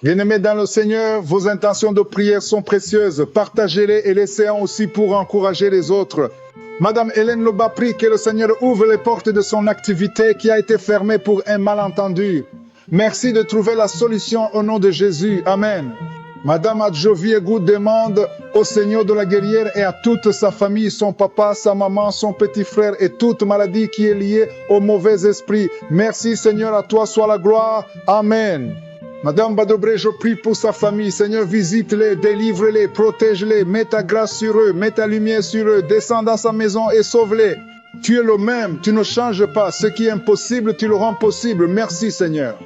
Bien-aimés dans le Seigneur, vos intentions de prière sont précieuses. Partagez-les et laissez-en aussi pour encourager les autres. Madame Hélène Loba prie que le Seigneur ouvre les portes de son activité qui a été fermée pour un malentendu. Merci de trouver la solution au nom de Jésus. Amen. Madame Adjoviegou demande au Seigneur de la guerrière et à toute sa famille, son papa, sa maman, son petit frère et toute maladie qui est liée au mauvais esprit. Merci Seigneur, à toi soit la gloire. Amen. Madame Badobré, je prie pour sa famille. Seigneur, visite-les, délivre-les, protège-les, mets ta grâce sur eux, mets ta lumière sur eux, descends dans sa maison et sauve-les. Tu es le même, tu ne changes pas. Ce qui est impossible, tu le rends possible. Merci Seigneur.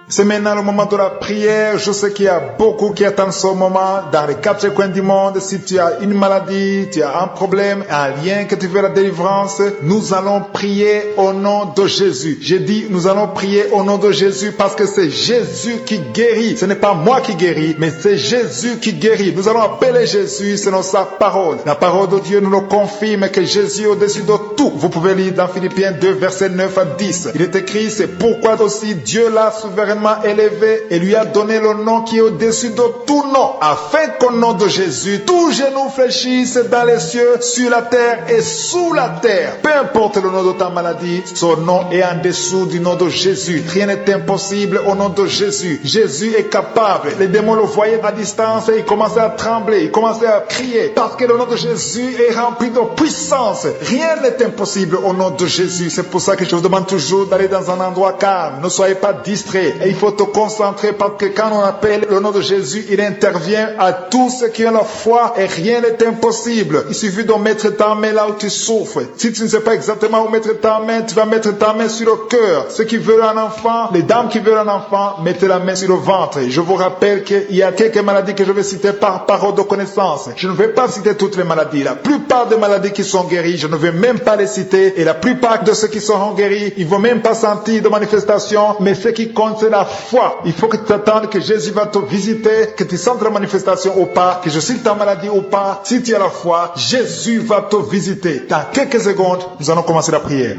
C'est maintenant le moment de la prière. Je sais qu'il y a beaucoup qui attendent ce moment dans les quatre coins du monde. Si tu as une maladie, tu as un problème, un lien que tu veux la délivrance, nous allons prier au nom de Jésus. J'ai dit nous allons prier au nom de Jésus parce que c'est Jésus qui guérit. Ce n'est pas moi qui guéris, mais c'est Jésus qui guérit. Nous allons appeler Jésus selon sa parole. La parole de Dieu nous le confirme que Jésus est au-dessus de tout. Vous pouvez lire dans Philippiens 2, versets 9 à 10. Il est écrit, c'est pourquoi aussi Dieu l'a souverainement élevé et lui a donné le nom qui est au-dessus de tout nom, afin qu'au nom de Jésus, tout genou fléchisse dans les cieux, sur la terre et sous la terre. Peu importe le nom de ta maladie, son nom est en dessous du nom de Jésus. Rien n'est impossible au nom de Jésus. Jésus est capable. Les démons le voyaient à distance et ils commençaient à trembler, ils commençaient à crier, parce que le nom de Jésus est rempli de puissance. Rien n'est impossible au nom de Jésus. C'est pour ça que je vous demande toujours d'aller dans un endroit calme. Ne soyez pas distraits. Et il faut te concentrer parce que quand on appelle le nom de Jésus, il intervient à tous ceux qui ont la foi et rien n'est impossible. Il suffit de mettre ta main là où tu souffres. Si tu ne sais pas exactement où mettre ta main, tu vas mettre ta main sur le cœur. Ceux qui veulent un enfant, les dames qui veulent un enfant, mettez la main sur le ventre. Je vous rappelle qu'il y a quelques maladies que je vais citer par parole de connaissance. Je ne vais pas citer toutes les maladies. La plupart des maladies qui sont guéries, je ne vais même pas les citer. Et la plupart de ceux qui seront guéris, ils ne vont même pas sentir de manifestation. Mais ce qui compte, c'est la foi. Il faut que tu attendes que Jésus va te visiter, que tu sentes la manifestation ou pas, que je cite ta maladie ou pas. Si tu as la foi, Jésus va te visiter. Dans quelques secondes, nous allons commencer la prière.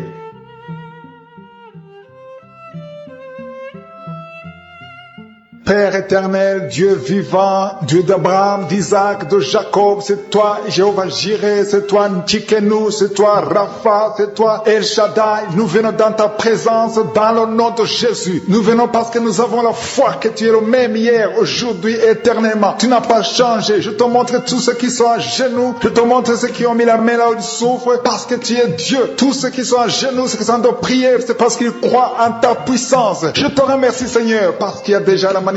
Père éternel, Dieu vivant, Dieu d'Abraham, d'Isaac, de Jacob, c'est toi Jéhovah Jireh, c'est toi Tchikenu, c'est toi Rapha, c'est toi El Shaddai. Nous venons dans ta présence dans le nom de Jésus. Nous venons parce que nous avons la foi que tu es le même hier, aujourd'hui et éternellement. Tu n'as pas changé. Je te montre tous ceux qui sont à genoux. Je te montre ceux qui ont mis la main là où ils souffrent parce que tu es Dieu. Tous ceux qui sont à genoux, ceux qui sont de prière, c'est parce qu'ils croient en ta puissance. Je te remercie Seigneur parce qu'il y a déjà la manifestation.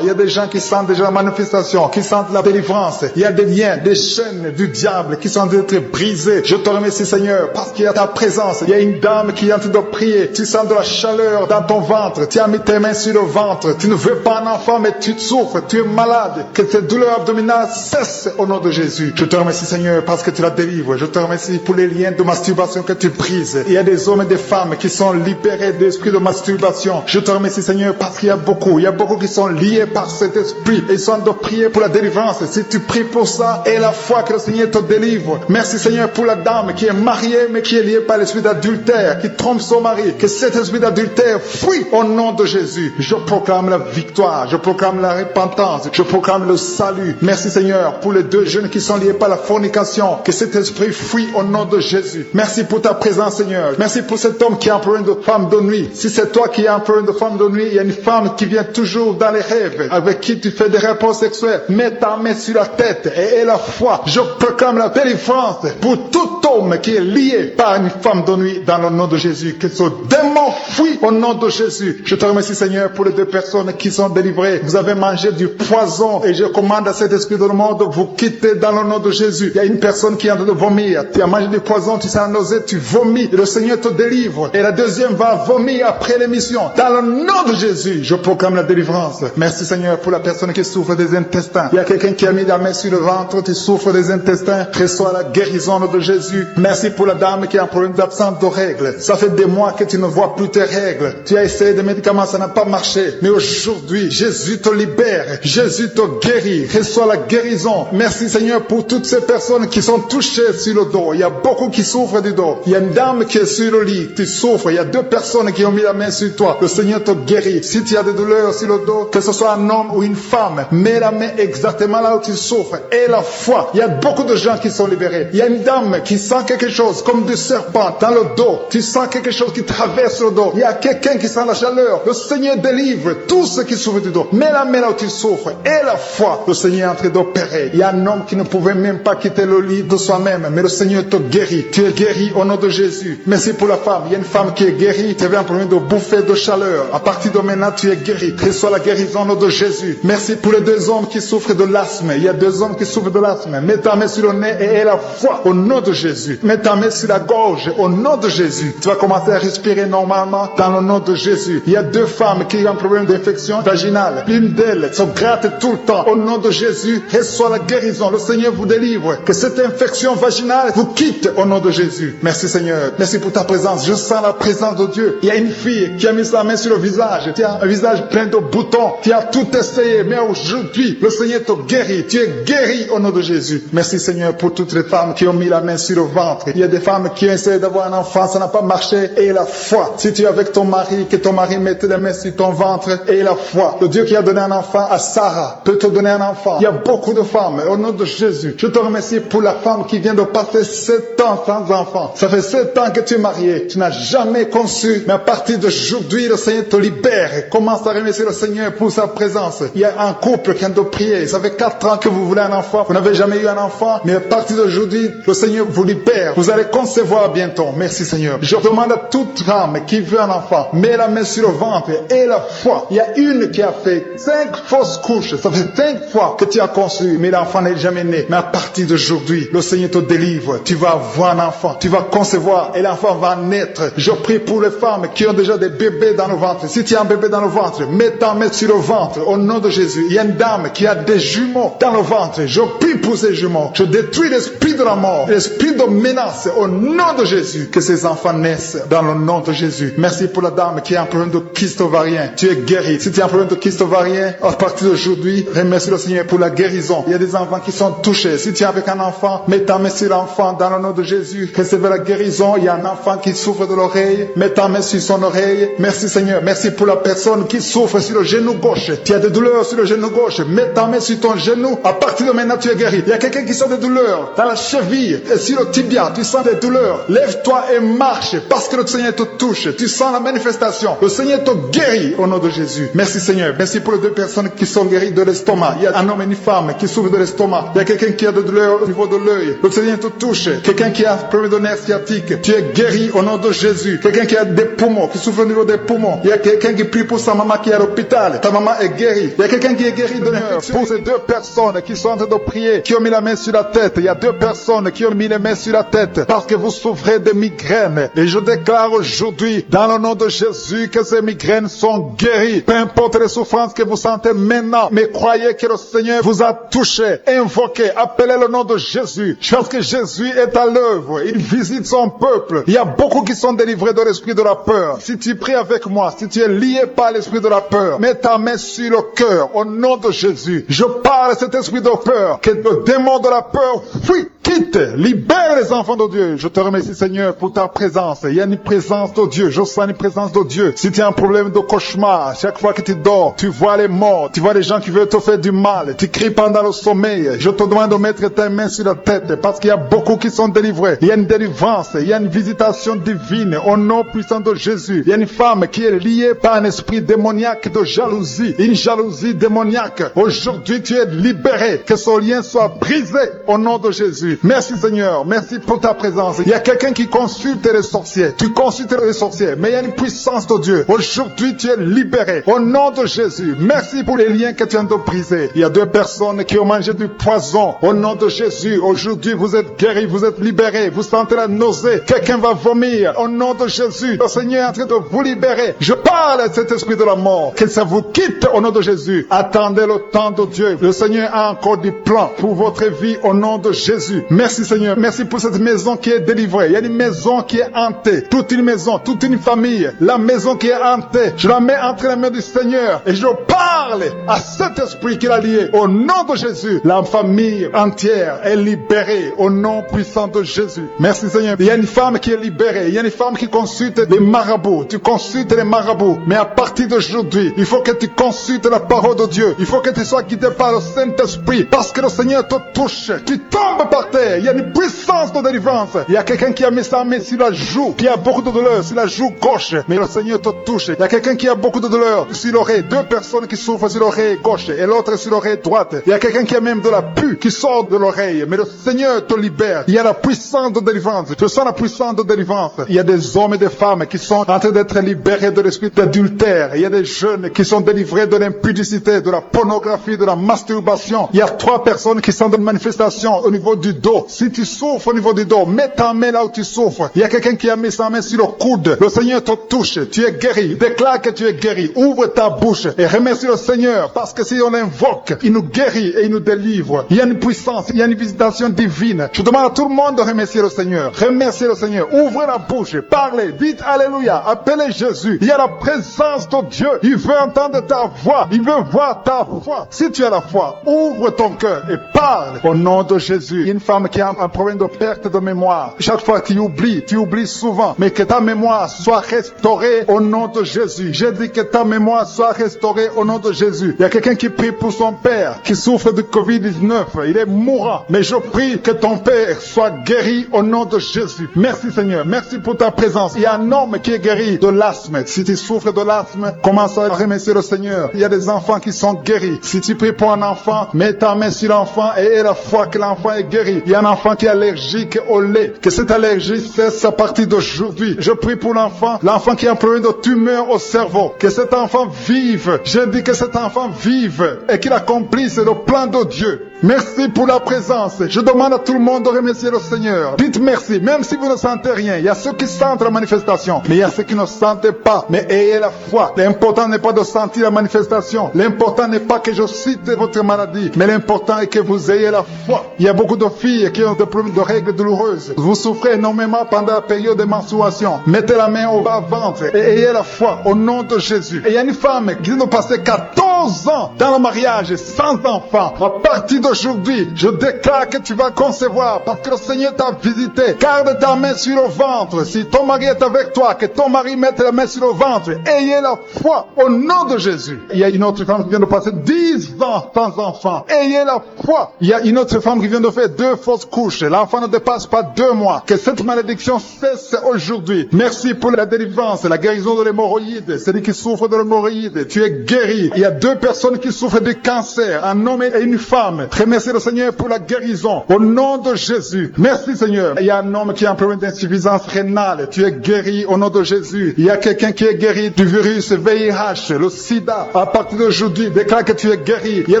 Il y a des gens qui sentent déjà la manifestation, qui sentent la délivrance. Il y a des liens, des chaînes du diable qui sont en train d'être brisés. Je te remercie Seigneur parce qu'il y a ta présence. Il y a une dame qui est en train de prier. Tu sens de la chaleur dans ton ventre. Tu as mis tes mains sur le ventre. Tu ne veux pas un enfant mais tu souffres. Tu es malade. Que tes douleurs abdominales cessent au nom de Jésus. Je te remercie Seigneur parce que tu la délivres. Je te remercie pour les liens de masturbation que tu brises. Il y a des hommes et des femmes qui sont libérés de l'esprit de masturbation. Je te remercie Seigneur parce qu'il y a beaucoup qui sont liés par cet esprit et ils sont de prier pour la délivrance. Si tu pries pour ça et la foi que le Seigneur te délivre. Merci Seigneur pour la dame qui est mariée mais qui est liée par l'esprit d'adultère, qui trompe son mari. Que cet esprit d'adultère fuit au nom de Jésus. Je proclame la victoire, je proclame la repentance, je proclame le salut. Merci Seigneur pour les deux jeunes qui sont liés par la fornication. Que cet esprit fuit au nom de Jésus. Merci pour ta présence Seigneur. Merci pour cet homme qui est employé de femme de nuit. Si c'est toi qui es employé de femme de nuit, il y a une femme qui vient toujours dans les rêves, avec qui tu fais des rapports sexuels. Mets ta main sur la tête et aie la foi. Je proclame la délivrance pour tout homme qui est lié par une femme de nuit dans le nom de Jésus. Que ce démon fuit au nom de Jésus. Je te remercie Seigneur pour les deux personnes qui sont délivrées. Vous avez mangé du poison et je commande à cet esprit de le monde de vous quitter dans le nom de Jésus. Il y a une personne qui est en train de vomir. Tu as mangé du poison, tu sens nausée, tu vomis et le Seigneur te délivre. Et la deuxième va vomir après l'émission. Dans le nom de Jésus, je proclame la délivrance. Merci Seigneur pour la personne qui souffre des intestins. Il y a quelqu'un qui a mis la main sur le ventre, tu souffres des intestins. Reçois la guérison de Jésus. Merci pour la dame qui a un problème d'absence de règles. Ça fait des mois que tu ne vois plus tes règles. Tu as essayé des médicaments, ça n'a pas marché. Mais aujourd'hui, Jésus te libère. Jésus te guérit. Reçois la guérison. Merci Seigneur pour toutes ces personnes qui sont touchées sur le dos. Il y a beaucoup qui souffrent du dos. Il y a une dame qui est sur le lit. Tu souffres. Il y a deux personnes qui ont mis la main sur toi. Le Seigneur te guérit. Si tu as des douleurs sur le dos, dos, que ce soit un homme ou une femme, mets la main exactement là où tu souffres. Et la foi. Il y a beaucoup de gens qui sont libérés. Il y a une dame qui sent quelque chose comme du serpent dans le dos. Tu sens quelque chose qui traverse le dos. Il y a quelqu'un qui sent la chaleur. Le Seigneur délivre tous ceux qui souffrent du dos. Mets la main là où tu souffres. Et la foi. Le Seigneur est en train d'opérer. Il y a un homme qui ne pouvait même pas quitter le lit de soi-même. Mais le Seigneur te guérit. Tu es guéri au nom de Jésus. Merci pour la femme. Il y a une femme qui est guérie. Tu avais un problème de bouffée de chaleur. À partir de maintenant, tu es guéri. Reçois la guérison au nom de Jésus. Merci pour les 2 hommes qui souffrent de l'asthme. Il y a 2 hommes qui souffrent de l'asthme. Mets ta main sur le nez et aie la foi au nom de Jésus. Mets ta main sur la gorge au nom de Jésus. Tu vas commencer à respirer normalement dans le nom de Jésus. Il y a 2 femmes qui ont un problème d'infection vaginale. L'une d'elles se gratte tout le temps. Au nom de Jésus, reçois la guérison. Le Seigneur vous délivre. Que cette infection vaginale vous quitte au nom de Jésus. Merci Seigneur. Merci pour ta présence. Je sens la présence de Dieu. Il y a une fille qui a mis sa main sur le visage. Tu as un visage plein de boutons. Tu as tout essayé. Mais aujourd'hui, le Seigneur te guérit. Tu es guéri au nom de Jésus. Merci Seigneur pour toutes les femmes qui ont mis la main sur le ventre. Il y a des femmes qui ont essayé d'avoir un enfant. Ça n'a pas marché. Et la foi. Si tu es avec ton mari, que ton mari mette les mains sur ton ventre. Et la foi. Le Dieu qui a donné un enfant à Sarah peut te donner un enfant. Il y a beaucoup de femmes. Au nom de Jésus. Je te remercie pour la femme qui vient de passer 7 ans sans enfant. Ça fait 7 ans que tu es marié. Tu n'as jamais conçu. Mais à partir d'aujourd'hui, le Seigneur te libère. Commence à remercier le Seigneur pour sa présence. Il y a un couple qui vient de prier. Ça fait 4 ans que vous voulez un enfant. Vous n'avez jamais eu un enfant. Mais à partir d'aujourd'hui, le Seigneur vous libère. Vous allez concevoir bientôt. Merci Seigneur. Je demande à toute femme qui veut un enfant, mets la main sur le ventre et la foi. Il y a une qui a fait 5 fausses couches. Ça fait 5 fois que tu as conçu, mais l'enfant n'est jamais né. Mais à partir d'aujourd'hui, le Seigneur te délivre. Tu vas avoir un enfant. Tu vas concevoir et l'enfant va naître. Je prie pour les femmes qui ont déjà des bébés dans le ventre. Si tu as un bébé dans le ventre, mets ta main sur le ventre au nom de Jésus. Il y a une dame qui a des jumeaux dans le ventre. Je prie pour ces jumeaux. Je détruis l'esprit de la mort, l'esprit de menace au nom de Jésus. Que ces enfants naissent dans le nom de Jésus. Merci pour la dame qui a un problème de kyste ovarien. Tu es guéri. Si tu as un problème de kyste ovarien, à partir d'aujourd'hui, remercie le Seigneur pour la guérison. Il y a des enfants qui sont touchés. Si tu es avec un enfant, mets ta main sur l'enfant dans le nom de Jésus. Recevez la guérison. Il y a un enfant qui souffre de l'oreille. Mets ta main sur son oreille. Merci Seigneur. Merci pour la personne qui souffre sur le genou gauche. Tu as des douleurs sur le genou gauche. Mets ta main sur ton genou. À partir de maintenant, tu es guéri. Il y a quelqu'un qui sent des douleurs dans la cheville et sur le tibia. Tu sens des douleurs. Lève-toi et marche parce que le Seigneur te touche. Tu sens la manifestation. Le Seigneur te guérit au nom de Jésus. Merci Seigneur. Merci pour les 2 personnes qui sont guéries de l'estomac. Il y a un homme et une femme qui souffrent de l'estomac. Il y a quelqu'un qui a des douleurs au niveau de l'œil. Le Seigneur te touche. Quelqu'un qui a un problème de nerf sciatique. Tu es guéri au nom de Jésus. Quelqu'un qui a des poumons, qui souffre au niveau des poumons. Il y a quelqu'un qui prie pour sa maman qui est à l'hôpital. Ta maman est guérie. Il y a quelqu'un qui est guéri de l'infection. Pour ces 2 personnes qui sont en train de prier, qui ont mis la main sur la tête. Il y a 2 personnes qui ont mis les mains sur la tête parce que vous souffrez de migraines. Et je déclare aujourd'hui, dans le nom de Jésus, que ces migraines sont guéries. Peu importe les souffrances que vous sentez maintenant, mais croyez que le Seigneur vous a touché. Invoquez, appelez le nom de Jésus. Parce que Jésus est à l'œuvre. Il visite son peuple. Il y a beaucoup qui sont délivrés de l'esprit de la peur. Si tu pries avec moi, si tu es lié par l'esprit de la peur, mets ta main sur le cœur au nom de Jésus. Je parle à cet esprit de peur, que le démon de la peur fuit, quitte, libère les enfants de Dieu. Je te remercie Seigneur pour ta présence. Il y a une présence de Dieu. Je sens une présence de Dieu. Si tu as un problème de cauchemar, chaque fois que tu dors, tu vois les morts, tu vois les gens qui veulent te faire du mal, tu cries pendant le sommeil. Je te demande de mettre tes mains sur la tête parce qu'il y a beaucoup qui sont délivrés. Il y a une délivrance, il y a une visitation divine au nom puissant de Jésus. Il y a une femme qui est liée par un esprit démoniaque de jalousie, une jalousie démoniaque. Aujourd'hui, tu es libéré. Que ce lien soit brisé au nom de Jésus. Merci Seigneur, merci pour ta présence. Il y a quelqu'un qui consulte les sorciers. Tu consultes les sorciers, mais il y a une puissance de Dieu. Aujourd'hui, tu es libéré au nom de Jésus. Merci pour les liens que tu viens de briser. Il y a 2 personnes qui ont mangé du poison au nom de Jésus. Aujourd'hui, vous êtes guéris, vous êtes libérés. Vous sentez la nausée. Quelqu'un va vomir au nom de Jésus. Le Seigneur est en train de vous libérer. Je parle à cet esprit de la mort. Que ça vous quitte au nom de Jésus. Attendez le temps de Dieu. Le Seigneur a encore du plan pour votre vie au nom de Jésus. Merci Seigneur. Merci pour cette maison qui est délivrée. Il y a une maison qui est hantée. Toute une maison, toute une famille. La maison qui est hantée. Je la mets entre les mains du Seigneur. Et je parle à cet esprit qui l'a lié. Au nom de Jésus. La famille entière est libérée. Au nom puissant de Jésus. Merci Seigneur. Il y a une femme qui est libérée. Il y a une femme qui consulte les marabouts. Tu consultes les marabouts. Mais à partir d'aujourd'hui, il faut faut que tu consultes la parole de Dieu. Il faut que tu sois guidé par le Saint-Esprit. Parce que le Seigneur te touche. Tu tombes par terre. Il y a une puissance de délivrance. Il y a quelqu'un qui a mis sa main sur la joue, qui a beaucoup de douleur sur la joue gauche. Mais le Seigneur te touche. Il y a quelqu'un qui a beaucoup de douleur sur l'oreille. Deux personnes qui souffrent sur l'oreille gauche et l'autre sur l'oreille droite. Il y a quelqu'un qui a même de la pus qui sort de l'oreille. Mais le Seigneur te libère. Il y a la puissance de délivrance. Tu sens la puissance de délivrance. Il y a des hommes et des femmes qui sont en train d'être libérés de l'esprit d'adultère. Il y a des jeunes qui sont délivrés de l'impudicité, de la pornographie, de la masturbation. Il y a 3 personnes qui sont dans une manifestation au niveau du dos. Si tu souffres au niveau du dos, mets ta main là où tu souffres. Il y a quelqu'un qui a mis sa main sur le coude. Le Seigneur te touche. Tu es guéri. Déclare que tu es guéri. Ouvre ta bouche et remercie le Seigneur. Parce que si on l'invoque, il nous guérit et il nous délivre. Il y a une puissance, il y a une visitation divine. Je demande à tout le monde de remercier le Seigneur. Remerciez le Seigneur. Ouvrez la bouche. Parlez. Dites Alléluia. Appelez Jésus. Il y a la présence de Dieu. Il veut entendre ta voix. Il veut voir ta foi. Si tu as la foi, ouvre ton cœur et parle au nom de Jésus. Une femme qui a un problème de perte de mémoire. Chaque fois tu oublies souvent. Mais que ta mémoire soit restaurée au nom de Jésus. J'ai dit que ta mémoire soit restaurée au nom de Jésus. Il y a quelqu'un qui prie pour son père qui souffre de Covid-19. Il est mourant. Mais je prie que ton père soit guéri au nom de Jésus. Merci Seigneur. Merci pour ta présence. Il y a un homme qui est guéri de l'asthme. Si tu souffres de l'asthme, commence à remercier le Seigneur. Il y a des enfants qui sont guéris. Si tu pries pour un enfant, mets ta main sur l'enfant et aie la foi que l'enfant est guéri. Il y a un enfant qui est allergique au lait. Que cette allergie cesse à partir d'aujourd'hui. Je prie pour l'enfant qui a un problème de tumeur au cerveau. Que cet enfant vive. Je dis que cet enfant vive et qu'il accomplisse le plan de Dieu. Merci pour la présence. Je demande à tout le monde de remercier le Seigneur. Dites merci, même si vous ne sentez rien. Il y a ceux qui sentent la manifestation, mais il y a ceux qui ne sentent pas. Mais ayez la foi. L'important n'est pas de sentir la manifestation. L'important n'est pas que je cite votre maladie, mais l'important est que vous ayez la foi. Il y a beaucoup de filles qui ont des problèmes de règles douloureuses. Vous souffrez énormément pendant la période de menstruation. Mettez la main au bas-ventre et ayez la foi au nom de Jésus. Et il y a une femme qui vient de passer 14 ans dans le mariage sans enfant. À partir d'aujourd'hui, je déclare que tu vas concevoir parce que le Seigneur t'a visité. Garde ta main sur le ventre. Si ton mari est avec toi, que ton mari mette la main sur le ventre. Ayez la foi au nom de Jésus. Il y a une autre femme qui vient de passer 10 ans sans enfant. Ayez la foi. Il y a une autre femme qui vient de faire 2 fausses couches. L'enfant ne dépasse pas 2 mois. Que cette malédiction cesse aujourd'hui. Merci pour la délivrance, la guérison de l'hémorroïde. Celui qui souffre de l'hémorroïde, tu es guéri. Il y a 2 personnes qui souffrent de cancer, un homme et une femme. Remerciez le Seigneur pour la guérison. Au nom de Jésus. Merci Seigneur. Il y a un homme qui a un problème d'insuffisance rénale. Tu es guéri au nom de Jésus. Il y a quelqu'un qui est guéri du virus VIH, le sida. À partir d'aujourd'hui, déclare que tu es guéri. Il y a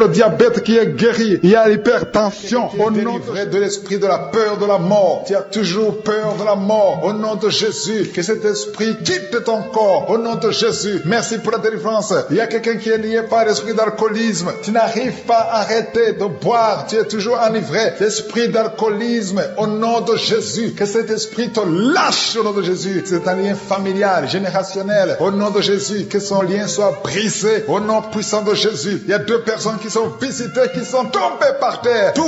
le diabète qui est guéri. Il y a l'hypertension. Au nom de l'esprit de la peur de la mort. Tu as toujours peur de la mort. Au nom de Jésus. Que cet esprit quitte ton corps. Au nom de Jésus. Merci pour la délivrance. Il y a quelqu'un qui est lié par l'esprit d'alcoolisme. Tu n'arrives pas à arrêter de boire. Tu es toujours enivré. L'esprit d'alcoolisme. Au nom de Jésus. Que cet esprit te lâche au nom de Jésus. C'est un lien familial, générationnel. Au nom de Jésus. Que son lien soit brisé. Au nom puissant de Jésus. Il y a 2 personnes qui sont visitées, qui sont tombées par terre. 2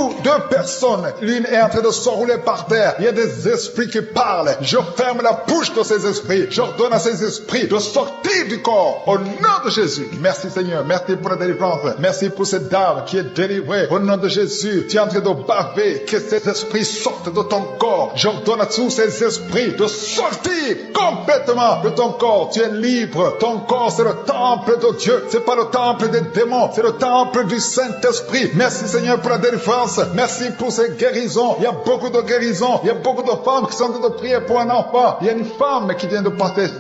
personnes. L'une est en train de s'enrouler par terre. Il y a des esprits qui parlent. Je ferme la bouche de ces esprits. J'ordonne à ces esprits de sortir du corps. Au nom de Jésus. Merci Seigneur. Merci pour la délivrance. Merci pour cette dame qui est délivrée. Au nom de Jésus. Tu es en train de baver. Que ces esprits sortent de ton corps. J'ordonne à tous ces esprits de sortir complètement de ton corps. Tu es libre. Ton corps, c'est le temple de Dieu. C'est pas le temple des démons. C'est le temple du Saint-Esprit. Merci Seigneur pour la délivrance. Merci pour ces guérisons. Il y a beaucoup de guérisons. Il y a beaucoup de femmes qui sont en train de prier pour un enfant. Il y a une femme qui vient de passer 16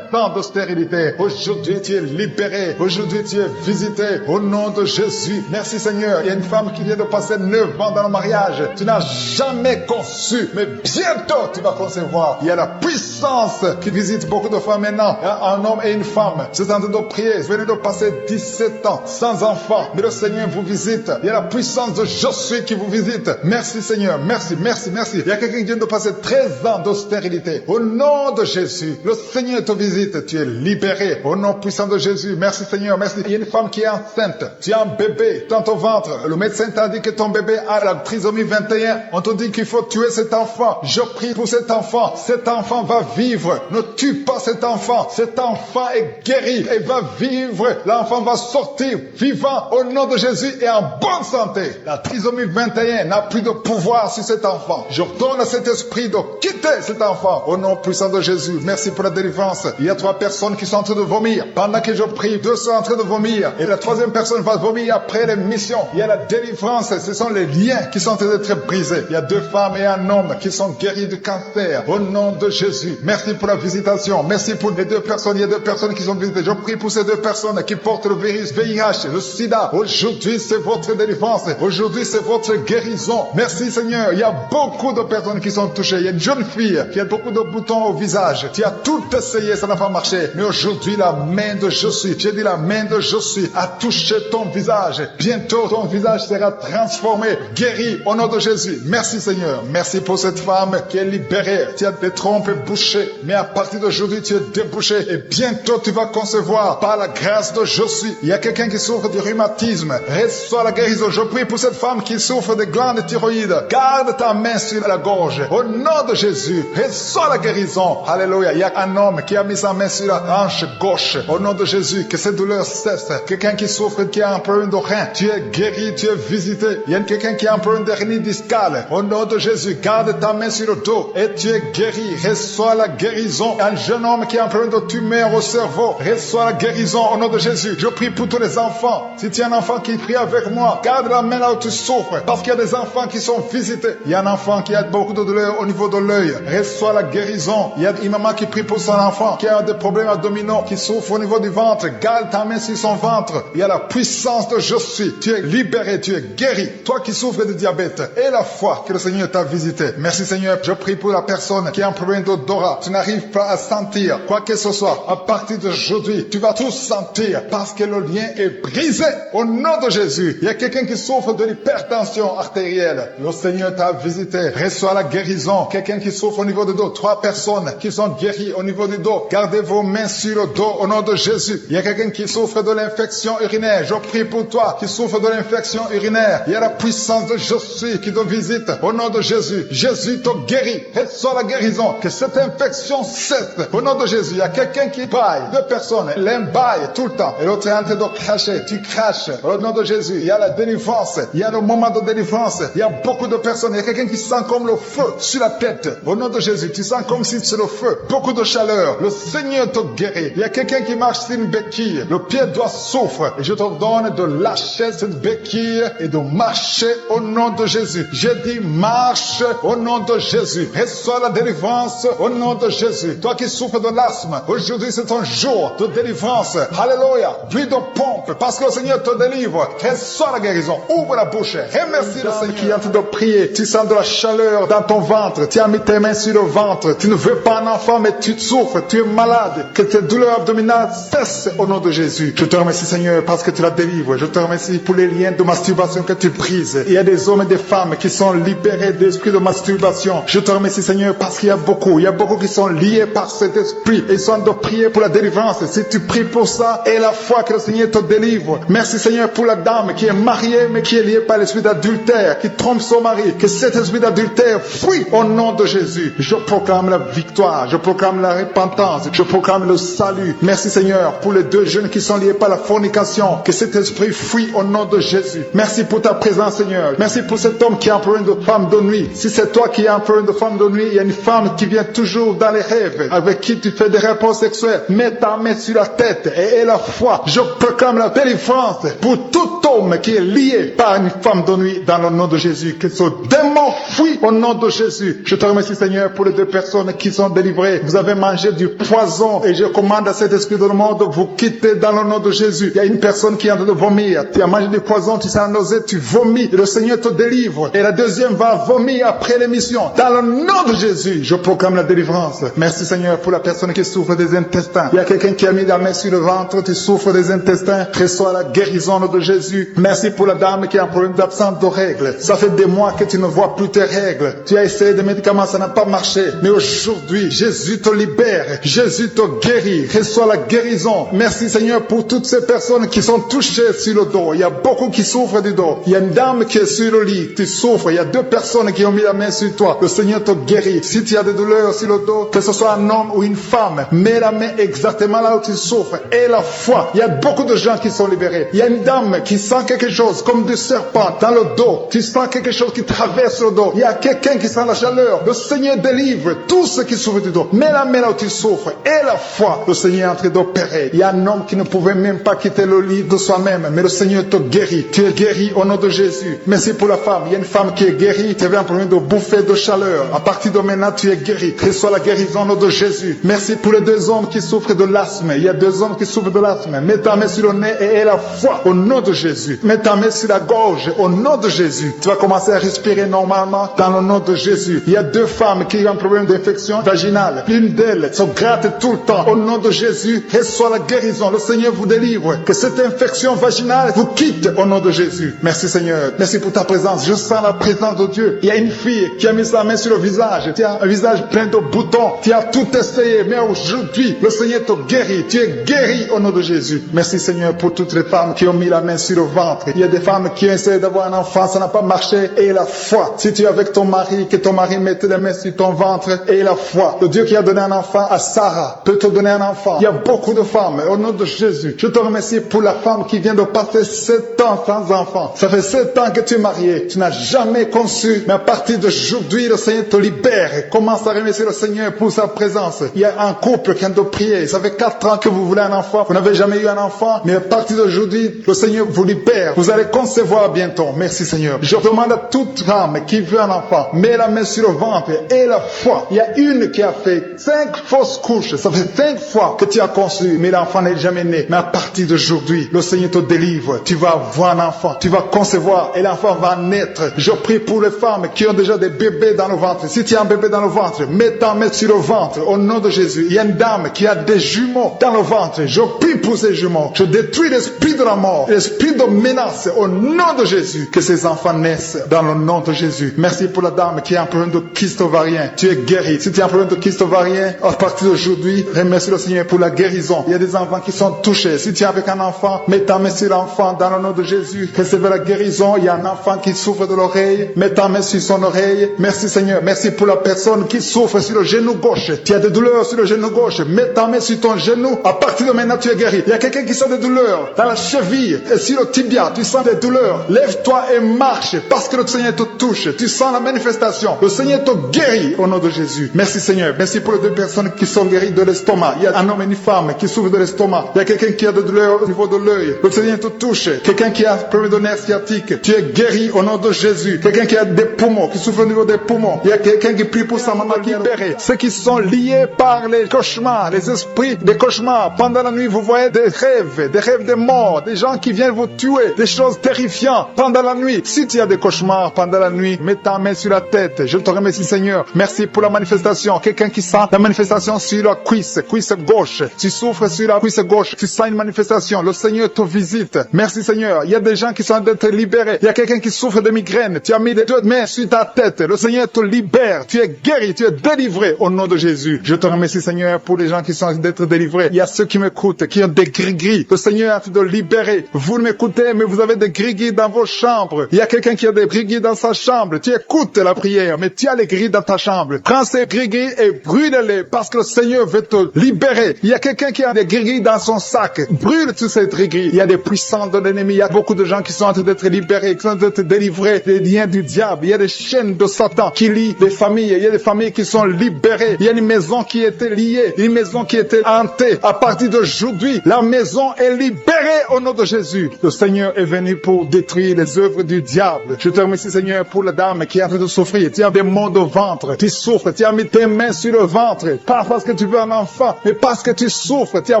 ans de stérilité. Aujourd'hui, tu es libéré. Aujourd'hui, tu es visité. Au nom de Jésus. Merci Seigneur. Il y a une femme qui vient de passer 9 ans dans le mariage. Tu n'as jamais conçu. Mais bientôt, tu vas concevoir. Il y a la puissance qui visite beaucoup de femmes maintenant. Un homme et une femme. C'est en train de prier. Vous venez de passer 17 ans sans enfant. Mais le Seigneur vous visite. Il y a la puissance de Je suis qui vous visite. Merci Seigneur. Merci, merci, merci. Il y a quelqu'un qui vient de passer 13 ans de stérilité. Au nom de Jésus, le Seigneur te visite. Tu es libéré. Au nom puissant de Jésus. Merci Seigneur. Merci. Il y a une femme qui est enceinte. Tu as un bébé dans ton ventre. Le médecin t'a dit que ton bébé a la trisomie 21. On te dit qu'il faut tuer cet enfant. Je prie pour cet enfant. Cet enfant va vivre. Ne tue pas cet enfant. Cet enfant est guéri et va vivre, l'enfant va sortir vivant au nom de Jésus et en bonne santé. La trisomie 21 n'a plus de pouvoir sur cet enfant. J'ordonne à cet esprit de quitter cet enfant au nom puissant de Jésus. Merci pour la délivrance. Il y a 3 personnes qui sont en train de vomir. Pendant que je prie, 2 sont en train de vomir. Et la 3e personne va vomir après l'émission. Il y a la délivrance. Ce sont les liens qui sont en train d'être brisés. Il y a 2 femmes et un homme qui sont guéris du cancer au nom de Jésus. Merci pour la visitation. Merci pour les 2 personnes. Il y a 2 personnes qui sont visitées. Je prie pour ces 2 personnes qui portent le virus VIH, le sida. Aujourd'hui, c'est votre délivrance. Aujourd'hui, c'est votre guérison. Merci Seigneur. Il y a beaucoup de personnes qui sont touchées. Il y a une jeune fille qui a beaucoup de boutons au visage. Tu as tout essayé, ça n'a pas marché. Mais aujourd'hui, la main de je suis, j'ai dit la main de je suis, a touché ton visage. Bientôt, ton visage sera transformé, guéri au nom de Jésus. Merci Seigneur. Merci pour cette femme qui est libérée. Tu as des trompes bouchées. Mais à partir d'aujourd'hui, tu es débouché. Et bientôt, tu vas concevoir par la grâce de je suis. Il y a quelqu'un qui souffre du rhumatisme. Reçois la guérison. Je prie pour cette femme qui souffre des glandes thyroïdes. Garde ta main sur la gorge. Au nom de Jésus, reçois la guérison. Alléluia. Il y a un homme qui a mis sa main sur la hanche gauche. Au nom de Jésus, que cette douleur cesse. Quelqu'un qui souffre, qui a un problème de rein. Tu es guéri, tu es visité. Il y a quelqu'un qui a un problème d'hernie discale. Au nom de Jésus, garde ta main sur le dos et tu es guéri. Reçois la guérison. Un jeune homme qui a un problème de tumeur au cerveau. Reçois la guérison au nom de Jésus. Je prie pour tous les enfants. Si tu es un enfant qui prie avec moi, garde la main là où tu souffres. Parce qu'il y a des enfants qui sont visités. Il y a un enfant qui a beaucoup de douleur au niveau de l'œil. Reçois la guérison. Il y a une maman qui prie pour son enfant qui a des problèmes abdominaux, qui souffre au niveau du ventre. Garde ta main sur son ventre. Il y a la puissance de je suis. Tu es libéré, tu es guéri. Toi qui souffres de diabète et la foi que le Seigneur t'a visité. Merci Seigneur. Je prie pour la personne qui a un problème d'odorat. Tu n'arrives pas à sentir quoi que ce soit. À partir d'aujourd'hui, tu vas tout sentir parce que le lien est brisé au nom de Jésus. Il y a quelqu'un qui souffre de l'hypertension artérielle. Le Seigneur t'a visité. Reçois la guérison. Quelqu'un qui souffre au niveau du dos. 3 personnes qui sont guéries au niveau du dos. Gardez vos mains sur le dos au nom de Jésus. Il y a quelqu'un qui souffre de l'infection urinaire. Je prie pour toi qui souffre de l'infection urinaire. Il y a la puissance de je suis qui te visite au nom de Jésus. Jésus te guérit. Reçois la guérison. Que cette infection cesse au nom de Jésus. Il y a quelqu'un qui baille. 2 personnes. L'un baille tout le temps et l'autre est en train de cracher. Tu craches au nom de Jésus. Il y a la délivrance. Il y a le moment de délivrance. Il y a beaucoup de personnes. Il y a quelqu'un qui sent comme le feu sur la tête. Au nom de Jésus, tu sens comme si c'est le feu. Beaucoup de chaleur. Le Seigneur te guérit. Il y a quelqu'un qui marche sur une béquille. Le pied doit souffrir. Et je te donne de lâcher cette béquille et de marcher au nom de Jésus. Je dis marche au nom de Jésus. Reçois la délivrance au nom de Jésus. Toi qui souffres de l'asthme, aujourd'hui c'est un jour de délivrance. Alléluia. Plus de pompe parce que le Seigneur te délivre. Reçois la guérison. Ouvre la bouche. Remercie le Seigneur qui est en train de prier. Tu sens de la chaleur dans ton ventre. Tu as mis tes mains sur le ventre. Tu ne veux pas un enfant mais tu souffres. Tu es malade. Que tes douleurs abdominales cessent au nom de Jésus. Je te remercie Seigneur parce que tu la délivres. Je te remercie pour les liens de masturbation que tu brises. Il y a des hommes et des femmes qui sont libérés de l'esprit de masturbation. Je te remercie Seigneur parce qu'il y a beaucoup qui sont liés par cet esprit et ils sont de prier pour la délivrance. Si tu pries pour ça et la foi que le Seigneur te délivre. Merci Seigneur pour la dame qui est mariée mais qui est liée par l'esprit d'adultère, qui trompe son mari. Que cet esprit d'adultère fuit au nom de Jésus. Je proclame la victoire, je proclame la repentance, je proclame le salut. Merci Seigneur pour les 2 jeunes qui sont liés par la fornication. Que cet esprit fuit au nom de Jésus. Merci pour ta présence Seigneur. Merci pour cet homme qui a un problème de femme de nuit. Si c'est toi qui as un problème de femme de nuit, il y a une femme qui vient toujours dans les rêves, avec qui tu fais des rapports sexuels. Mets ta main sur la tête et aie la foi. Je proclame la délivrance pour tout homme qui est lié par une femme de nuit dans le nom de Jésus. Que ce démon fuit au nom de Jésus. Je te remercie Seigneur pour les 2 personnes qui sont délivrées. Vous avez mangé du poison et je commande à cet esprit de le monde de vous quitter dans le nom de Jésus. Il y a une personne qui est en train de vomir. Tu as mangé du poison, tu sens nausée, tu vomis et le Seigneur te délivre. Et la deuxième va vomir après l'émission. Dans le nom de Jésus, je proclame la délivrance. Merci Seigneur pour la personne qui souffre des intestins. Il y a quelqu'un qui a mis la main sur le ventre, tu souffres des intestins. reçois la guérison au nom de Jésus. Merci pour la dame qui a un problème d'absence de règles. Ça fait des mois que tu ne vois plus tes règles. Tu as essayé des médicaments, ça n'a pas marché. Mais aujourd'hui, Jésus te libère. Jésus te guérit. Reçois la guérison. Merci Seigneur pour toutes ces personnes qui sont touchées sur le dos. Il y a beaucoup qui souffrent du dos. Il y a une dame qui est sur le lit. Tu souffres. Il y a 2 personnes qui ont mis la main sur toi. Le Seigneur te guérit. Si tu as des douleurs sur le dos, que ce soit un homme ou une femme, mets la main exactement là où tu souffres. Et la foi. Il y a beaucoup de gens qui sont libérés. Il y a une dame qui sent quelque chose comme du serpent dans le dos. Tu sens quelque chose qui traverse le dos. Il y a quelqu'un qui sent la chaleur. Le Seigneur délivre tous ceux qui souffrent du dos. Mets la main là où tu souffres. Et la foi. Le Seigneur est en train d'opérer. Il y a un homme qui ne pouvait même pas quitter le lit de soi-même. Mais le Seigneur te guérit. Tu es guéri au nom de Jésus. Merci pour la femme. Il y a une femme qui est guérie. Tu avais un problème de bouffée de chaleur. À partir de maintenant, tu es guéri. Reçois la guérison au nom de Jésus. Merci pour les 2 hommes qui souffrent de l'asthme. Il y a 2 hommes qui souffrent de l'asthme. Mets ta main sur le nez et aie la foi au nom de Jésus. Mets ta main sur la gorge au nom de Jésus. Tu vas commencer à respirer normalement dans le nom de Jésus. Il y a 2 femmes qui ont un problème d'infection vaginale. L'une d'elles se gratte tout le temps. Au nom de Jésus, reçois la guérison. Le Seigneur vous délivre. Que cette infection vaginale vous quitte au nom de Jésus. Merci Seigneur. Merci pour ta présence. Je sens la présence de Dieu. Il y a une fille qui a mis sa main sur le visage. Tu as un visage plein de boutons. Tu as tout essayé. Mais aujourd'hui, le Seigneur te guérit. Tu es guéri au nom de Jésus. Merci Seigneur pour toutes les femmes qui ont mis la main sur le ventre. Il y a des femmes qui ont essayé d'avoir un enfant. Ça n'a pas marché. Et la foi. Si tu es avec ton mari, que ton mari mette les mains sur ton ventre. Et la foi. Le Dieu qui a donné un enfant à Sarah peut te donner un enfant. Il y a beaucoup de femmes. Au nom de Jésus. Je te remercie pour la femme qui vient de passer 7 ans sans enfant. Ça fait 7 ans que tu es marié. Tu n'as jamais conçu. Mais à partir d'aujourd'hui, le Seigneur te libère. Commence à remercier le Seigneur pour sa présence. Il y a un couple qui vient de prier. Ça fait 4 ans que vous voulez un enfant. Vous n'avez jamais eu un enfant. Mais à partir d'aujourd'hui, le Seigneur vous libère. Vous allez concevoir bientôt. Merci Seigneur. Je demande à toute femme qui veut un enfant, mets la main sur le ventre et la foi. Il y a une qui a fait 5 fausses couches. Ça fait 5 fois que tu as conçu, mais l'enfant n'est jamais né. Mais à partir d'aujourd'hui, le Seigneur te délivre. Tu vas avoir un enfant. Tu vas concevoir et l'enfant va naître. Je prie pour les femmes qui ont déjà des bébés dans le ventre. Si tu as un bébé dans le ventre, mets ta main sur le ventre au nom de Jésus. Il y a une dame qui a des jumeaux dans le ventre. Je prie pour ces jumeaux. Je détruis l'esprit de la mort, l'esprit de menace au nom de Jésus. Que ces enfants naissent dans le nom de Jésus. Merci pour la dame qui a un problème de kyste ovarien. Tu es guéri. Si tu as un problème de kyste ovarien, à partir d'aujourd'hui, remercie le Seigneur pour la guérison. Il y a des enfants qui sont touchés. Si tu es avec un enfant, mets ta main sur l'enfant dans le nom de Jésus. Recevez la guérison. Il y a un enfant qui souffre de l'oreille. Mets ta main sur son oreille. Merci Seigneur. Merci pour la personne qui souffre sur le genou gauche. Tu as des douleurs sur le genou gauche. Mets ta main sur ton genou. À partir de maintenant, tu es guéri. Il y a quelqu'un qui sent des douleurs dans la cheville et sur le tibia. Tu sens des douleurs. Lève-toi et marche parce que le Seigneur te touche. Tu sens la manifestation. Le Seigneur te guérit au nom de Jésus. Merci Seigneur. Merci pour les 2 personnes qui sont guéries de l'estomac. Il y a un homme et une femme qui souffrent de l'estomac. Il y a quelqu'un qui a des douleurs au niveau de l'œil. Le Seigneur te touche. Quelqu'un qui a un problème de nerf sciatique. Tu es guéri au nom de Jésus. Quelqu'un qui a des poumons, qui souffre au niveau des poumons. Il y a quelqu'un qui prie pour sa maman qui est libérée. Ceux qui sont liés par les cauchemars, les esprits des cauchemars. Pendant la nuit, vous voyez des rêves de mort, des gens qui viennent vous tuer, des choses terrifiantes pendant la nuit. Si tu as des cauchemars pendant la nuit, mets ta main sur la tête. Je te remercie Seigneur. Merci pour la manifestation. Quelqu'un qui sent la manifestation sur la cuisse gauche. Tu souffres sur la cuisse gauche. Tu sens une manifestation. Le Seigneur te visite. Merci Seigneur. Il y a des gens qui sont d'être libérés. Il y a quelqu'un qui souffre de migraine. Tu as mis les 2 mains sur ta tête. Le Seigneur te libère. Tu es guéri. Tu es délivré au nom de Jésus. Je te remercie Seigneur pour les gens qui sont d'être délivrés. Il y a ceux qui m'écoutent, qui ont des gris-gris. Le Seigneur a fait de libérer. Vous m'écoutez, mais vous avez des gris-gris dans vos chambres. Il y a quelqu'un qui a des gris-gris dans sa chambre. Tu écoutes la prière, mais tu as les gris dans ta chambre. Prends ces gris-gris et brûle-les parce que le Seigneur veut te libérer. Il y a quelqu'un qui a des gris-gris dans son sac. Brûle tous ces gris-gris. Il y a des puissants de l'ennemi. Il y a beaucoup de gens qui sont en train d'être libérés, qui sont en train d'être délivrés des liens du diable. Il y a des chaînes de Satan qui lient des familles. Il y a des familles qui sont libérées. Il y a une maison qui était liée, une maison qui était hantée. À partir d'aujourd'hui, la maison est libérée au nom de Jésus. Le Seigneur est venu pour détruire les œuvres du diable. Je te remercie Seigneur pour la dame qui est en train de souffrir. Tu as des maux de ventre. Tu souffres. Tu as mis tes mains sur le ventre. Pas parce que tu veux un enfant, mais parce que tu souffres. Tu as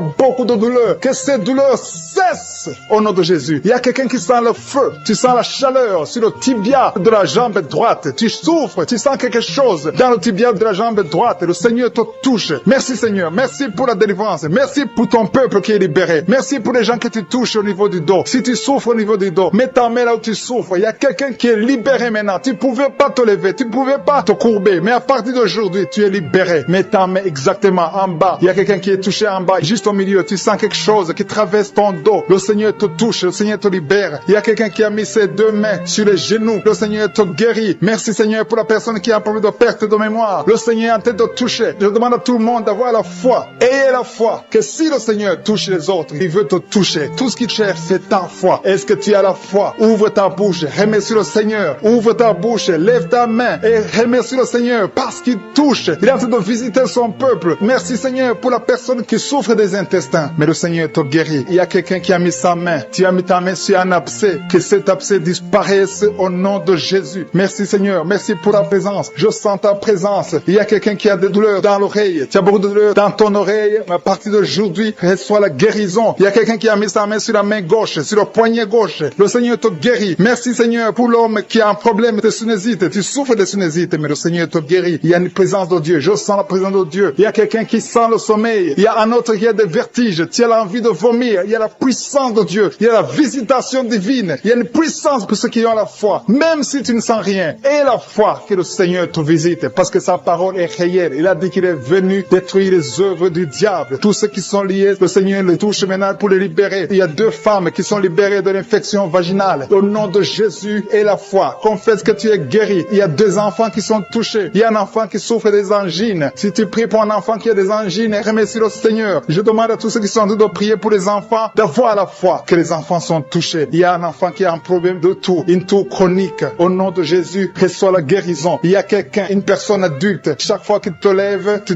beaucoup de douleurs. Que ces douleurs cessent au nom de Jésus. Il y a quelqu'un qui sent le feu. Tu sens la chaleur sur le tibia de la jambe droite. Tu souffres. Tu sens quelque chose dans le tibia de la jambe droite. Le Seigneur te touche. Merci Seigneur. Merci pour la délivrance. Merci pour ton peuple qui est libéré. Merci pour les les gens que tu touches au niveau du dos. Si tu souffres au niveau du dos, mets ta main là où tu souffres. Il y a quelqu'un qui est libéré maintenant. Tu ne pouvais pas te lever, tu ne pouvais pas te courber, mais à partir d'aujourd'hui, tu es libéré. Mets ta main exactement en bas. Il y a quelqu'un qui est touché en bas, juste au milieu. Tu sens quelque chose qui traverse ton dos. Le Seigneur te touche, le Seigneur te libère. Il y a quelqu'un qui a mis ses deux mains sur les genoux. Le Seigneur te guérit. Merci Seigneur pour la personne qui a un problème de perte de mémoire. Le Seigneur est en train de toucher. Je demande à tout le monde d'avoir la foi. Ayez la foi que si le Seigneur touche les autres, il veut te toucher. Tout ce qu'il cherche, c'est ta foi. Est-ce que tu as la foi? Ouvre ta bouche, remercie le Seigneur. Ouvre ta bouche, lève ta main et remercie le Seigneur parce qu'il touche. Il est en train de visiter son peuple. Merci Seigneur pour la personne qui souffre des intestins. Mais le Seigneur te guérit. Il y a quelqu'un qui a mis sa main. Tu as mis ta main sur un abcès. Que cet abcès disparaisse au nom de Jésus. Merci Seigneur. Merci pour la présence. Je sens ta présence. Il y a quelqu'un qui a des douleurs dans l'oreille. Tu as beaucoup de douleurs dans ton oreille. À partir d'aujourd'hui, reçois la guérison. Il y a quelqu'un qui a mis sa main sur la main gauche, sur le poignet gauche. Le Seigneur te guérit. Merci Seigneur pour l'homme qui a un problème de sinusite. Tu souffres de sinusite, mais le Seigneur te guérit. Il y a une présence de Dieu. Je sens la présence de Dieu. Il y a quelqu'un qui sent le sommeil. Il y a un autre qui a des vertiges. Tu as l'envie de vomir. Il y a la puissance de Dieu. Il y a la visitation divine. Il y a une puissance pour ceux qui ont la foi. Même si tu ne sens rien, aie la foi que le Seigneur te visite parce que sa parole est réelle. Il a dit qu'il est venu détruire les œuvres du diable. Tous ceux qui sont liés, le Seigneur les touche maintenant pour les libérer. Il y a 2 femmes qui sont libérées de l'infection vaginale. Au nom de Jésus et la foi, confesse que tu es guéri. Il y a 2 enfants qui sont touchés. Il y a un enfant qui souffre des angines. Si tu pries pour un enfant qui a des angines, remercie le Seigneur. Je demande à tous ceux qui sont en train de prier pour les enfants d'avoir la foi que les enfants sont touchés. Il y a un enfant qui a un problème de toux, une toux chronique. Au nom de Jésus, reçois la guérison. Il y a quelqu'un, une personne adulte. Chaque fois que tu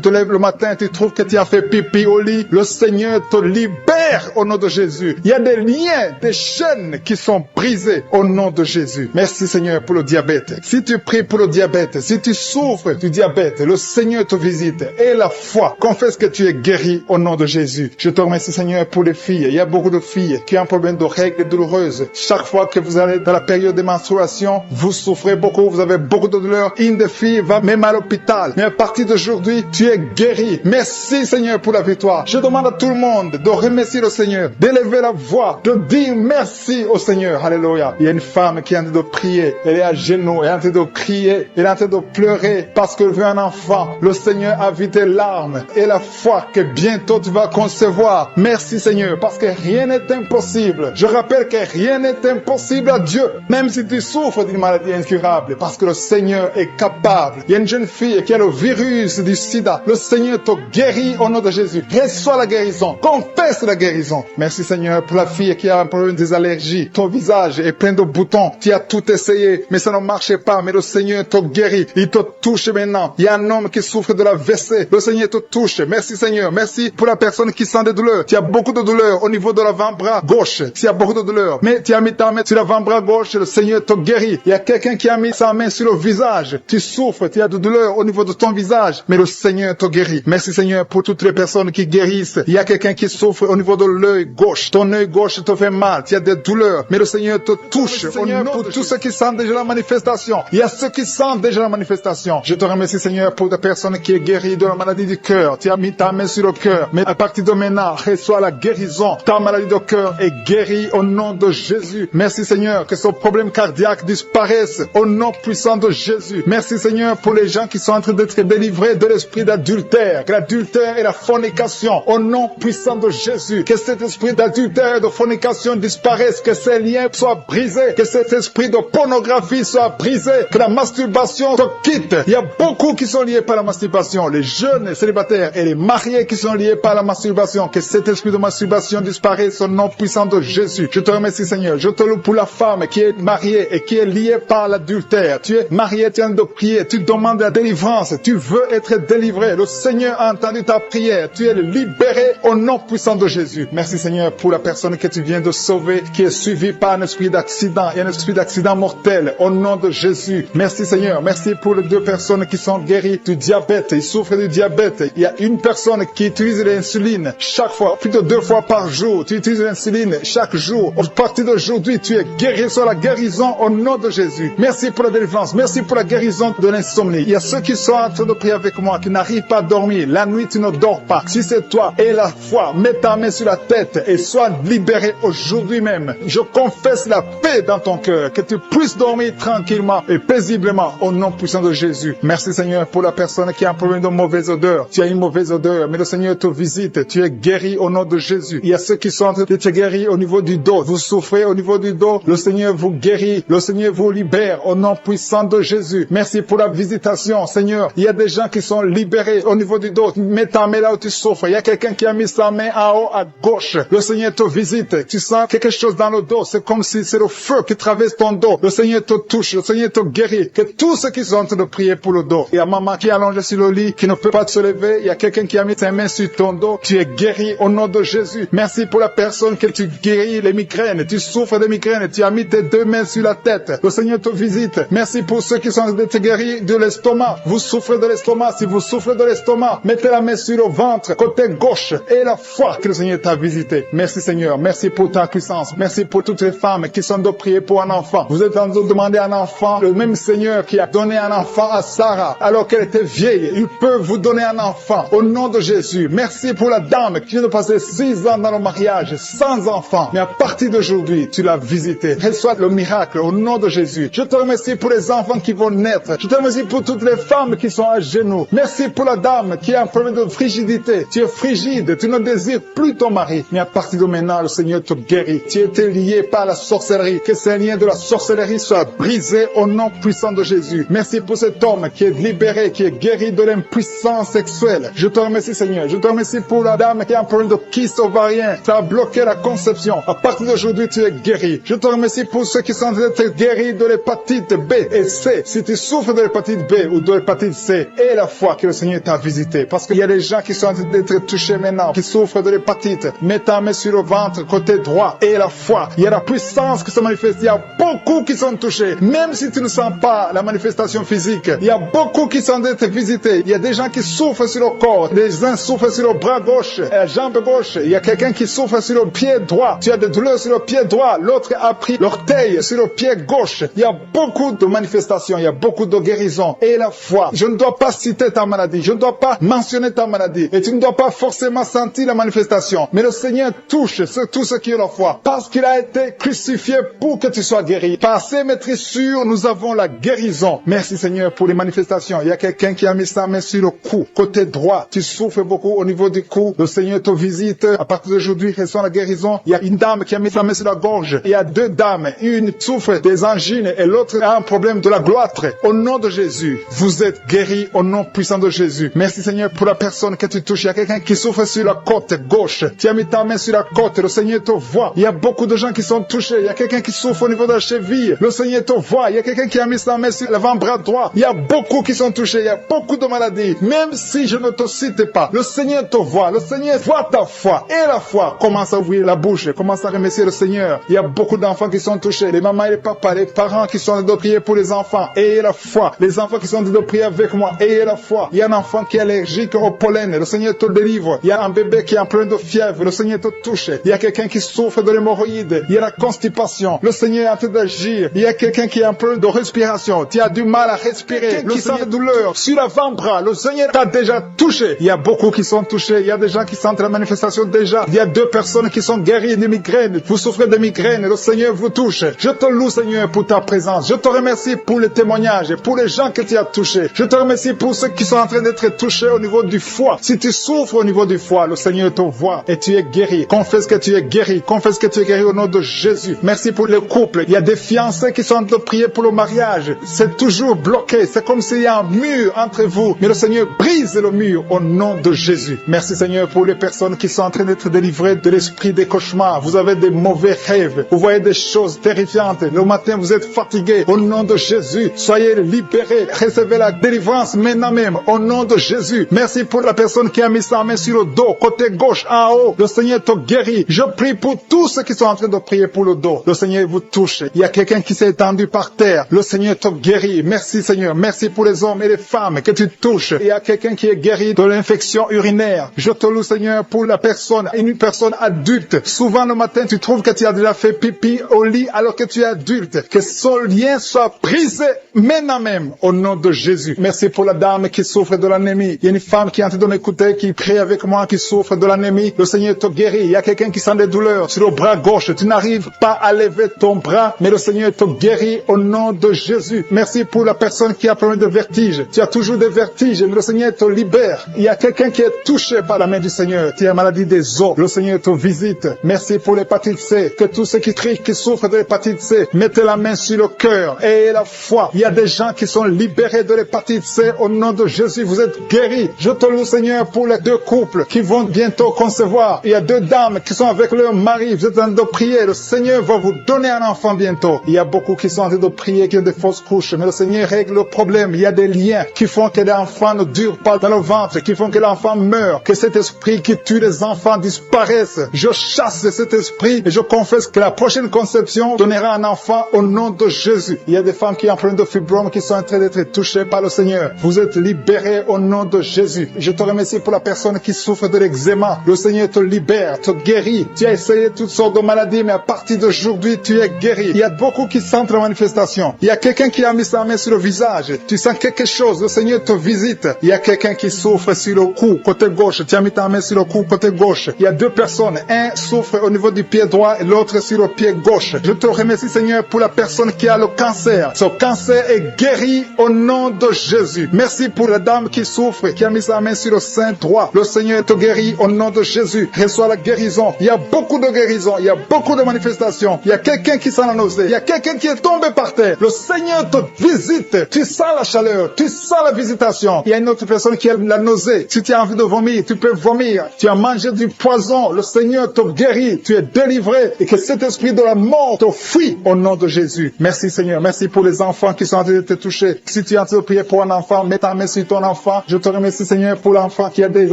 te lèves le matin, tu trouves que tu as fait pipi au lit. Le Seigneur te libère au nom de Jésus. Il y a des liens, des chaînes qui sont brisées au nom de Jésus. Merci Seigneur pour le diabète. Si tu pries pour le diabète, si tu souffres du diabète, le Seigneur te visite. Et la foi, confesse que tu es guéri au nom de Jésus. Je te remercie Seigneur pour les filles. Il y a beaucoup de filles qui ont un problème de règles douloureuses. Chaque fois que vous allez dans la période de menstruation, vous souffrez beaucoup, vous avez beaucoup de douleurs. Une des filles va même à l'hôpital. Mais à partir d'aujourd'hui, tu es guéri. Merci Seigneur pour la victoire. Je demande à tout le monde de remercier le Seigneur, d'élever la voix, de dire merci au Seigneur. Alléluia. Il y a une femme qui est en train de prier. Elle est à genoux, elle est en train de crier, elle est en train de pleurer parce qu'elle veut un enfant. Le Seigneur a vu tes larmes et la foi que bientôt tu vas concevoir. Merci Seigneur parce que rien n'est impossible. Je rappelle que rien n'est impossible à Dieu, même si tu souffres d'une maladie incurable, parce que le Seigneur est capable. Il y a une jeune fille qui a le virus du sida. Le Seigneur te guérit au nom de Jésus. Reçois la guérison. Confesse la guérison. Merci Seigneur pour la fille qui a un problème des allergies. Ton visage est plein de boutons. Tu as tout essayé, mais ça ne marchait pas. Mais le Seigneur te guérit. Il te touche maintenant. Il y a un homme qui souffre de la WC. Le Seigneur te touche. Merci Seigneur. Merci pour la personne qui sent des douleurs. Tu as beaucoup de douleurs au niveau de l'avant-bras gauche. Tu as beaucoup de douleurs. Mais tu as mis ta main sur l'avant-bras gauche. Le Seigneur te guérit. Il y a quelqu'un qui a mis sa main sur le visage. Tu souffres. Tu as de douleurs au niveau de ton visage. Mais le Seigneur te guérit. Merci Seigneur pour toutes les personnes qui guérissent. Il y a quelqu'un qui souffre au niveau de l'œil gauche. Ton œil gauche te fait mal. Tu as des douleurs. Mais le Seigneur te touche. Seigneur, pour tous ceux qui sentent déjà la manifestation. Il y a ceux qui sentent déjà la manifestation. Je te remercie Seigneur pour des personnes qui est guérie de la maladie du cœur. Tu as mis ta main sur le cœur. Mais à partir de maintenant, reçois la guérison. Ta maladie de cœur est guérie au nom de Jésus. Merci Seigneur que ce problème cardiaque disparaisse au nom puissant de Jésus. Merci Seigneur pour les gens qui sont en train d'être délivrés de l'esprit d'adultère. Que l'adultère et la fornication au nom puissant de Jésus. Que cet esprit d'adultère et de fornication disparaisse. Que ces liens soient brisés. Que cet esprit de pornographie soit brisé. Que la masturbation te quitte. Il y a beaucoup qui sont liés par la masturbation. Les jeunes célibataires et les mariés qui sont liés par la masturbation. Que cet esprit de masturbation disparaisse au nom puissant de Jésus. Je te remercie Seigneur. Je te loue pour la femme qui est mariée et qui est liée par l'adultère. Tu es marié, tu es en train de prier. Tu demandes la délivrance. Tu veux être délivré. Le Seigneur a entendu ta prière. Tu es libéré au nom puissant de Jésus. Merci Seigneur pour la personne que tu viens de sauver, qui est suivie par un esprit d'accident et un esprit d'accident mortel au nom de Jésus. Merci Seigneur. Merci pour les 2 personnes qui sont guéries du diabète. Ils souffrent du diabète. Il y a une personne qui utilise l'insuline chaque fois, plus de 2 fois par jour. Tu utilises l'insuline chaque jour. À partir d'aujourd'hui, tu es guéri sur la guérison au nom de Jésus. Merci pour la délivrance. Merci pour la guérison de l'insomnie. Il y a ceux qui sont en train de prier avec moi, qui n'arrivent pas à dormir. La nuit, tu ne dors pas. Si c'est toi, aie la foi. Mets ta main sur la tête. vite et sois libéré aujourd'hui même. Je confesse la paix dans ton cœur, que tu puisses dormir tranquillement et paisiblement au nom puissant de Jésus. Merci Seigneur pour la personne qui a un problème de mauvaise odeur. Tu as une mauvaise odeur, mais le Seigneur te visite. Tu es guéri au nom de Jésus. Il y a ceux qui sont en train d'être guéris au niveau du dos. Vous souffrez au niveau du dos. Le Seigneur vous guérit. Le Seigneur vous libère au nom puissant de Jésus. Merci pour la visitation, Seigneur. Il y a des gens qui sont libérés au niveau du dos. Mets ta main là où tu souffres. Il y a quelqu'un qui a mis sa main en haut à gauche. Le Seigneur te visite. Tu sens quelque chose dans le dos. C'est comme si c'est le feu qui traverse ton dos. Le Seigneur te touche. Le Seigneur te guérit. Que tous ceux qui sont en train de prier pour le dos. Il y a maman qui est allongée sur le lit, qui ne peut pas se lever. Il y a quelqu'un qui a mis sa main sur ton dos. Tu es guéri au nom de Jésus. Merci pour la personne que tu guéris les migraines. Tu souffres de migraines. Tu as mis tes deux mains sur la tête. Le Seigneur te visite. Merci pour ceux qui sont en train de te guérir de l'estomac. Vous souffrez de l'estomac. Si vous souffrez de l'estomac, mettez la main sur le ventre, côté gauche, et la foi que le Seigneur t'a visité. Merci Seigneur. Merci pour ta puissance. Merci pour toutes les femmes qui sont de prier pour un enfant. Vous êtes en train de demander un enfant. Le même Seigneur qui a donné un enfant à Sarah alors qu'elle était vieille, il peut vous donner un enfant au nom de Jésus. Merci pour la dame qui vient de passer 6 ans dans le mariage sans enfant. Mais à partir d'aujourd'hui, tu l'as visité. Reçois le miracle au nom de Jésus. Je te remercie pour les enfants qui vont naître. Je te remercie pour toutes les femmes qui sont à genoux. Merci pour la dame qui a un problème de frigidité. Tu es frigide, tu ne désires plus ton mari. Mais à partir de maintenant, le Seigneur te guérit. Tu étais lié par la sorcellerie. Que ces liens de la sorcellerie soient brisés au nom puissant de Jésus. Merci pour cet homme qui est libéré, qui est guéri de l'impuissance sexuelle. Je te remercie Seigneur. Je te remercie pour la dame qui a un problème de kyste ovarien. Ça a bloqué la conception. À partir d'aujourd'hui, tu es guéri. Je te remercie pour ceux qui sont d'être guéris de l'hépatite B et C. Si tu souffres de l'hépatite B ou de l'hépatite C, et la foi que le Seigneur t'a visité. Parce qu'il y a des gens qui sont en train d'être touchés maintenant, qui souffrent de l'hépatite. Mets ta main sur le ventre, côté droit, et la foi. Il y a la puissance qui se manifeste. Il y a beaucoup qui sont touchés. Même si tu ne sens pas la manifestation physique, il y a beaucoup qui sont en train d'être visités. Il y a des gens qui souffrent sur le corps. Les uns souffrent sur le bras gauche, la jambe gauche. Il y a quelqu'un qui souffre sur le pied droit. Tu as des douleurs sur le pied droit. L'autre a pris l'orteil sur le pied gauche. Il y a beaucoup de manifestations. Il y a beaucoup de guérisons. Et la foi. Je ne dois pas citer ta maladie. Je ne dois pas mentionner ta maladie. Et tu ne dois pas forcément sentir la manifestation. Mais le Seigneur touche tous ceux qui ont la foi. Parce qu'il a été crucifié pour que tu sois guéri. Par ses maîtrissures, nous avons la guérison. Merci Seigneur pour les manifestations. Il y a quelqu'un qui a mis sa main sur le cou. Côté droit, tu souffres beaucoup au niveau du cou. Le Seigneur te visite. À partir d'aujourd'hui, reçois la guérison. Il y a une dame qui a mis sa main sur la gorge. Il y a 2 dames. Une souffre des angines et l'autre a un problème de la gloître. Au nom de Jésus, vous êtes guéris au nom puissant de Jésus. Merci Seigneur pour la personne que tu touches. Il y a quelqu'un qui souffre sur la côte gauche. Tu as mis ta main sur la côte. Le Seigneur te voit. Il y a beaucoup de gens qui sont touchés. Il y a quelqu'un qui souffre au niveau de la cheville. Le Seigneur te voit. Il y a quelqu'un qui a mis sa main sur l'avant-bras droit. Il y a beaucoup qui sont touchés. Il y a beaucoup de maladies. Même si je ne te cite pas, le Seigneur te voit. Le Seigneur voit ta foi. Et la foi commence à ouvrir la bouche. Commence à remercier le Seigneur. Il y a beaucoup d'enfants qui sont touchés. Les mamans et les papas, les parents qui sont en train de prier pour les enfants. Ayez la foi. Les enfants qui sont en train de prier avec moi. Ayez la foi. Il y a un enfant qui est allergique au pollen. Le Seigneur te délivre. Il y a un bébé qui est en plein de fièvre. Le Seigneur te touche. Il y a quelqu'un qui souffre de l'hémorroïde. Il y a la constipation. Le Seigneur est en train d'agir. Il y a quelqu'un qui est en plein de respiration. Tu as du mal à respirer. Le sent de douleur sur l'avant-bras. Le Seigneur t'a déjà touché. Il y a beaucoup qui sont touchés. Il y a des gens qui sentent la manifestation déjà. Il y a 2 personnes qui sont guéries de migraines. Vous souffrez de migraines. Le Seigneur vous touche. Je te loue, Seigneur, pour ta présence. Je te remercie pour les témoignages, pour les gens que tu as touchés. Je te remercie pour ceux qui sont en train d'être touchés au niveau du foie. Si tu souffres au niveau du foie, le Seigneur te voit et tu es guéri. Confesse que tu es guéri. Confesse que tu es guéri au nom de Jésus. Merci pour les couples. Il y a des fiancés qui sont en train de prier pour le mariage. C'est toujours bloqué. C'est comme s'il y a un mur entre vous. Mais le Seigneur brise le mur au nom de Jésus. Merci Seigneur pour les personnes qui sont en train d'être délivrées de l'esprit des cauchemars. Vous avez des mauvais rêves. Vous voyez des choses terrifiantes. Le matin, vous êtes fatigué. Au nom de Jésus, soyez libérés. Recevez la délivrance maintenant même. Au nom de Jésus. Merci pour la personne qui a mis sa main sur le dos, côté gauche, en haut. Le Seigneur te guérit. Je prie pour tous ceux qui sont en train de prier pour le dos. Le Seigneur vous touche. Il y a quelqu'un qui s'est étendu par terre. Le Seigneur te guérit. Merci Seigneur. Merci pour les hommes et les femmes que tu touches. Il y a quelqu'un qui est guéri de l'infection urinaire. Je te loue Seigneur pour la personne, une personne adulte. Souvent le matin, tu trouves que tu as déjà fait pipi au lit alors que tu es adulte. Que son lien soit brisé maintenant même au nom de Jésus. Merci pour la dame qui souffre de l'anémie. Il y a une femme qui est en train de m'écouter, qui prie avec moi, qui souffre de l'anémie. Le Seigneur te guérit. Il y a quelqu'un qui sent des douleurs sur le bras gauche. Tu n'arrives pas à lever ton bras, mais le Seigneur te guérit au nom de Jésus. Merci pour la personne qui a problème de vertige. Tu as toujours des vertiges, mais le Seigneur te libère. Il y a quelqu'un qui est touché par la main du Seigneur. Tu as maladie des os. Le Seigneur te visite. Merci pour l'hépatite C. Que tous ceux qui crient, qui souffrent de l'hépatite C, mettez la main sur le cœur et la foi. Il y a des gens qui sont libérés de l'hépatite C au nom de Jésus. Vous êtes guéris. Je te loue, Seigneur, pour les 2 couples qui vont bientôt concevoir. Il y a 2 dames qui sont avec leur mari. Vous êtes en train de prier. Le Seigneur va vous donner un enfant bientôt. Il y a beaucoup qui sont en train de prier, qui ont des fausses couches. Mais le Seigneur règle le problème. Il y a des liens qui font que l'enfant ne dure pas dans le ventre, qui font que l'enfant meurt, que cet esprit qui tue les enfants disparaisse. Je chasse cet esprit et je confesse que la prochaine conception donnera un enfant au nom de Jésus. Il y a des femmes qui ont plein de fibromes qui sont en train d'être touchées par le Seigneur. Vous êtes libérés au nom de Jésus. Je te remercie pour la personne qui souffre de l'eczéma. Le Seigneur te libère, te guérit. Tu as essayé toutes sortes de maladies, mais à partir d'aujourd'hui, tu es guéri. Il y a beaucoup qui sentent la manifestation. Il y a quelqu'un qui a mis sa main sur le visage. Tu sens quelque chose. Le Seigneur te visite. Il y a quelqu'un qui souffre sur le cou, côté gauche. Tu as mis ta main sur le cou, côté gauche. Il y a 2 personnes. Un souffre au niveau du pied droit et l'autre sur le pied gauche. Je te remercie, Seigneur, pour la personne qui a le cancer. Ce cancer est guéri au nom de Jésus. Merci pour la dame qui souffre, qui a mis sa main sur le sein droit. Le Seigneur te guérit au nom de Jésus. Reçois la guérison. Il y a beaucoup de guérisons. Il y a beaucoup de manifestations. Il y a quelqu'un qui sent la nausée. Il y a quelqu'un qui est tombé par terre. Le Seigneur te visite. Tu sens la chaleur. Tu sens la visitation. Il y a une autre personne qui a la nausée. Si tu as envie de vomir, tu peux vomir. Tu as mangé du poison. Le Seigneur te guérit. Tu es délivré. Et que cet esprit de la mort te fuit au nom de Jésus. Merci, Seigneur. Merci pour les enfants qui sont en train de te toucher. Si tu es en train de prier pour un enfant, mets ta main sur ton enfant. Je te remercie, Seigneur, pour l'enfant qui a des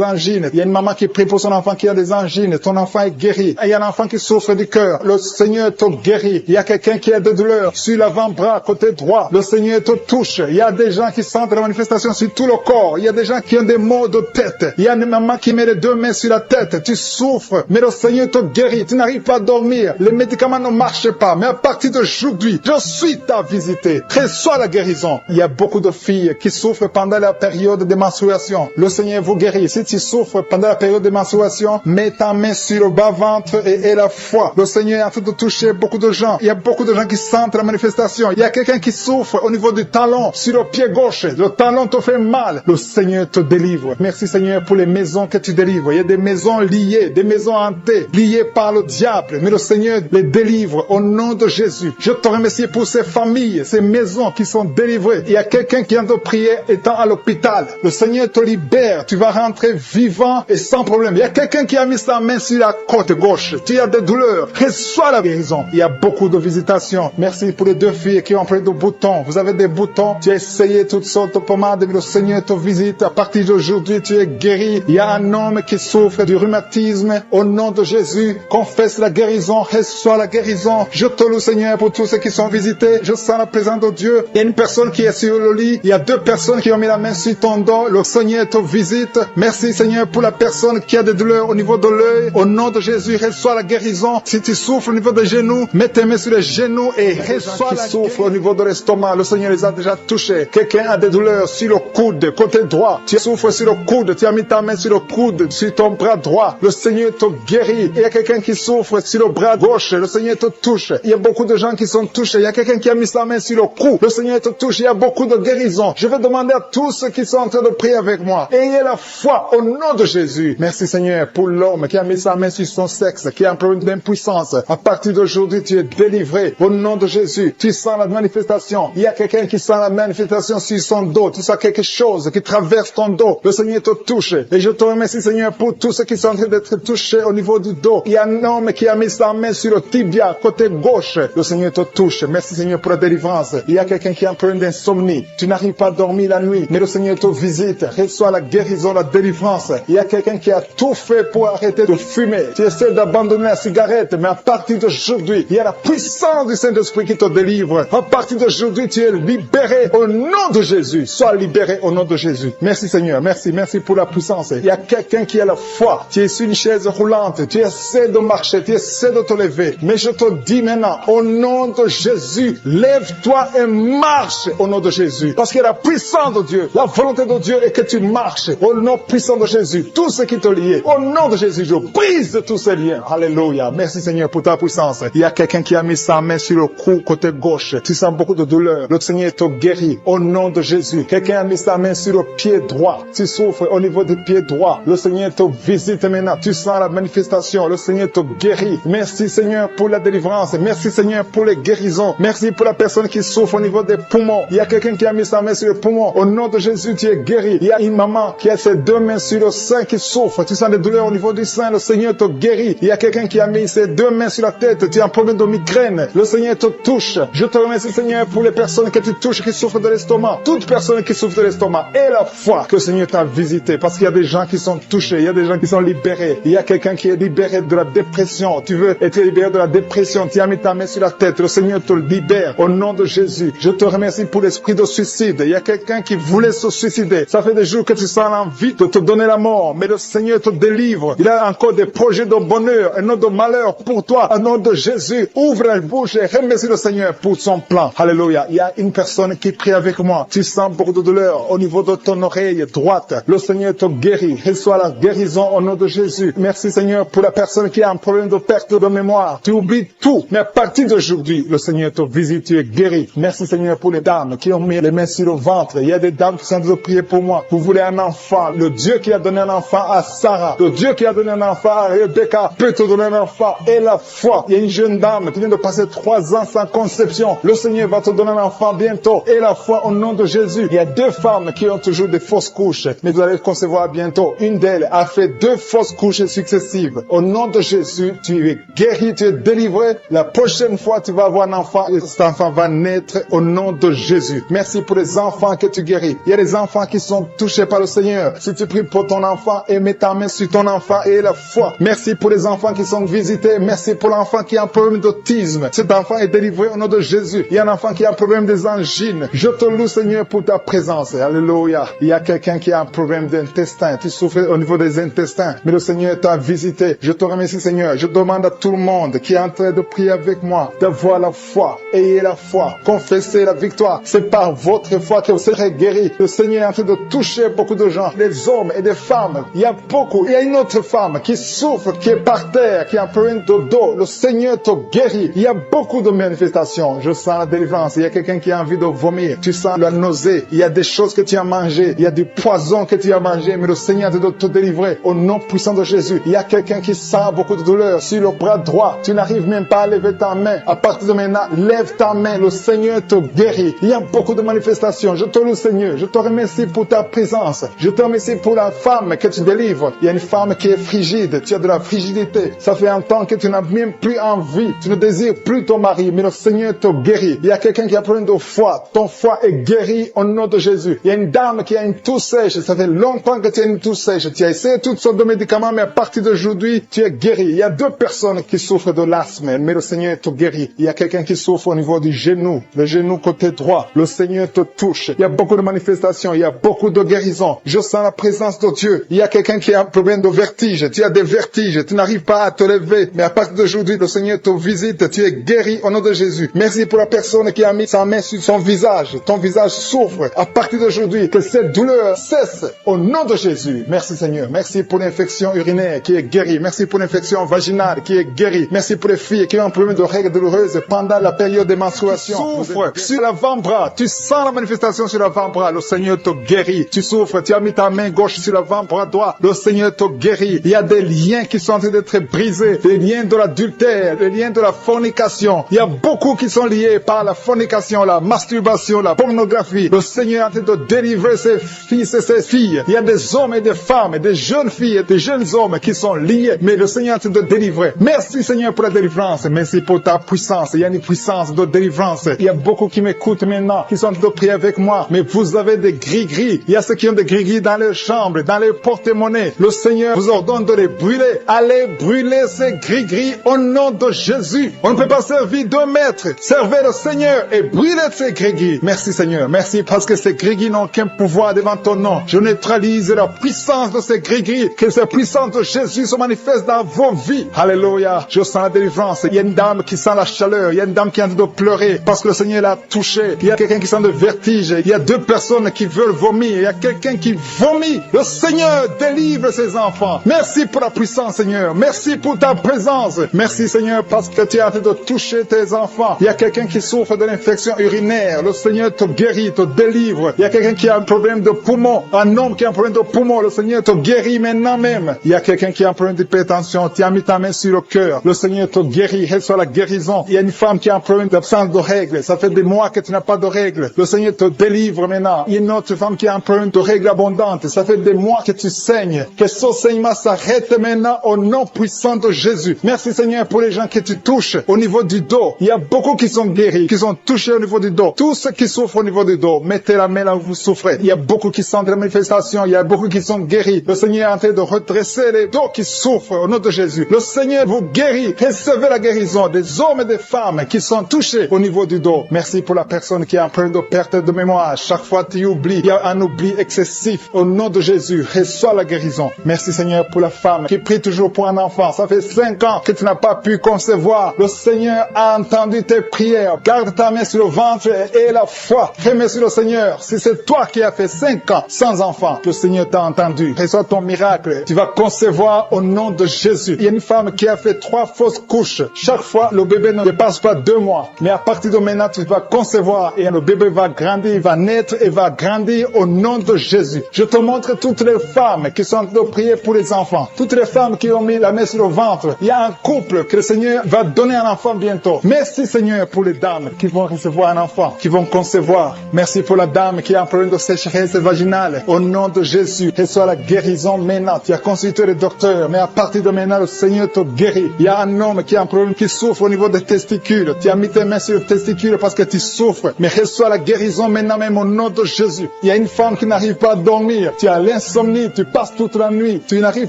angines. Il y a une maman qui prie pour son enfant qui a des angines. Ton enfant est guéri. Et il y a un enfant qui souffre du cœur. Le Seigneur te guérit. Il y a quelqu'un qui a des douleurs sur l'avant-bras, côté droit. Le Seigneur te touche. Il y a des gens qui sentent la manifestation sur tout le corps. Il y a des gens qui ont des maux de tête. Il y a une maman qui met les 2 mains sur la tête. Tu souffres, mais le Seigneur te guérit. Tu n'arrives pas à dormir. Les médicaments ne marchent pas. Mais à partir d'aujourd'hui, je suis ta visité. Reçois la guérison. Il y a beaucoup de filles qui souffrent pendant la période de menstruation. Le Seigneur vous guérit. Si tu souffres pendant la période de menstruation, mets ta main sur le bas-ventre et la foi. Le Seigneur est en train de toucher beaucoup de gens. Il y a beaucoup de gens qui sentent la manifestation. Il y a quelqu'un qui souffre au niveau du talon, sur le pied gauche. Le talon te fait mal. Le Seigneur te délivre. Merci, Seigneur, pour les maisons que tu délivres. Il y a des maisons liées, des maisons hantées, liées par le diable. Mais le Seigneur les délivre au nom de Jésus. Je te remercie pour ces familles, ces maisons qui sont délivrées. Il y a quelqu'un qui vient de prier étant à l'hôpital. Le Seigneur te libère. Tu vas rentrer vivant et sans problème. Il y a quelqu'un qui a mis sa main sur la côte gauche. Tu as des douleurs. Reçois la guérison. Il y a beaucoup de visitations. Merci pour les 2 filles qui ont plein de boutons. Vous avez des boutons. Tu as essayé toutes sortes de pommades, mais le Seigneur te visite. À partir d'aujourd'hui, tu es guéri. Il y a un homme qui souffre du rhumatisme. Au nom de Jésus, confesse la guérison. Reçois la guérison. Je te loue, Seigneur, pour tous ceux qui sont visités. Je sens la présence de Dieu. Il y a une personne qui est sur le lit. Il y a 2 personnes qui ont mis la main sur ton dos. Le Seigneur te visite. Merci, Seigneur, pour la personne qui a des douleurs au niveau de l'œil. Au nom de Jésus, reçois la guérison. Si tu souffres au niveau des genoux, mets tes mains sur les genoux et reçois la guérison. Qui souffrent au niveau de l'estomac, le Seigneur les a déjà touchés. Quelqu'un a des douleurs sur le coude, côté droit. Tu souffres sur le coude. Tu as mis ta main sur le coude, sur ton bras droit. Le Seigneur te guérit. Il y a quelqu'un qui souffre sur le bras gauche. Le Seigneur te touche. Il y a beaucoup de gens qui sont touchés. Il y a quelqu'un qui a mis sa main sur le cou. Le Seigneur te touche. Il y a beaucoup de guérisons. Je vais demander à tous ceux qui sont en train de prier avec moi. Ayez la foi au nom de Jésus. Merci, Seigneur, pour l'homme qui a mis sa main sur son sexe, qui a un problème d'impuissance. À partir d'aujourd'hui, tu es délivré. Au nom de Jésus, tu sens la manifestation. Il y a quelqu'un qui sent la manifestation sur son dos. Tu sens quelque chose qui traverse ton dos. Le Seigneur te touche. Et je te remercie, Seigneur, pour tous ceux qui sont en train d'être touchés au niveau du dos. Il y a un homme qui a mis sa main sur le tibia, côté gauche. Le Seigneur te touche. Merci, Seigneur, pour la délivrance. Il y a quelqu'un qui a un problème d'insomnie. Tu n'arrives pas à dormir la nuit, mais le Seigneur te visite. Reçois la guérison, la délivrance. Il y a quelqu'un qui a tout fait pour arrêter de fumer. Tu essaies d'abandonner la cigarette, mais à partir d'aujourd'hui, il y a la puissance du Saint-Esprit qui te délivre. À partir d'aujourd'hui, tu es libéré au nom de Jésus. Sois libéré au nom de Jésus. Merci, Seigneur. Merci pour la puissance. Il y a quelqu'un qui a la foi. Tu es sur une chaise roulante. Tu essaies de marcher. Tu essaies de te lever. Mais je te dis maintenant, au nom de Jésus, lève-toi et marche au nom de Jésus. Parce que la puissance de Dieu, la volonté de Dieu est que tu marches au nom puissant de Jésus. Tout ce qui te lie, au nom de Jésus, Je brise tous ces liens. Alléluia. Merci Seigneur pour ta puissance. Il y a quelqu'un qui a mis sa main sur le cou côté gauche. Tu sens beaucoup de douleur. Le Seigneur te guérit au nom de Jésus. Quelqu'un a mis sa main sur le pied droit. Tu souffres au niveau du pied droit. Le Seigneur te visite maintenant. Tu sens la manifestation. Le Seigneur te guérit. Merci Seigneur pour la délivrance. Merci Seigneur pour les guérisons. Merci pour la personne qui souffre au niveau des poumons. Il y a quelqu'un qui a mis sa main sur le poumon. Au nom de Jésus, tu es guéri. Il y a une maman qui a ses deux mains sur le sein qui souffre. Tu sens des douleurs au niveau du sein. Le Seigneur te guérit. Il y a quelqu'un qui a mis ses deux mains sur la tête. Tu as un problème de migraine. Le Seigneur te touche. Je te remercie Seigneur pour les personnes que tu touches qui souffrent de l'estomac. Toute personne qui souffre de l'estomac et la foi que le Seigneur t'a visité. Parce qu'il y a des gens qui sont touchés. Il y a des gens qui sont libérés. Il y a quelqu'un qui est libéré de la dépression. Tu veux être libéré de la dépression. Tu as mis ta main sur la tête. Le Seigneur te libère au nom de Jésus. Je te remercie pour l'esprit de suicide. Il y a quelqu'un qui voulait se suicider. Ça fait des jours que tu sens l'envie de te donner la mort. Mais le Seigneur te délivre. Il a encore des projets de bonheur et non de malheur pour toi. Au nom de Jésus, ouvre la bouche et remercie le Seigneur pour son plan. Alléluia. Il y a une personne qui prie avec moi. Tu sens beaucoup de douleur au niveau de ton oreille droite. Le Seigneur te guérit. Reçois la guérison au nom de Jésus. Merci Seigneur pour la personne qui a un problème de perte de mémoire. Tu oublies tout. Mais à partir d'aujourd'hui, le Seigneur te visite. Tu es guéri. Merci Seigneur pour les dames qui ont mis les mains sur le ventre. Il y a des dames qui sont en train de prier pour moi. Vous voulez un enfant. Le Dieu qui a donné un enfant à Sarah. Le Dieu qui a donné un enfant à Rebecca peut te donner un enfant. Et la foi. Il y a une jeune dame qui vient de passer 3 ans sans conception. Le Seigneur va te donner un enfant bientôt. Et la foi au nom de Jésus. Il y a 2 femmes qui ont toujours des fausses couches. Mais vous allez concevoir bientôt. Une d'elles a fait 2 fausses couches successives. Au nom de Jésus, tu es guéri, tu es délivré. La prochaine fois, tu vas avoir un enfant. Et cet enfant va naître au nom de Jésus. Merci pour les enfants que tu guéris. Il y a des enfants qui sont touchés par le Seigneur. Si tu pries pour ton enfant et mets ta main sur ton enfant et la foi. Merci pour les enfants qui sont visités. Merci pour l'enfant qui a un problème d'autisme. Cet enfant est délivré au nom de Jésus. Il y a un enfant qui a un problème des angines. Je te loue Seigneur pour ta présence. Alléluia. Il y a quelqu'un qui a un problème d'intestin. Tu souffres au niveau des intestins. Mais le Seigneur t'a visité. Je te remercie Seigneur. Je demande à tout le monde qui est en train de prier avec moi d'avoir la foi. Ayez la foi. Confessez la victoire. C'est par votre foi que vous serez guéris. Le Seigneur est en train de toucher beaucoup de gens. Des hommes et des femmes. Il y a beaucoup. Il y a une autre femme qui souffre, qui est par terre, qui a un problème de dos. Le Seigneur te guérit. Il y a beaucoup de manifestations. Je sens la délivrance. Il y a quelqu'un qui a envie de vomir. Tu sens la nausée. Il y a des choses que tu as mangées. Il y a du poison que tu as mangé. Mais le Seigneur est en train de te délivrer. Au nom puissant de Jésus. Il y a quelqu'un qui sent beaucoup de douleur sur le bras droit. Tu n'arrives même pas à lever ta main. À partir de maintenant, lève ta main. Le Seigneur te guérit. Il y a beaucoup de manifestations. Je te loue Seigneur. Je te remercie pour ta présence. Je te remercie pour la femme que tu délivres. Il y a une femme qui est frigide. Tu as de la frigidité. Ça fait un temps que tu n'as même plus envie. Tu ne désires plus ton mari. Mais le Seigneur te guérit. Il y a quelqu'un qui a un problème de foie. Ton foie est guéri au nom de Jésus. Il y a une dame qui a une toux sèche. Ça fait longtemps que tu as une toux sèche. Tu as essayé toutes sortes de médicaments, mais à partir d'aujourd'hui, tu es guéri. Il y a 2 personnes qui souffrent de l'asthme, mais le Seigneur te guérit. Il y a quelqu'un qui souffre au niveau du genou, le genou côté droit. Le Seigneur te touche. Il y a beaucoup de manifestations. Il y a beaucoup de guérisons. Je sens la présence de Dieu. Il y a quelqu'un qui a un problème de vertige. Tu as des vertiges. Tu n'arrives pas à te lever. Mais à partir d'aujourd'hui, le Seigneur te visite. Tu es guéri au nom de Jésus. Merci pour la personne qui a mis sa main sur son visage. Ton visage souffre. À partir d'aujourd'hui, que cette douleur cesse au nom de Jésus. Merci Seigneur. Merci pour l'infection urinaire qui est guérie. Merci pour l'infection vaginale qui est guérie. Merci pour les filles qui ont un problème de règles douloureuses pendant la période des menstruations. Tu souffres sur l'avant-bras. Tu sens la manifestation sur l'avant-bras. Le Seigneur te guérit. Tu souffres. Tu as mis ta main gauche sur l'avant-bras droit. Le Seigneur te guérit. Il y a des liens qui sont en train d'être brisés. Des liens de l'adultère. Des liens de la fornication. Il y a beaucoup qui sont liés par la fornication, la masturbation, la pornographie. Le Seigneur est en train de délivrer ses fils et ses filles. Il y a des hommes et des femmes, et des jeunes filles et des jeunes hommes qui sont liés. Mais le Seigneur est en train de délivrer. Merci Seigneur pour la délivrance. Merci pour ta puissance. Il y a une puissance de délivrance. Il y a beaucoup qui m'écoutent maintenant, qui sont en train de prier avec moi. Mais vous avez des gris-gris. Il y a ceux qui ont des gris-gris dans leurs chambres, dans les porte-monnaies. Le Seigneur vous ordonne de les brûler. Allez brûler ces gris-gris au nom de Jésus. On ne peut pas servir 2 maîtres. Servez le Seigneur et brûlez ces gris-gris. Merci Seigneur. Merci parce que ces gris-gris n'ont aucun pouvoir devant ton nom. Je neutralise la puissance de ces gris-gris. Que cette puissance de Jésus se manifeste dans vos vies. Alléluia. Je sens la délivrance. Il y a une dame qui sent la chaleur. Il y a une dame qui est en train de pleurer parce que le Seigneur l'a touchée. Il y a quelqu'un qui sent le vertige. Il y a 2 personnes qui veulent vomir. Il y a quelqu'un qui vomit. Le Seigneur délivre ses enfants. Merci Merci pour la puissance, Seigneur. Merci pour ta présence. Merci, Seigneur, parce que tu as hâte de toucher tes enfants. Il y a quelqu'un qui souffre de l'infection urinaire. Le Seigneur te guérit, te délivre. Il y a quelqu'un qui a un problème de poumon. Un homme qui a un problème de poumon. Le Seigneur te guérit maintenant même. Il y a quelqu'un qui a un problème d'hypertension. Tu as mis ta main sur le cœur. Le Seigneur te guérit. Reçois la guérison. Il y a une femme qui a un problème d'absence de règles. Ça fait des mois que tu n'as pas de règles. Le Seigneur te délivre maintenant. Il y a une autre femme qui a un problème de règles abondantes. Ça fait des mois que tu saignes. Que ce saignement s'arrête maintenant au nom puissant de Jésus. Merci, Seigneur, pour les gens que tu touches au niveau du dos. Il y a beaucoup qui sont guéris, qui sont touchés au niveau du dos. Tous ceux qui souffrent au niveau du dos, mettez la main là où vous souffrez. Il y a beaucoup qui sentent la manifestation. Il y a beaucoup qui sont guéris. Le Seigneur est en train de redresser les dos qui souffrent au nom de Jésus. Le Seigneur vous guérit. Recevez la guérison des hommes et des femmes qui sont touchés au niveau du dos. Merci pour la personne qui a un problème de perte de mémoire. Chaque fois tu oublies, il y a un oubli excessif. Au nom de Jésus, reçois la guérison. Merci, Seigneur, pour la femme qui prie toujours pour un enfant. Ça fait 5 ans que tu n'as pas pu concevoir. Le Seigneur a entendu tes prières. Garde ta main sur le ventre et la foi. Remercie le Seigneur. Si c'est toi qui as fait 5 ans sans enfant, le Seigneur t'a entendu. Reçois ton miracle. Tu vas concevoir au nom de Jésus. Il y a une femme qui a fait 3 fausses couches. Chaque fois, le bébé ne dépasse pas 2 mois. Mais à partir de maintenant, tu vas concevoir et le bébé va grandir, il va naître et va grandir au nom de Jésus. Je te montre toutes les femmes qui sont en train de prier pour les enfants. Toutes les femmes qui ont mis la main sur le ventre. Il y a un couple que le Seigneur va donner un enfant bientôt. Merci, Seigneur, pour les dames qui vont recevoir un enfant, qui vont concevoir. Merci pour la dame qui a un problème de sécheresse vaginale. Au nom de Jésus, reçois la guérison maintenant. Tu as consulté le docteur, mais à partir de maintenant, le Seigneur te guérit. Il y a un homme qui a un problème qui souffre au niveau des testicules. Tu as mis tes mains sur les testicules parce que tu souffres. Mais reçois la guérison maintenant même au nom de Jésus. Il y a une femme qui n'arrive pas à dormir. Tu as l'insomnie, tu passes toute la nuit. Tu n'arrives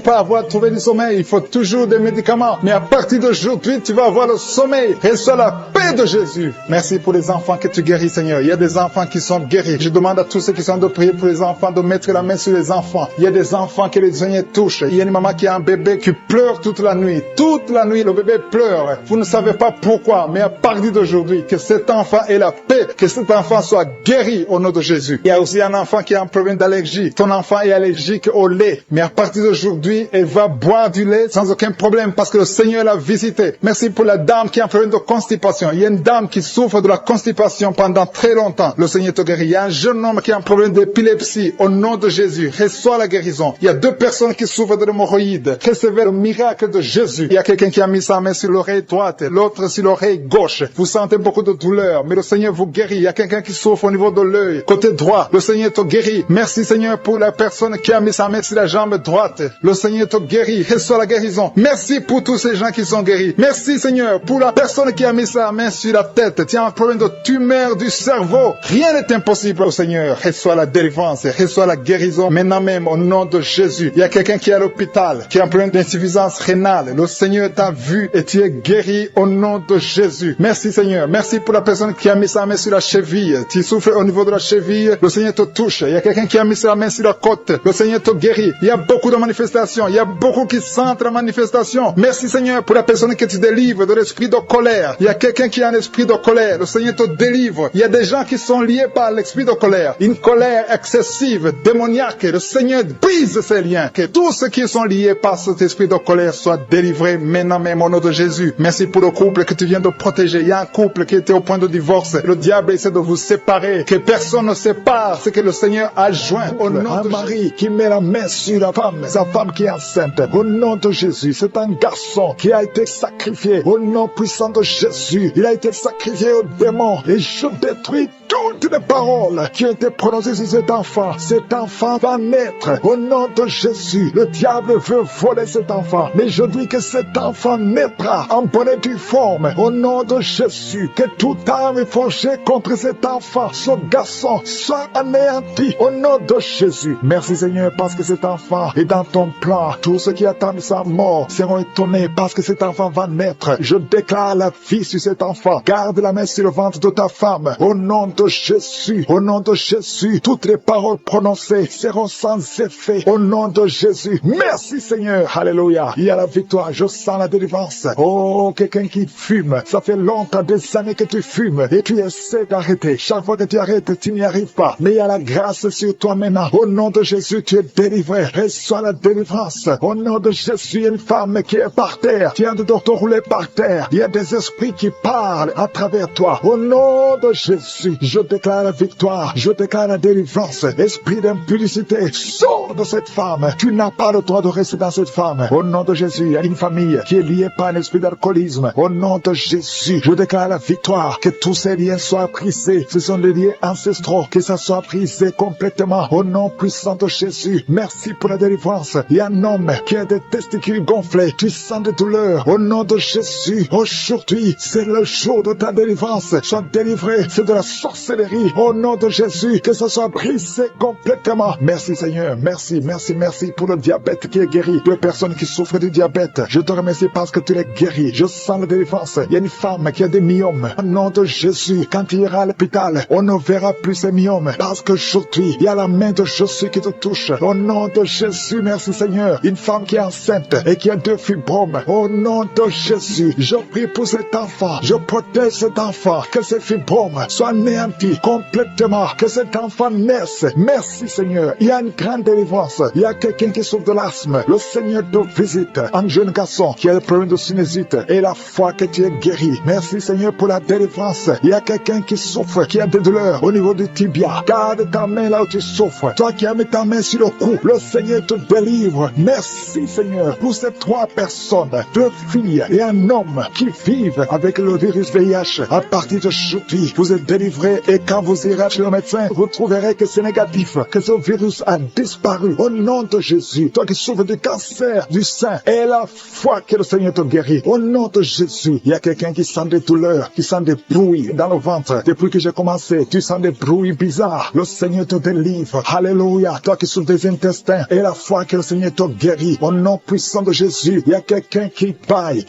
pas à trouver du sommeil. Il faut toujours des médicaments. Mais à partir d'aujourd'hui, tu vas avoir le sommeil. Reçois la paix de Jésus. Merci pour les enfants que tu guéris, Seigneur. Il y a des enfants qui sont guéris. Je demande à tous ceux qui sont de prier pour les enfants de mettre la main sur les enfants. Il y a des enfants que les Seigneur touchent. Il y a une maman qui a un bébé qui pleure toute la nuit. Toute la nuit, le bébé pleure. Vous ne savez pas pourquoi, mais à partir d'aujourd'hui, que cet enfant ait la paix, que cet enfant soit guéri au nom de Jésus. Il y a aussi un enfant qui a un problème d'allergie. Ton enfant est allergique au lait, mais à partir d'aujourd'hui, elle va boire du lait sans aucun problème parce que le Seigneur l'a visité. Merci pour la dame qui a un problème de constipation. Il y a une dame qui souffre de la constipation pendant très longtemps. Le Seigneur te guérit. Il y a un jeune homme qui a un problème d'épilepsie. Au nom de Jésus, reçois la guérison. Il y a 2 personnes qui souffrent de l'hémorroïde. Recevez le miracle de Jésus. Il y a quelqu'un qui a mis sa main sur l'oreille droite, l'autre sur l'oreille gauche. Vous sentez beaucoup de douleur, mais le Seigneur vous guérit. Il y a quelqu'un qui souffre au niveau de l'œil, côté droit. Le Seigneur te guérit. Merci, Seigneur, pour la personne qui a mis sa main sur la jambe droite. Le Seigneur te guérit. Reçois la guérison. Merci pour tous ces gens qui sont guéris. Merci, Seigneur, pour la personne qui a mis sa main sur la tête. Tu as un problème de tumeur du cerveau. Rien n'est impossible au Seigneur. Reçois la délivrance. Reçois la guérison maintenant même au nom de Jésus. Il y a quelqu'un qui est à l'hôpital, qui a un problème d'insuffisance rénale. Le Seigneur t'a vu et tu es guéri au nom de Jésus. Merci, Seigneur. Merci pour la personne qui a mis sa main sur la cheville. Tu souffres au niveau de la cheville. Le Seigneur te touche. Il y a quelqu'un qui a mis sa main sur la côte. Le Seigneur te guérit. Il y a beaucoup de manifestations. Il y a beaucoup qui sentent la manifestation. Merci, Seigneur, pour la personne que tu délivres de l'esprit de colère. Il y a quelqu'un qui a un esprit de colère. Le Seigneur te délivre. Il y a des gens qui sont liés par l'esprit de colère. Une colère excessive, démoniaque. Le Seigneur brise ces liens. Que tous ceux qui sont liés par cet esprit de colère soient délivrés maintenant même au nom de Jésus. Merci pour le couple que tu viens de protéger. Il y a un couple qui était au point de divorce. Le diable essaie de vous séparer. Que personne ne sépare ce que le Seigneur a joint. Au nom de mari qui met la main sur la femme, sa femme qui est enceinte. Au nom de Jésus, c'est un garçon qui a été sacrifié. Au nom puissant de Jésus, il a été sacrifié au démon. Et je détruis toutes les paroles qui ont été prononcées sur cet enfant. Cet enfant va naître. Au nom de Jésus, le diable veut voler cet enfant. Mais je dis que cet enfant naîtra en bonne et due forme. Au nom de Jésus, que toute arme forgée contre cet enfant, ce garçon, soit anéanti. Au nom de Jésus. Merci, Seigneur, parce que cet enfant est dans ton plan. Tous ceux qui attendent sa mort seront étonnés parce que cet enfant va naître. Je déclare la vie sur cet enfant. Garde la main sur le ventre de ta femme. Au nom de Jésus, au nom de Jésus, toutes les paroles prononcées seront sans effet. Au nom de Jésus. Merci, Seigneur. Alléluia. Il y a la victoire. Je sens la délivrance. Oh, quelqu'un qui fume. Ça fait longtemps, des années que tu fumes et tu essaies d'arrêter. Chaque fois que tu arrêtes, tu n'y arrives pas. Mais il y a la grâce sur toi maintenant. Au nom de Jésus, tu es délivré. Reçois la délivrance. délivrance. Au nom de Jésus, il y a une femme qui est par terre, qui a de rouler par terre. Il y a des esprits qui parlent à travers toi. Au nom de Jésus, je déclare la victoire, je déclare la délivrance. Esprit d'impudicité, sors de cette femme. Tu n'as pas le droit de rester dans cette femme. Au nom de Jésus, il y a une famille qui est liée par un esprit d'alcoolisme. Au nom de Jésus, je déclare la victoire, que tous ces liens soient brisés. Ce sont des liens ancestraux, que ça soit brisé complètement. Au nom puissant de Jésus, merci pour la délivrance. Il y a un homme qui a des testicules gonflés, tu sens des douleurs. Au nom de Jésus, aujourd'hui, c'est le jour de ta délivrance. Sois délivré, c'est de la sorcellerie. Au nom de Jésus, que ça soit brisé complètement. Merci Seigneur, merci pour le diabète qui est guéri. Pour les personnes qui souffrent du diabète, je te remercie parce que tu les guéris. Je sens la délivrance. Il y a une femme qui a des myomes. Au nom de Jésus, quand tu iras à l'hôpital, on ne verra plus ces myomes parce qu'aujourd'hui, il y a la main de Jésus qui te touche. Au nom de Jésus, merci Seigneur. Une femme qui est enceinte et qui a 2 fibromes. Au nom de Jésus, je prie pour cet enfant. Je protège cet enfant. Que ces fibromes soient anéantis complètement. Que cet enfant naisse. Merci Seigneur. Il y a une grande délivrance. Il y a quelqu'un qui souffre de l'asthme. Le Seigneur te visite. Un jeune garçon qui a le problème de sinusite. Et la foi que tu es guéri. Merci Seigneur pour la délivrance. Il y a quelqu'un qui souffre, qui a des douleurs au niveau du tibia. Garde ta main là où tu souffres. Toi qui as mis ta main sur le cou, le Seigneur te délivre. Merci Seigneur pour ces 3 personnes, 2 filles et un homme qui vivent avec le virus VIH. À partir d'aujourd'hui, vous êtes délivrés et quand vous irez chez le médecin, vous trouverez que c'est négatif, que ce virus a disparu. Au nom de Jésus, toi qui souffres du cancer du sein, et la foi que le Seigneur te guérit. Au nom de Jésus, il y a quelqu'un qui sent des douleurs, qui sent des bruits dans le ventre. Depuis que j'ai commencé, tu sens des bruits bizarres. Le Seigneur te délivre. Alléluia. Toi qui souffres des intestins, et la foi que le Seigneur te guérit. Au nom puissant de Jésus, il y a quelqu'un qui baille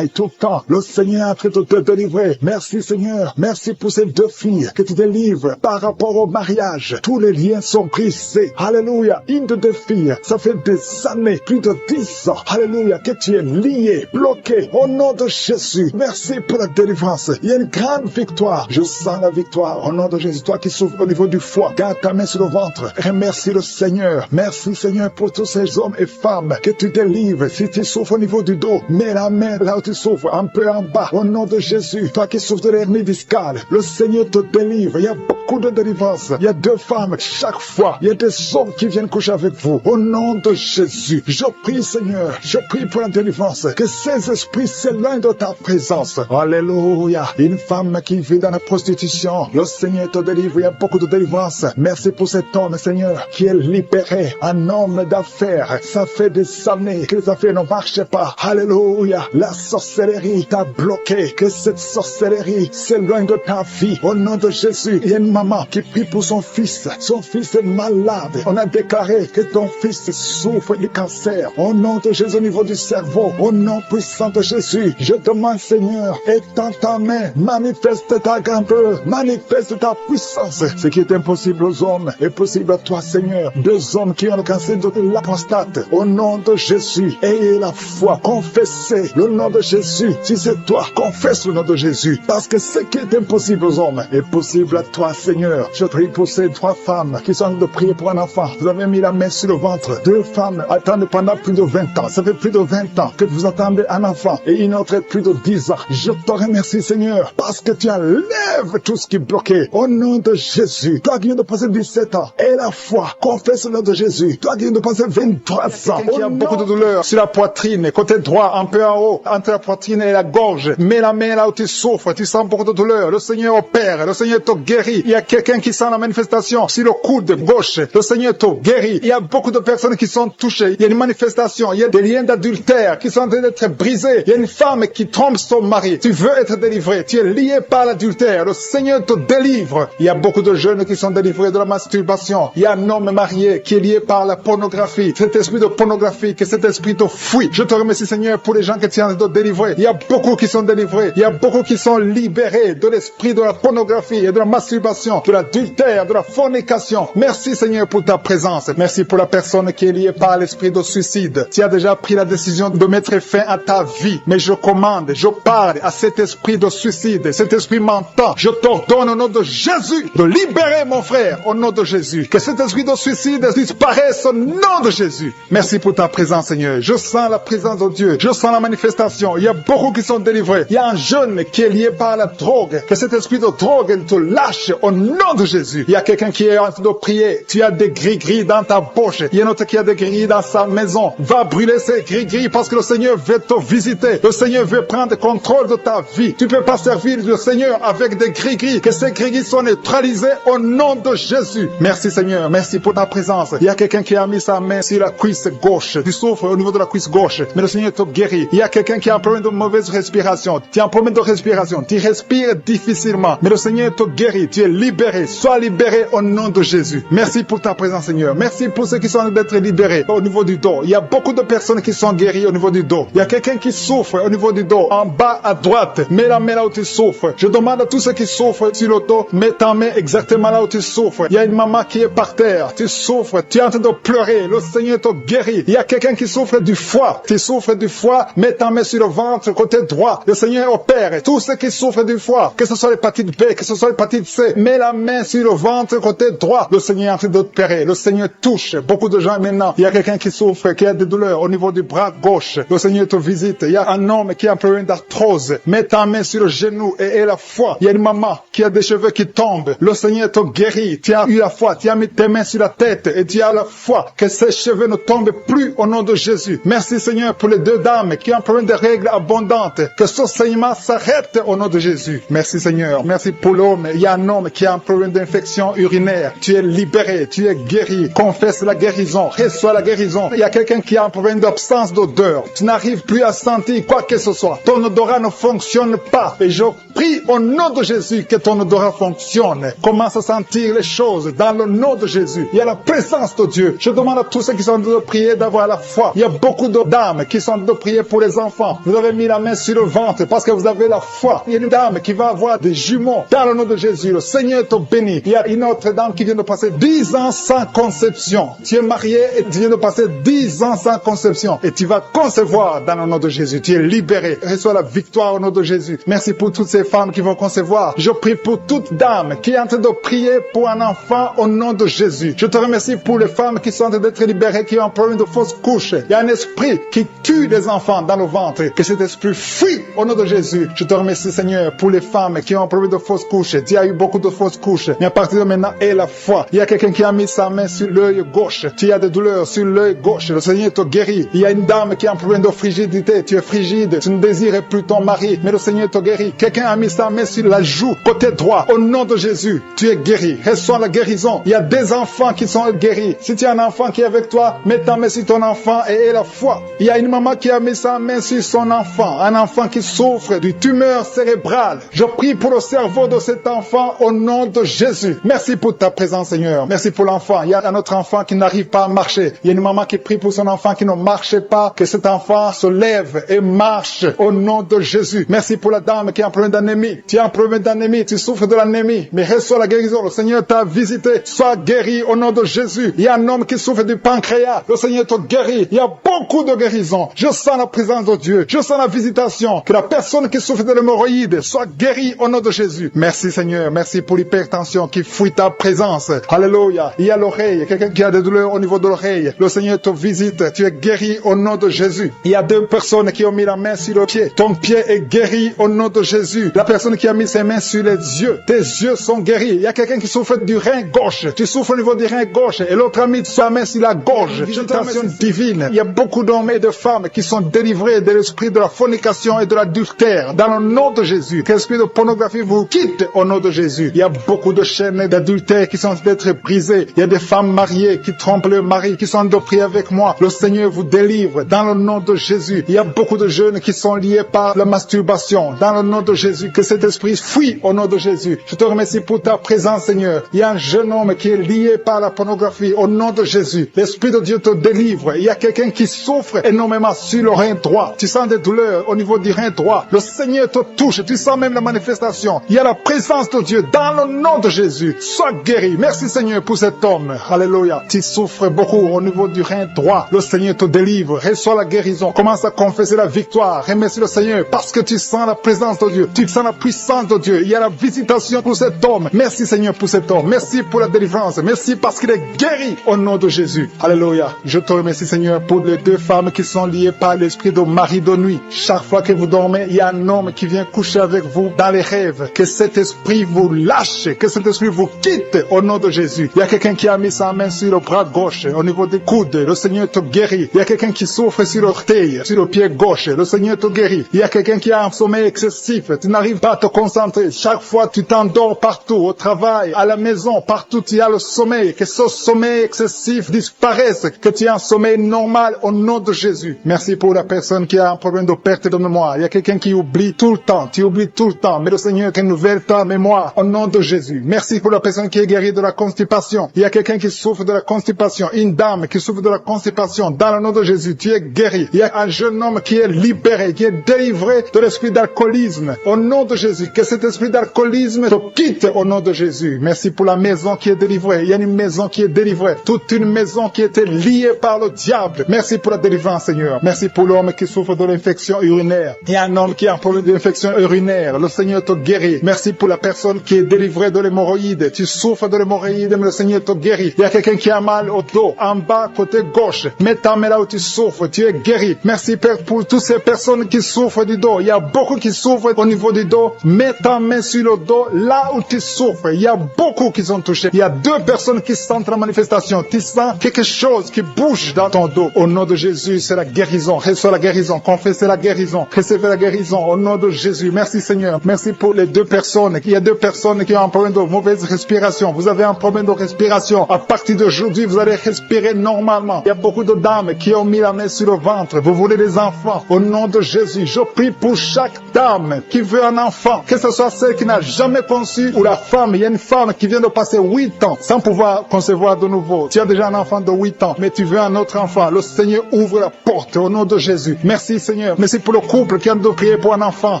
tout le temps. Le Seigneur est en train de te délivrer. Merci Seigneur. Merci pour ces 2 filles que tu délivres par rapport au mariage. Tous les liens sont brisés. Alléluia. Une de 2 filles, ça fait des années, plus de 10 ans. Alléluia. Que tu es lié, bloqué. Au nom de Jésus. Merci pour la délivrance. Il y a une grande victoire. Je sens la victoire. Au nom de Jésus. Toi qui souffres au niveau du foie, garde ta main sur le ventre. Remercie le Seigneur. Merci Seigneur pour tous ces hommes et femmes que tu délivres. Si tu souffres au niveau du dos, mets la main là où tu souffres, un peu en bas. Au nom de Jésus. Toi qui souffres de l'hernie discale, le Seigneur te délivre. Il y a beaucoup de délivrance. Il y a 2 femmes chaque fois. Il y a des hommes qui viennent coucher avec vous. Au nom de Jésus. Je prie Seigneur. Je prie pour la délivrance. Que ces esprits s'éloignent de ta présence. Alléluia. Une femme qui vit dans la prostitution, le Seigneur te délivre. Il y a beaucoup de délivrance. Merci pour cet homme, Seigneur, qui est libéré. Un homme d'affaires. Ça fait des années que les affaires ne marchaient pas. Alléluia. La sorcellerie t'a bloqué. Que cette sorcellerie s'éloigne de ta vie. Au nom de Jésus. Il y a une maman qui prie pour son fils. Son fils est malade. On a déclaré que ton fils souffre du cancer. Au nom de Jésus, au niveau du cerveau. Au nom puissant de Jésus. Je demande, Seigneur, étends ta main. Manifeste ta grandeur. Manifeste ta puissance. Ce qui est impossible aux hommes est possible à toi, Seigneur. 2 hommes qui ont le cancer de la prostate. Au nom de Jésus, ayez la foi. Confessez le nom de Jésus. Si c'est toi, confesse le nom de Jésus. Parce que ce qui est impossible aux hommes est possible à toi, Seigneur. Je prie pour ces 3 femmes qui sont en train de prier pour un enfant. Vous avez mis la main sur le ventre. 2 femmes attendent pendant plus de 20 ans. Ça fait plus de 20 ans que vous attendez un enfant. Et une autre plus de 10 ans. Je te remercie, Seigneur, parce que tu enlèves tout ce qui est bloqué. Au nom de Jésus. Toi qui viens de passer 17 ans. Et la foi. Confesse le nom de Jésus. Toi qui viens de passer 23 ans. Il y a beaucoup de douleur sur la poitrine. Côté droit, un peu en haut. Entre la poitrine et la gorge. Mets la main là où tu souffres. Tu sens beaucoup de douleur. Le Seigneur opère. Le Seigneur te guérit. Il y a quelqu'un qui sent la manifestation sur le coude gauche. Le Seigneur te guérit. Il y a beaucoup de personnes qui sont touchées. Il y a une manifestation. Il y a des liens d'adultère qui sont en train d'être brisés. Il y a une femme qui trompe son mari. Tu veux être délivré. Tu es lié par l'adultère. Le Seigneur te délivre. Il y a beaucoup de jeunes qui sont délivrés de la masturbation. Il y a un homme marié qui est lié par la pornographie. Cet esprit de pornographie, que cet esprit te fuit. Je te remercie, Seigneur, pour les gens que tu es en train de délivrer. Il y a beaucoup qui sont délivrés. Il y a beaucoup qui sont libérés de l'esprit de la pornographie et de la masturbation, de l'adultère, de la fornication. Merci, Seigneur, pour ta présence. Merci pour la personne qui est liée par l'esprit de suicide. Tu as déjà pris la décision de mettre fin à ta vie. Mais je commande, je parle à cet esprit de suicide, cet esprit mentant. Je t'ordonne au nom de Jésus de libérer mon frère au nom de Jésus. Que cet esprit de suicide disparaisse au nom de Jésus. Merci. Merci pour ta présence, Seigneur. Je sens la présence de Dieu. Je sens la manifestation. Il y a beaucoup qui sont délivrés. Il y a un jeune qui est lié par la drogue. Que cet esprit de drogue te lâche au nom de Jésus. Il y a quelqu'un qui est en train de prier. Tu as des gris-gris dans ta bouche. Il y a un autre qui a des gris-gris dans sa maison. Va brûler ces gris-gris parce que le Seigneur veut te visiter. Le Seigneur veut prendre contrôle de ta vie. Tu ne peux pas servir le Seigneur avec des gris-gris. Que ces gris-gris soient neutralisés au nom de Jésus. Merci Seigneur. Merci pour ta présence. Il y a quelqu'un qui a mis sa main sur la cuisse gauche. Tu souffres au niveau de la cuisse gauche. Mais le Seigneur te guérit. Il y a quelqu'un qui a un problème de mauvaise respiration. Tu as un problème de respiration. Tu respires difficilement. Mais le Seigneur te guérit. Tu es libéré. Sois libéré au nom de Jésus. Merci pour ta présence Seigneur. Merci pour ceux qui sont en train d'être libérés au niveau du dos. Il y a beaucoup de personnes qui sont guéries au niveau du dos. Il y a quelqu'un qui souffre au niveau du dos. En bas à droite. Mets la main là où tu souffres. Je demande à tous ceux qui souffrent sur le dos. Mets ta main exactement là où tu souffres. Il y a une maman qui est par terre. Tu souffres. Tu es en train de pleurer. Le Seigneur te guérit. Il y a quelqu'un qui souffre du foie. Tu souffres du foie. Mets ta main sur le ventre côté droit. Le Seigneur opère. Tous ceux qui souffrent du foie, que ce soit l'hépatite B, que ce soit l'hépatite C, mets la main sur le ventre côté droit. Le Seigneur est en train d'opérer. Le Seigneur touche beaucoup de gens maintenant. Il y a quelqu'un qui souffre, qui a des douleurs au niveau du bras gauche. Le Seigneur te visite. Il y a un homme qui a un problème d'arthrose. Mets ta main sur le genou et la foi. Il y a une maman qui a des cheveux qui tombent. Le Seigneur te guérit. Tu as eu la foi. Tu as mis tes mains sur la tête et tu as la foi que ces cheveux ne tombent plus au nom de Jésus. Merci Seigneur pour les deux dames qui ont un problème de règles abondantes. Que ce saignement s'arrête au nom de Jésus. Merci Seigneur. Merci pour l'homme. Il y a un homme qui a un problème d'infection urinaire. Tu es libéré. Tu es guéri. Confesse la guérison. Reçois la guérison. Il y a quelqu'un qui a un problème d'absence d'odeur. Tu n'arrives plus à sentir quoi que ce soit. Ton odorat ne fonctionne pas. Et je prie au nom de Jésus que ton odorat fonctionne. Commence à sentir les choses dans le nom de Jésus. Il y a la présence de Dieu. Je demande à tous ceux qui sont en train de prier d'avoir la foi. Il y a beaucoup de dames qui sont en train de prier pour les enfants. Vous avez mis la main sur le ventre parce que vous avez la foi. Il y a une dame qui va avoir des jumeaux dans le nom de Jésus. Le Seigneur te bénit. Il y a une autre dame qui vient de passer 10 ans sans conception. Tu es marié et tu viens de passer 10 ans sans conception. Et tu vas concevoir dans le nom de Jésus. Tu es libéré. Reçois la victoire au nom de Jésus. Merci pour toutes ces femmes qui vont concevoir. Je prie pour toute dame qui est en train de prier pour un enfant au nom de Jésus. Je te remercie pour les femmes qui sont en train d'être libérées, qui ont un problème de fausse couche. Il y a un esprit qui tue les enfants dans le ventre. Que cet esprit fuit au nom de Jésus. Je te remercie Seigneur pour les femmes qui ont un problème de fausse couche. Tu as eu beaucoup de fausses couches. Mais à partir de maintenant, aie la foi. Il y a quelqu'un qui a mis sa main sur l'œil gauche. Tu as des douleurs sur l'œil gauche. Le Seigneur te guérit. Il y a une dame qui a un problème de frigidité. Tu es frigide. Tu ne désires plus ton mari. Mais le Seigneur te guérit. Quelqu'un a mis sa main sur la joue côté droit. Au nom de Jésus, tu es guéri. Reçois la guérison. Il y a des enfants qui sont guéris. Si tu as un enfant qui est avec toi, mets ta main sur ton enfant et aie la foi. Il y a une maman qui a mis sa main sur son enfant. Un enfant qui souffre d'une tumeur cérébrale. Je prie pour le cerveau de cet enfant au nom de Jésus. Merci pour ta présence, Seigneur. Merci pour l'enfant. Il y a un autre enfant qui n'arrive pas à marcher. Il y a une maman qui prie pour son enfant qui ne marche pas. Que cet enfant se lève et marche au nom de Jésus. Merci pour la dame qui a un problème d'anémie. Tu as un problème d'anémie. Tu souffres de l'anémie. Mais reçois la guérison. Le Seigneur t'a visité. Sois guéri au nom de Jésus. Il y a un homme qui souffre du pancréas. Le Seigneur te guérit. Il y a beaucoup de guérisons. Je sens la présence de Dieu. Je sens la visitation. Que la personne qui souffre de l'hémorroïde soit guérie au nom de Jésus. Merci Seigneur. Merci pour l'hypertension qui fuit ta présence. Alléluia. Il y a l'oreille. Quelqu'un qui a des douleurs au niveau de l'oreille. Le Seigneur te visite. Tu es guéri au nom de Jésus. Il y a deux personnes qui ont mis la main sur le pied. Ton pied est guéri au nom de Jésus. La personne qui a mis ses mains sur les yeux. Tes yeux sont guéris. Il y a quelqu'un qui souffre du rein gauche. Tu souffres au niveau du rein gauche. Et l'autre a mis sa main sur la gorge. Visitation divine. Il y a beaucoup d'hommes et de femmes qui sont délivrés de l'esprit de la fornication et de l'adultère. Dans le nom de Jésus. Que l'esprit de pornographie vous quitte au nom de Jésus. Il y a beaucoup de chaînes d'adultère qui sont d'être brisées. Il y a des femmes mariées qui trompent leur mari, qui sont de prier avec moi. Le Seigneur vous délivre dans le nom de Jésus. Il y a beaucoup de jeunes qui sont liés par la masturbation. Dans le nom de Jésus. Que cet esprit fuit au nom de Jésus. Je te remercie pour ta présence, Seigneur. Il y a un jeune homme qui est lié par la pornographie au nom de Jésus. L'Esprit de Dieu te délivre. Il y a quelqu'un qui souffre énormément sur le rein droit. Tu sens des douleurs au niveau du rein droit. Le Seigneur te touche. Tu sens même la manifestation. Il y a la présence de Dieu dans le nom de Jésus. Sois guéri. Merci Seigneur pour cet homme. Alléluia. Tu souffres beaucoup au niveau du rein droit. Le Seigneur te délivre. Reçois la guérison. Commence à confesser la victoire. Remercie le Seigneur parce que tu sens la présence de Dieu. Tu sens la puissance de Dieu. Il y a la visitation pour cet homme. Merci Seigneur pour cet homme. Merci pour la délivrance. Merci parce qu'il est guéri au nom de Jésus. Alléluia. Je te remercie, Seigneur, pour les deux femmes qui sont liées par l'esprit de mari de nuit. Chaque fois que vous dormez, il y a un homme qui vient coucher avec vous dans les rêves. Que cet esprit vous lâche, que cet esprit vous quitte au nom de Jésus. Il y a quelqu'un qui a mis sa main sur le bras gauche, au niveau des coudes. Le Seigneur te guérit. Il y a quelqu'un qui souffre sur l'orteil, sur le pied gauche. Le Seigneur te guérit. Il y a quelqu'un qui a un sommeil excessif. Tu n'arrives pas à te concentrer. Chaque fois, tu t'endors partout, au travail, à la maison, partout, tu as le sommeil. Que ce sommeil excessif disparaisse. Que tu aies un sommeil normal au nom de Jésus. Merci pour la personne qui a un problème de perte de mémoire. Il y a quelqu'un qui oublie tout le temps. Tu oublies tout le temps. Mais le Seigneur renouvelle ta mémoire au nom de Jésus. Merci pour la personne qui est guérie de la constipation. Il y a quelqu'un qui souffre de la constipation. Une dame qui souffre de la constipation. Dans le nom de Jésus, tu es guéri. Il y a un jeune homme qui est libéré, qui est délivré de l'esprit d'alcoolisme. Au nom de Jésus, que cet esprit d'alcoolisme te quitte au nom de Jésus. Merci pour la maison qui est délivrée. Il y a une maison qui est délivrée. Toute une maison qui était liée par le diable. Merci pour la délivrance, Seigneur. Merci pour l'homme qui souffre de l'infection urinaire. Il y a un homme qui a un problème d'infection urinaire. Le Seigneur te guérit. Merci pour la personne qui est délivrée de l'hémorroïde. Tu souffres de l'hémorroïde, mais le Seigneur te guérit. Il y a quelqu'un qui a mal au dos, en bas, côté gauche. Mets ta main là où tu souffres. Tu es guéri. Merci, Père, pour toutes ces personnes qui souffrent du dos. Il y a beaucoup qui souffrent au niveau du dos. Mets ta main sur le dos, là où tu souffres. Il y a beaucoup qui sont touchés. Il y a deux personnes qui sentent la manifestation. Tu sens quelque chose qui bouge dans ton dos. Au nom de Jésus, c'est la guérison. Reçois la guérison. Confessez la guérison. Recevez la guérison. Au nom de Jésus. Merci, Seigneur. Merci pour les deux personnes. Il y a deux personnes qui ont un problème de mauvaise respiration. Vous avez un problème de respiration. À partir d'aujourd'hui, vous allez respirer normalement. Il y a beaucoup de dames qui ont mis la main sur le ventre. Vous voulez des enfants. Au nom de Jésus, je prie pour chaque dame qui veut un enfant. Que ce soit celle qui n'a jamais conçu ou la femme. Il y a une femme qui vient de passer 8 ans sans pouvoir concevoir de nouveau. Tu as déjà un enfant de 8 ans, mais tu veux un autre enfant. Le Seigneur ouvre la porte au nom de Jésus. Merci, Seigneur. Merci pour le couple qui vient de prier pour un enfant.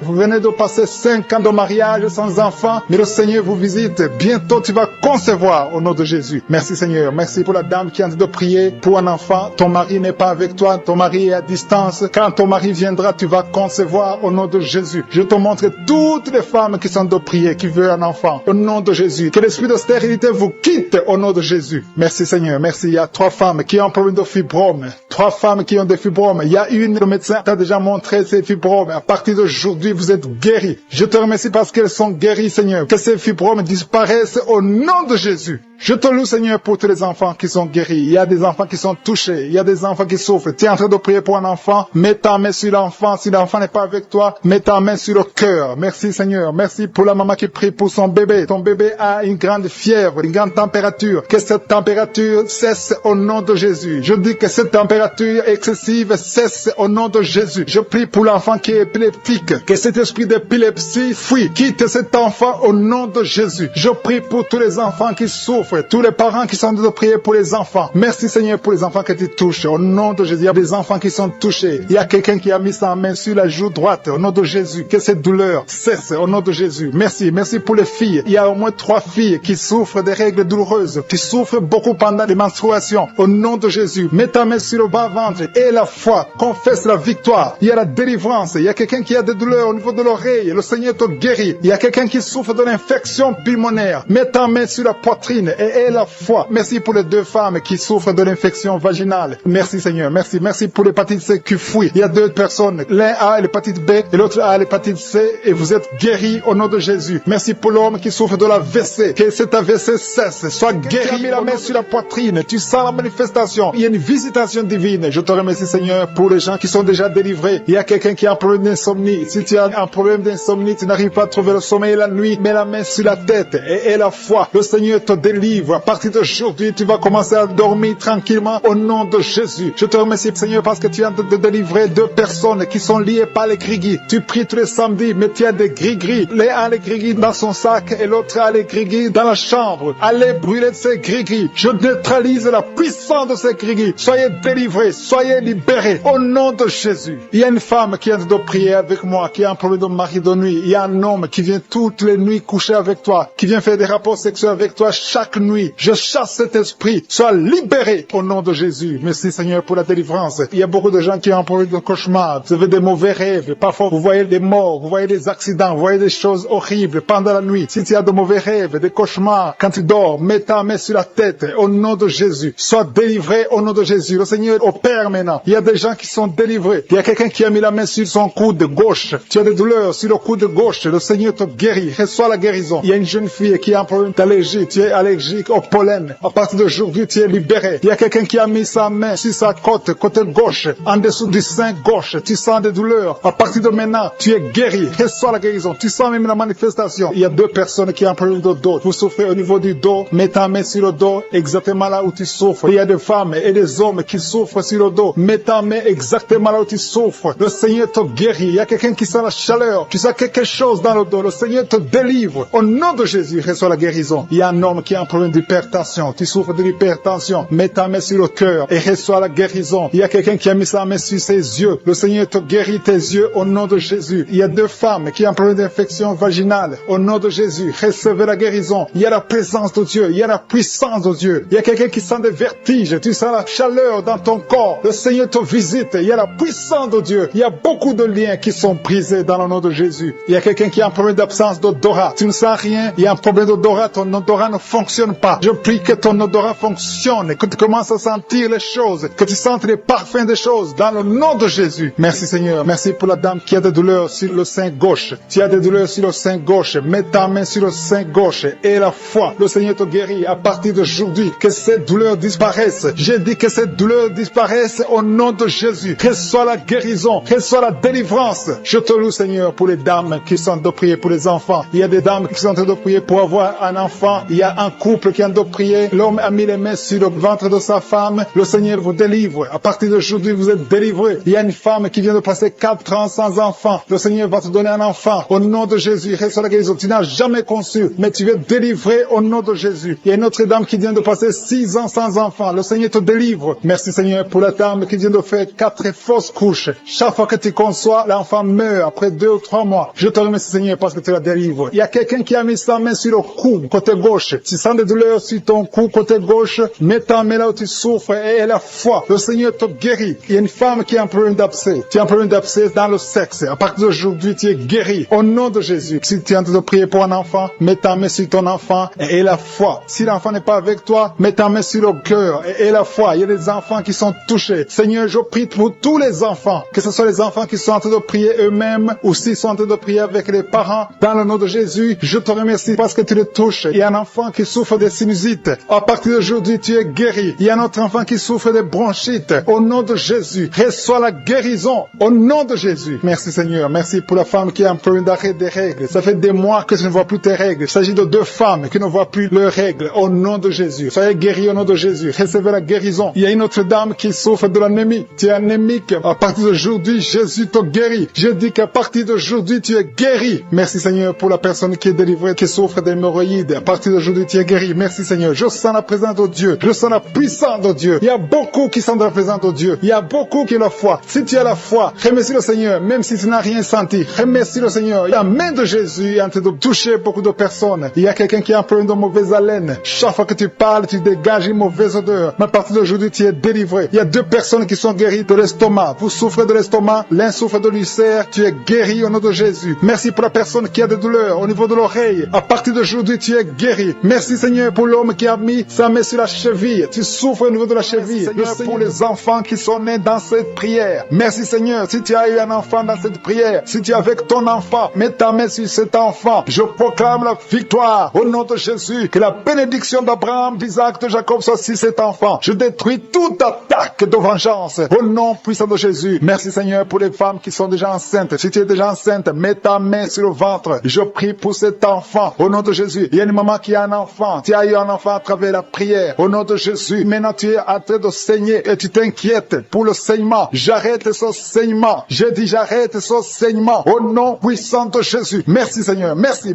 Vous venez de passer 5 ans de mariage sans enfant, mais le Seigneur vous visite. Bientôt, tu vas concevoir au nom de Jésus. Merci, Seigneur. Merci pour la dame qui vient de prier pour un enfant. Ton mari n'est pas avec toi. Ton mari est à distance. Quand ton mari viendra, tu vas concevoir au nom de Jésus. Je te montre toutes les femmes qui sont de prier, qui veulent un enfant. Au nom de Jésus. Que l'esprit de stérilité vous quitte au nom de Jésus. Merci, Seigneur. Merci. Il y a 3 femmes qui ont un problème de fibrome. 3 femmes qui ont des fibromes. Il y a une, le médecin t'a déjà montré ces fibromes. À partir d'aujourd'hui, vous êtes guéris. Je te remercie parce qu'elles sont guéries, Seigneur. Que ces fibromes disparaissent au nom de Jésus. Je te loue, Seigneur, pour tous les enfants qui sont guéris. Il y a des enfants qui sont touchés. Il y a des enfants qui souffrent. Tu es en train de prier pour un enfant. Mets ta main sur l'enfant. Si l'enfant n'est pas avec toi, mets ta main sur le cœur. Merci, Seigneur. Merci pour la maman qui prie pour son bébé. Ton bébé a une grande fièvre, une grande température. Que cette température cesse au nom de Jésus. Je dis que cette température excessive cesse au nom de Jésus. Je prie pour l'enfant qui est épileptique. Que cet esprit d'épilepsie fuit. Quitte cet enfant au nom de Jésus. Je prie pour tous les enfants qui souffrent. Tous les parents qui sont de prier pour les enfants. Merci, Seigneur, pour les enfants que tu touches. Au nom de Jésus, il y a des enfants qui sont touchés. Il y a quelqu'un qui a mis sa main sur la joue droite. Au nom de Jésus, que cette douleur cesse. Au nom de Jésus. Merci. Merci pour les filles. Il y a au moins 3 filles qui souffrent des règles douloureuses, qui souffrent beaucoup pendant les menstruations. Au nom de Jésus, mets ta main sur le bas-ventre et la foi. Confesse la victoire. Il y a la délivrance. Il y a quelqu'un qui a des douleurs au niveau de l'oreille. Le Seigneur te guérit. Il y a quelqu'un qui souffre de l'infection pulmonaire. Mets ta main sur la poitrine et la foi. Merci pour les 2 femmes qui souffrent de l'infection vaginale. Merci, Seigneur. Merci. Merci pour l'hépatite C qui fuit. Il y a 2 personnes. L'un a l'hépatite B et l'autre a l'hépatite C et vous êtes guéris au nom de Jésus. Merci pour l'homme qui souffre de l'AVC. Que cet AVC cesse. Sois guéri. Tu as mis la main sur la poitrine. Tu sens la manifestation. Il y a une visitation divine. Je te remercie, Seigneur, pour les gens qui sont déjà délivrés. Il y a quelqu'un qui a un problème d'insomnie. Si tu as un problème d'insomnie, tu n'arrives pas à trouver le sommeil la nuit, mets la main sur la tête et la foi. Le Seigneur te délivre. À partir d'aujourd'hui, tu vas commencer à dormir tranquillement au nom de Jésus. Je te remercie, Seigneur, parce que tu viens de délivrer 2 personnes qui sont liées par les gris-gris. Tu pries tous les samedis, mais tu as des gris-gris. L'un a les gris-gris dans son sac et l'autre a les gris-gris dans la chambre. Allez brûler ces gris-gris. Je neutralise la puissance de ces gris-gris. Soyez délivrés, soyez libérés au nom de Jésus. Il y a une femme qui vient de prier avec moi, qui a un problème de mari de nuit. Il y a un homme qui vient toutes les nuits coucher avec toi, qui vient faire des rapports sexuels avec toi chaque nuit. Je chasse cet esprit. Sois libéré au nom de Jésus. Merci, Seigneur, pour la délivrance. Il y a beaucoup de gens qui ont un problème de cauchemar. Vous avez des mauvais rêves. Parfois, vous voyez des morts, vous voyez des accidents, vous voyez des choses horribles pendant la nuit. Si tu as de mauvais rêves, des cauchemars, quand tu dors, mets ta main sur la tête au nom de Jésus. Sois délivré délivré au nom de Jésus. Le Seigneur opère maintenant. Il y a des gens qui sont délivrés. Il y a quelqu'un qui a mis la main sur son coude gauche. Tu as des douleurs sur le coude gauche. Le Seigneur te guérit. Reçois la guérison. Il y a une jeune fille qui a un problème d'allergie. Tu es allergique au pollen. À partir d'aujourd'hui, tu es libéré. Il y a quelqu'un qui a mis sa main sur sa côte, côté gauche, en dessous du sein gauche. Tu sens des douleurs. À partir de maintenant, tu es guéri. Reçois la guérison. Tu sens même la manifestation. Il y a deux personnes qui ont un problème de dos. Vous souffrez au niveau du dos. Mets ta main sur le dos, exactement là où tu souffres. Il y a des femmes et des hommes qui souffrent sur le dos. Mets ta main exactement là où tu souffres. Le Seigneur te guérit. Il y a quelqu'un qui sent la chaleur. Tu sens quelque chose dans le dos. Le Seigneur te délivre. Au nom de Jésus, reçois la guérison. Il y a un homme qui a un problème d'hypertension. Tu souffres de l'hypertension. Mets ta main sur le cœur et reçois la guérison. Il y a quelqu'un qui a mis sa main sur ses yeux. Le Seigneur te guérit tes yeux au nom de Jésus. Il y a deux femmes qui ont un problème d'infection vaginale. Au nom de Jésus, recevez la guérison. Il y a la présence de Dieu. Il y a la puissance de Dieu. Il y a quelqu'un qui sent des vertiges. Tu sens la chaleur dans ton corps. Le Seigneur te visite. Il y a la puissance de Dieu. Il y a beaucoup de liens qui sont brisés dans le nom de Jésus. Il y a quelqu'un qui a un problème d'absence d'odorat. Tu ne sens rien. Il y a un problème d'odorat. Ton odorat ne fonctionne pas. Je prie que ton odorat fonctionne. Que tu commences à sentir les choses. Que tu sentes les parfums des choses dans le nom de Jésus. Merci Seigneur. Merci pour la dame qui a des douleurs sur le sein gauche. Tu as des douleurs sur le sein gauche. Mets ta main sur le sein gauche et la foi. Le Seigneur te guérit à partir d'aujourd'hui. Que ces douleurs disparaissent. J'ai dit que ces douleurs disparaissent au nom de Jésus. Reçois la guérison. Reçois la délivrance. Je te loue Seigneur pour les dames qui sont en train de prier pour les enfants. Il y a des dames qui sont en train de prier pour avoir un enfant. Il y a un couple qui est en train de prier. L'homme a mis les mains sur le ventre de sa femme. Le Seigneur vous délivre. À partir d'aujourd'hui, vous êtes délivrés. Il y a une femme qui vient de passer 4 ans sans enfant. Le Seigneur va te donner un enfant. Au nom de Jésus, reçois la guérison. Tu n'as jamais conçu, mais tu es délivré au nom de Jésus. Il y a une autre dame qui vient de passer 6 ans sans enfant. Le Seigneur te délivre. Merci Seigneur pour la dame qui vient de faire 4 fausses couches. Chaque fois que tu conçois, l'enfant meurt après 2 ou 3 mois. Je te remercie Seigneur parce que tu la délivres. Il y a quelqu'un qui a mis sa main sur le cou, côté gauche. Tu sens des douleurs sur ton cou, côté gauche. Mets ta main là où tu souffres et la foi. Le Seigneur te guérit. Il y a une femme qui a un problème d'abcès. Tu as un problème d'abcès dans le sexe. À partir d'aujourd'hui, tu es guéri. Au nom de Jésus. Si tu es en train de prier pour un enfant, mets ta main sur ton enfant et la foi. Si l'enfant n'est pas avec toi, mets ta main sur le cœur et la foi. Il y a des enfants qui sont touchés. Seigneur, je prie pour tous les enfants. Que ce soit les enfants qui sont en train de prier eux-mêmes ou s'ils sont en train de prier avec les parents. Dans le nom de Jésus, je te remercie parce que tu les touches. Il y a un enfant qui souffre de sinusite. À partir d'aujourd'hui, tu es guéri. Il y a un autre enfant qui souffre de bronchite. Au nom de Jésus, reçois la guérison. Au nom de Jésus. Merci Seigneur. Merci pour la femme qui a un problème d'arrêt des règles. Ça fait des mois que tu ne vois plus tes règles. Il s'agit de 2 femmes qui ne voient plus leurs règles. Au nom de Jésus. Soyez guéris au nom de Jésus. Recevez la guérison. Il y a une autre dame qui souffre de l'anémie. Tu es anémique. À partir d'aujourd'hui, Jésus te guérit. Je dis qu'à partir d'aujourd'hui, tu es guéri. Merci Seigneur pour la personne qui est délivrée, qui souffre d'hémorroïdes. À partir d'aujourd'hui, tu es guéri. Merci Seigneur. Je sens la présence de Dieu. Je sens la puissance de Dieu. Il y a beaucoup qui sont dans la présence de Dieu. Il y a beaucoup qui ont la foi. Si tu as la foi, remercie le Seigneur, même si tu n'as rien senti. Remercie le Seigneur. La main de Jésus est en train de toucher beaucoup de personnes. Il y a quelqu'un qui a un problème de mauvaise haleine. Chaque fois que tu parles, tu dégages une mauvaise odeur. Mais à partir d'aujourd'hui, tu es délivré. Il y a 2 personnes qui sont guéries de l'estomac. Vous souffrez de l'estomac, l'un souffre de l'ulcère. Tu es guéri au nom de Jésus. Merci pour la personne qui a des douleurs au niveau de l'oreille. À partir d'aujourd'hui, tu es guéri. Merci Seigneur pour l'homme qui a mis sa main sur la cheville. Tu souffres au niveau de la cheville. Merci Seigneur pour les enfants qui sont nés dans cette prière. Merci Seigneur. Si tu as eu un enfant dans cette prière, si tu es avec ton enfant, mets ta main sur cet enfant. Je proclame la victoire au nom de Jésus. Que la bénédiction d'Abraham, d'Isaac, de Jacob soit sur cet enfant. Je détruis toute attaque de vengeance au nom puissant de Jésus. Merci Seigneur pour les femmes qui sont déjà enceintes. Si tu es déjà enceinte, mets ta main sur le ventre. Je prie pour cet enfant au nom de Jésus. Il y a une maman qui a un enfant. Tu as eu un enfant à travers la prière au nom de Jésus. Maintenant tu es en train de saigner et tu t'inquiètes pour le saignement. J'arrête ce saignement. J'ai dit j'arrête ce saignement au nom puissant de Jésus. Merci Seigneur. Merci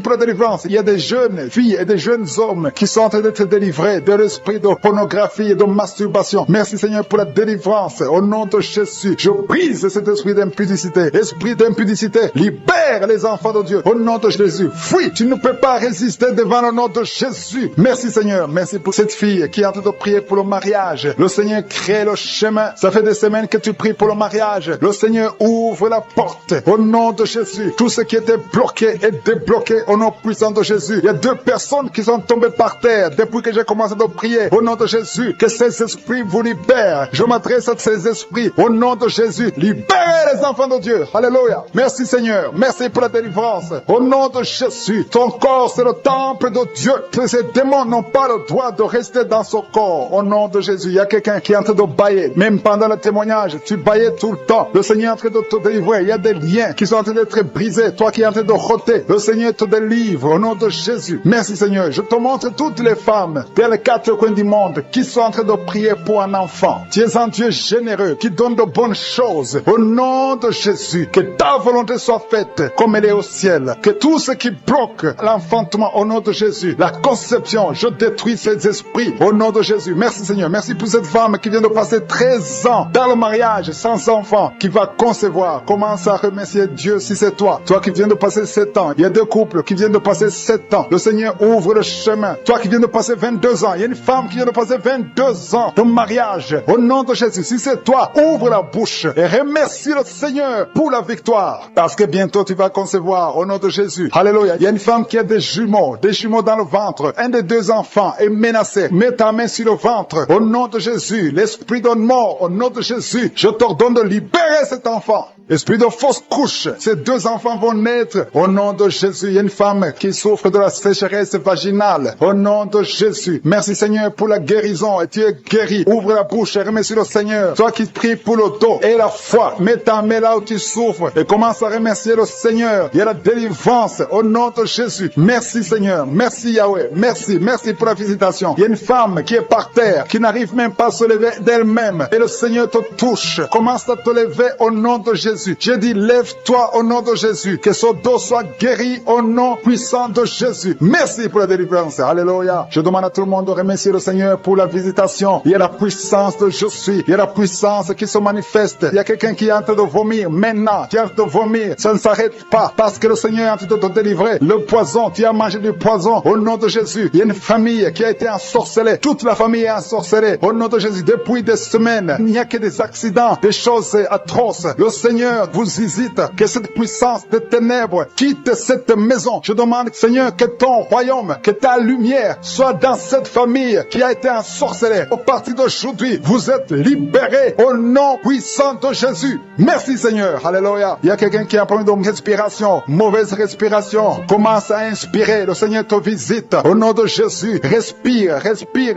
pour la délivrance. Il y a des jeunes filles et des jeunes hommes qui sont en train d'être délivrés de l'esprit de pornographie et de masturbation. Merci Seigneur pour la délivrance au nom de Jésus. Je brise cet esprit d'impudicité. Esprit d'impudicité, libère les enfants de Dieu au nom de Jésus. Fuis, tu ne peux pas résister devant le nom de Jésus. Merci Seigneur. Merci pour cette fille qui est en train de prier pour le mariage. Le Seigneur crée le chemin. Ça fait des semaines que tu pries pour le mariage. Le Seigneur ouvre la porte au nom de Jésus. Tout ce qui était bloqué est débloqué au nom puissant de Jésus. Il y a 2 personnes qui sont tombées par terre depuis que j'ai commencé à prier au nom de Jésus. Jésus, que ces esprits vous libèrent. Je m'adresse à ces esprits. Au nom de Jésus, libérez les enfants de Dieu. Alléluia. Merci Seigneur. Merci pour la délivrance. Au nom de Jésus, ton corps c'est le temple de Dieu. Ces démons n'ont pas le droit de rester dans son corps. Au nom de Jésus, il y a quelqu'un qui est en train de bailler. Même pendant le témoignage, tu baillais tout le temps. Le Seigneur est en train de te délivrer. Il y a des liens qui sont en train d'être brisés. Toi qui es en train de rôter, le Seigneur te délivre au nom de Jésus. Merci Seigneur. Je te montre toutes les femmes dans les quatre coins du monde qui sont en train de prier pour un enfant. Tu es un Dieu généreux qui donne de bonnes choses. Au nom de Jésus, que ta volonté soit faite comme elle est au ciel. Que tout ce qui bloque l'enfantement au nom de Jésus, la conception, je détruis ces esprits au nom de Jésus. Merci Seigneur. Merci pour cette femme qui vient de passer 13 ans dans le mariage sans enfant, qui va concevoir. Commence à remercier Dieu si c'est toi. Toi qui viens de passer 7 ans. Il y a 2 couples qui viennent de passer 7 ans. Le Seigneur ouvre le chemin. Toi qui viens de passer 22 ans. Il y a une femme qui vient de passer 22 ans de mariage. Au nom de Jésus, si c'est toi, ouvre la bouche et remercie le Seigneur pour la victoire. Parce que bientôt tu vas concevoir au nom de Jésus. Alléluia. Il y a une femme qui a des jumeaux dans le ventre. Un des 2 enfants est menacé. Mets ta main sur le ventre. Au nom de Jésus, l'esprit de mort, au nom de Jésus, je t'ordonne de libérer cet enfant. Esprit de fausse couche, ces 2 enfants vont naître. Au nom de Jésus, il y a une femme qui souffre de la sécheresse vaginale. Au nom de Jésus, merci Seigneur pour la guérison. Et tu es guéri. Ouvre la bouche et remercie le Seigneur. Toi qui pries pour le dos et la foi, mets ta main là où tu souffres et commence à remercier le Seigneur. Il y a la délivrance au nom de Jésus. Merci Seigneur. Merci Yahweh. Merci pour la visitation. Il y a une femme qui est par terre, qui n'arrive même pas à se lever d'elle-même. Et le Seigneur te touche. Commence à te lever au nom de Jésus. J'ai dit, lève-toi au nom de Jésus. Que son dos soit guéri au nom puissant de Jésus. Merci pour la délivrance. Alléluia. Je demande à tout le monde de remercier le Seigneur pour la visitation. Il y a la puissance de je suis. Il y a la puissance qui se manifeste. Il y a quelqu'un qui est en train de vomir. Maintenant, tu es en train de vomir. Ça ne s'arrête pas parce que le Seigneur est en train de te délivrer. Le poison, tu as mangé du poison au nom de Jésus. Il y a une famille qui a été ensorcelée. Toute la famille est ensorcelée au nom de Jésus. Depuis des semaines, il n'y a que des accidents, des choses atroces. Le Seigneur vous hésite. Que cette puissance de ténèbres quitte cette maison. Je demande, Seigneur, que ton royaume, que ta lumière soit dans cette famille qui a été ensorcelée. Au partir d'aujourd'hui, vous êtes libérés au nom puissant de Jésus. Merci Seigneur. Alléluia. Il y a quelqu'un qui a un problème de respiration, mauvaise respiration. Commence à inspirer. Le Seigneur te visite. Au nom de Jésus, respire